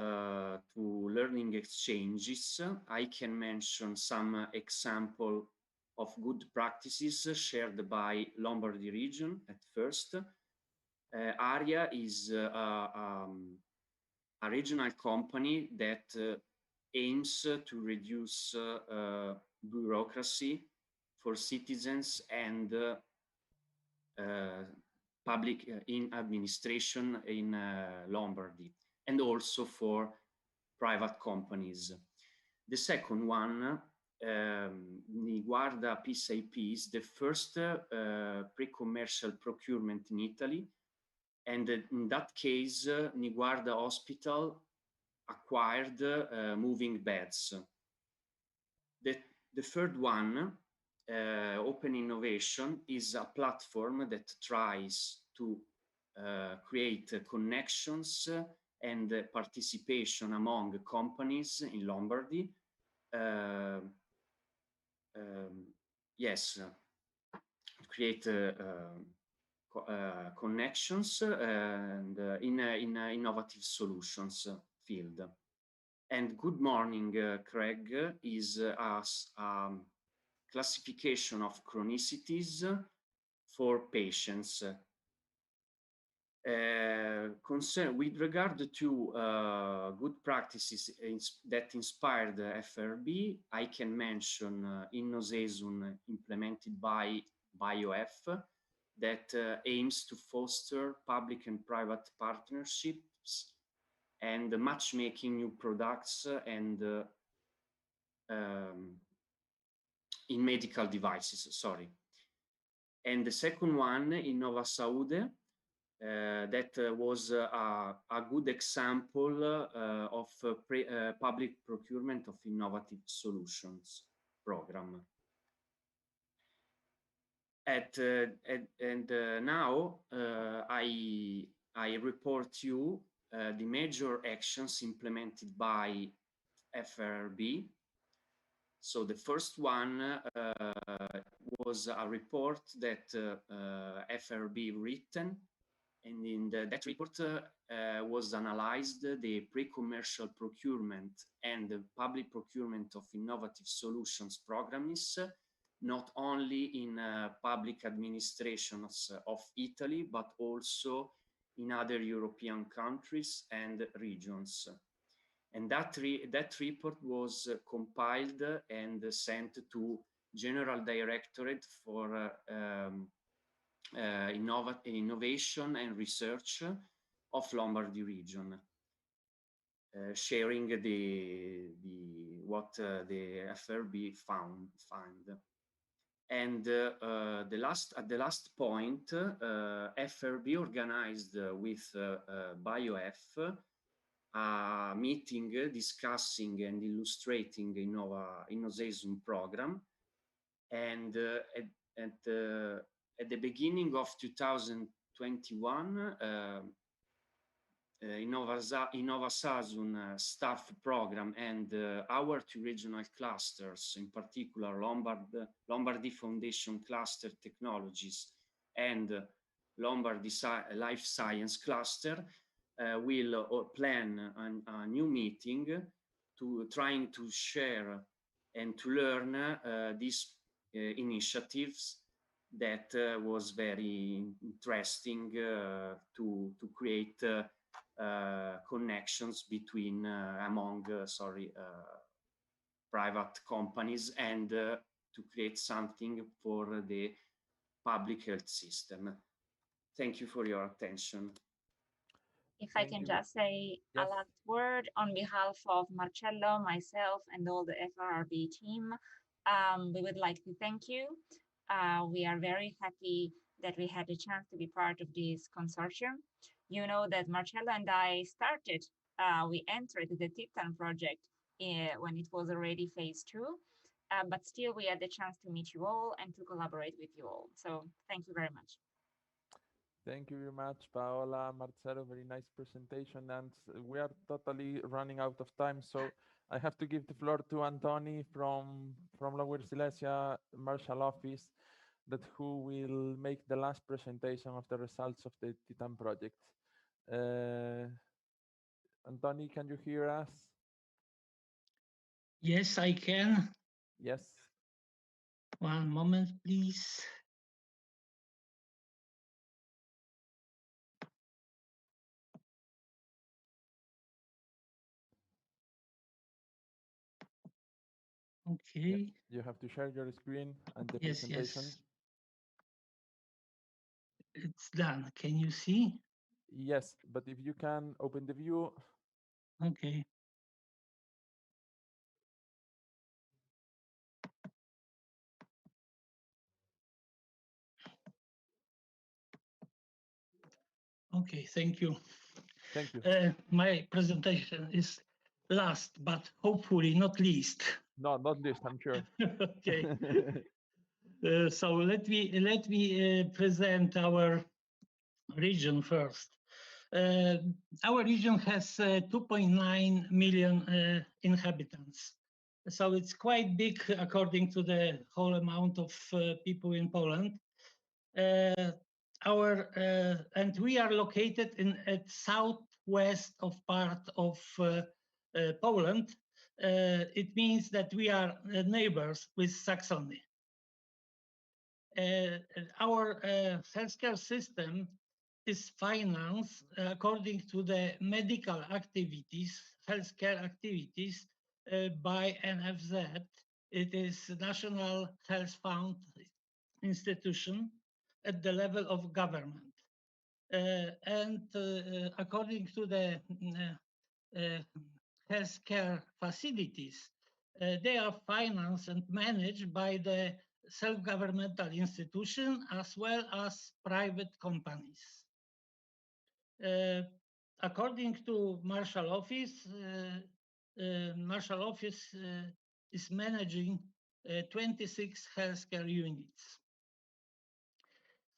to learning exchanges, I can mention some example of good practices shared by Lombardy region at first. ARIA is a regional company that aims to reduce bureaucracy for citizens and public in administration in Lombardy, and also for private companies. The second one, Niguarda PSIP, is the first pre-commercial procurement in Italy. And in that case, Niguarda Hospital acquired moving beds. The third one, Open Innovation, is a platform that tries to create connections and participation among companies in Lombardy. Yes, create connections and in innovative solutions field. And Good Morning, Craig is a classification of chronicities for patients. With regard to good practices that inspired the FRB, I can mention Innosesum implemented by BioF that aims to foster public and private partnerships and matchmaking new products and in medical devices, sorry. And the second one, Innova Saude, that was a good example of public procurement of innovative solutions program. Now I report you the major actions implemented by FRB. So the first one was a report that FRB written And in that report was analyzed the pre-commercial procurement and the public procurement of innovative solutions programs, not only in public administrations of Italy, but also in other European countries and regions. And that report was compiled and sent to General Directorate for Innovation and Research of Lombardy region, sharing what the FRB found. And at the last point, FRB organized with BioF a meeting discussing and illustrating Innovation program. And at the beginning of 2021, Innovasasun staff program and our two regional clusters, in particular Lombardy Foundation Cluster Technologies and Lombardy Life Science Cluster, will plan a new meeting to trying to share and to learn these initiatives that was very interesting to create connections between among private companies and to create something for the public health system. Thank you for your attention. If I can just say a last word on behalf of Marcello, myself, and all the FRB team, we would like to thank you. We are very happy that we had a chance to be part of this consortium. You know that Marcello and I started, we entered the TITTAN project when it was already phase 2, but still we had the chance to meet you all and to collaborate with you all. So thank you very much. Thank you very much, Paola, Marcelo, very nice presentation. And we are totally running out of time. So I have to give the floor to Antoni from Lower Silesia Marshall Office, that who will make the last presentation of the results of the TITTAN project. Antoni, can you hear us? Yes, I can. Yes. One moment, please. Okay. You have to share your screen and the Yes, presentation. yes. It's done. Can you see? Yes, but if you can open the view. Okay. Okay, thank you. Thank you. My presentation is last, but hopefully not least. No, not least, I'm sure. Okay. So let me present our region first. Our region has 2.9 million inhabitants. So it's quite big according to the whole amount of people in Poland. And we are located at southwest of part of Poland. It means that we are neighbors with Saxony. Our healthcare system is financed according to the medical activities, healthcare activities by NFZ. It is National Health Fund institution at the level of government. And according to the healthcare facilities, they are financed and managed by the self-governmental institution as well as private companies. According to Marshall Office, Marshall Office is managing 26 healthcare units.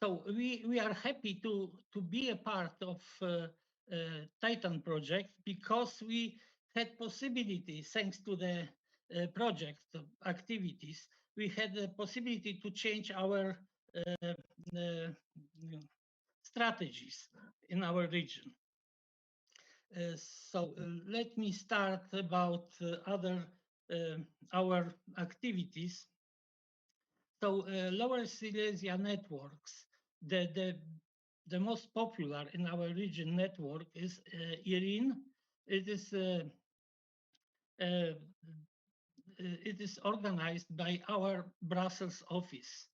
So we are happy to be a part of TITTAN project because we had possibility, thanks to the project activities, we had the possibility to change our strategies in our region. So let me start about our activities. So Lower Silesia networks, the most popular in our region network is IRIN. It is organized by our Brussels office.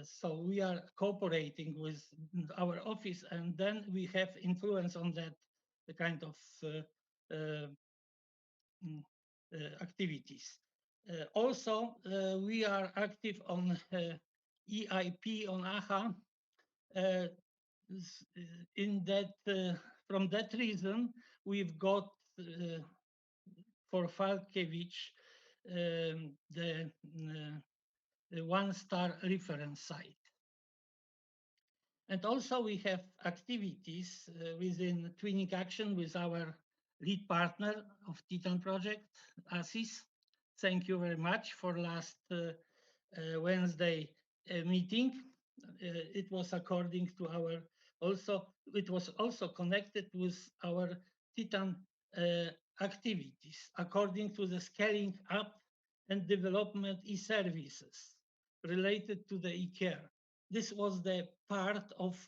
So we are cooperating with our office, and then we have influence on that kind of activities. Also, we are active on EIP on AHA. From that reason, we've got for Falkiewicz the one-star reference site. And also we have activities within Twinning Action with our lead partner of TITTAN project, ASIS. Thank you very much for last Wednesday meeting. It was according to our it was also connected with our TITTAN activities according to the scaling up and development e-services related to the e-care. This was the part of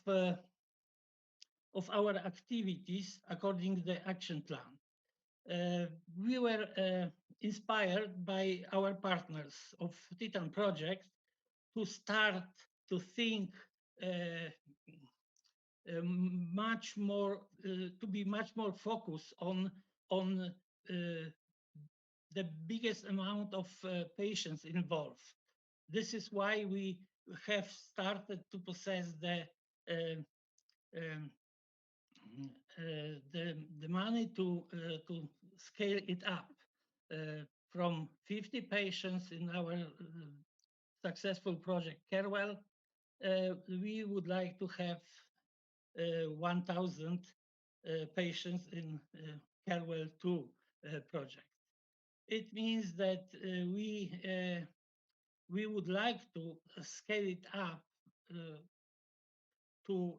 our activities according to the action plan. We were inspired by our partners of TITTAN project to start to think much more, to be much more focused on the biggest amount of patients involved. This is why we have started to possess the money to scale it up from 50 patients in our successful project Carewell. We would like to have 1,000 patients in Carewell 2 project. It means that we would like to scale it up to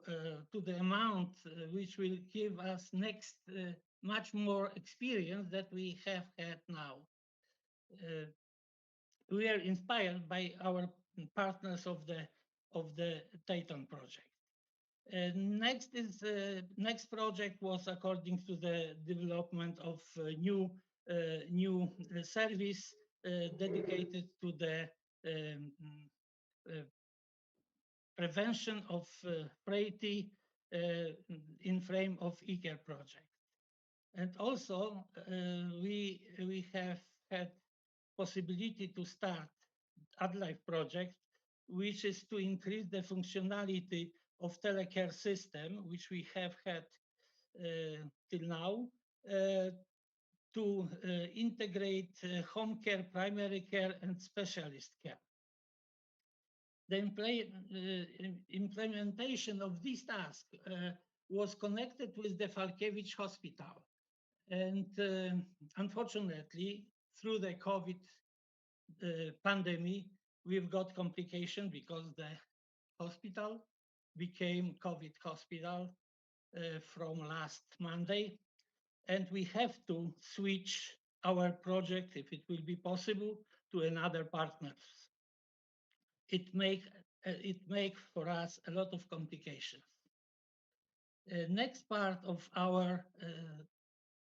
the amount which will give us next much more experience that we have had now. We are inspired by our partners of the TITTAN project. Next project was according to the development of new service dedicated to the prevention of frailty in frame of e-care project. And also we have had possibility to start AdLife project, which is to increase the functionality of telecare system, which we have had till now, to integrate home care, primary care, and specialist care. The implementation of this task was connected with the Falkiewicz Hospital. And unfortunately, through the COVID pandemic, we've got complication because the hospital became COVID hospital from last Monday. And we have to switch our project, if it will be possible, to another partners. It make for us a lot of complications. Next part of our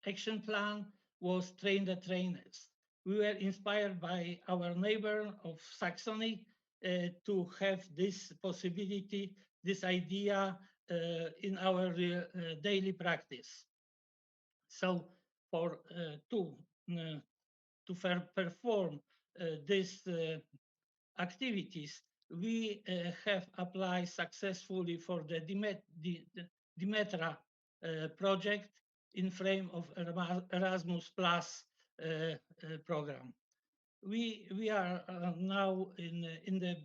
action plan was train the trainers. We were inspired by our neighbor of Saxony to have this possibility, this idea in our daily practice. So for to perform these activities, we have applied successfully for the Dimetra project in frame of Erasmus Plus program. We are now in the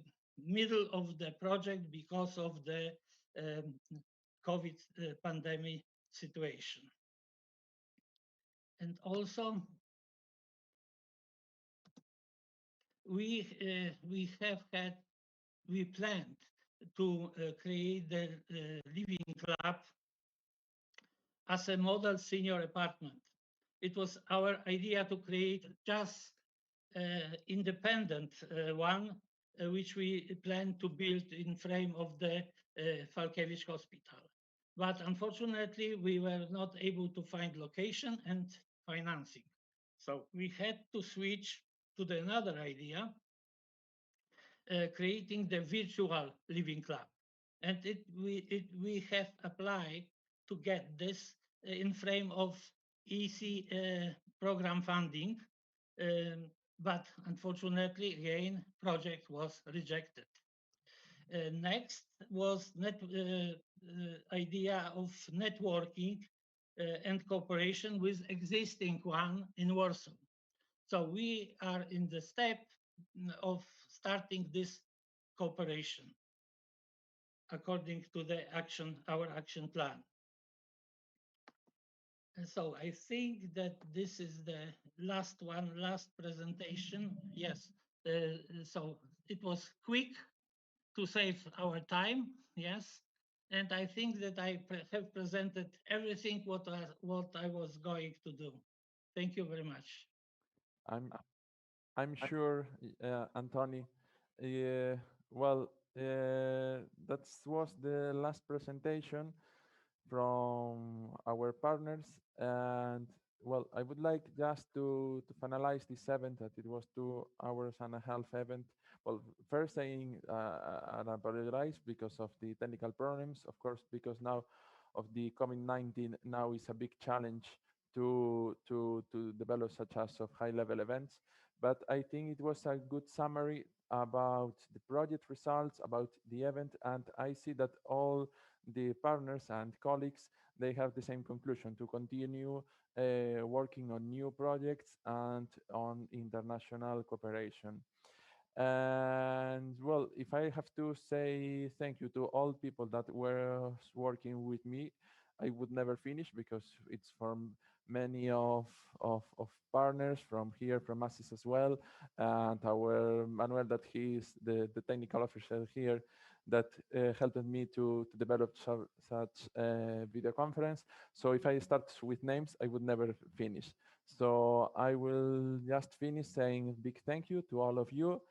middle of the project because of the COVID pandemic situation. And also, we planned to create the living club as a model senior apartment. It was our idea to create just independent one, which we plan to build in frame of the Falkiewicz Hospital. But unfortunately, we were not able to find location and financing. So we had to switch to another idea, creating the virtual living club. And we have applied to get this in frame of EC program funding. But unfortunately, again, project was rejected. Next was idea of networking and cooperation with existing one in Warsaw. So we are in the step of starting this cooperation according to our action plan. And so I think that this is the last presentation. Yes, so it was quick to save our time, yes. And I think that I have presented everything what I was going to do. Thank you very much. I'm sure, Anthony. Well, that was the last presentation from our partners, and well, I would like just to finalize this event, that it was 2.5 hours event. Well, first saying and I apologize because of the technical problems, of course, because now of the COVID-19 now is a big challenge to develop such as of high level events. But I think it was a good summary about the project results, about the event, and I see that all the partners and colleagues, they have the same conclusion: to continue working on new projects and on international cooperation. And well, if I have to say thank you to all people that were working with me, I would never finish, because it's from many of partners from here, from ASIS as well, and our Manuel, that he is the technical officer here, that helped me to develop such a video conference. So if I start with names, I would never finish. So I will just finish saying big thank you to all of you,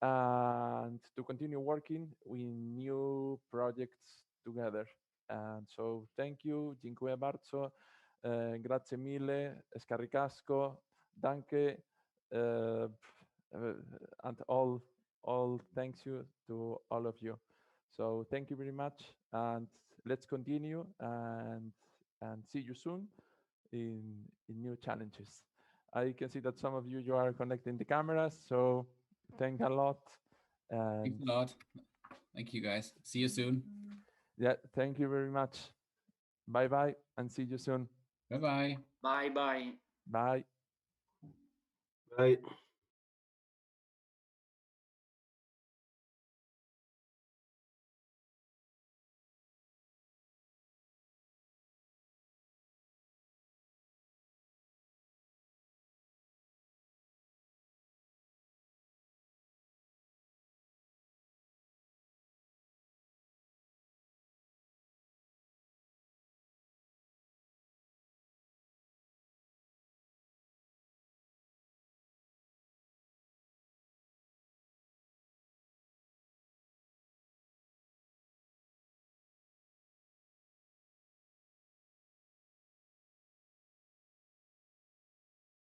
and to continue working in new projects together. And so thank you, dziękuję bardzo, grazie mille, escarricasco, danke, and all thanks you to all of you. So thank you very much, and let's continue and see you soon in new challenges. I can see that some of you are connecting the cameras, so thank a lot. Thanks a lot. Thank you, guys. See you soon. Yeah, thank you very much. Bye bye, and see you soon. Bye bye. Bye bye. Bye. Bye.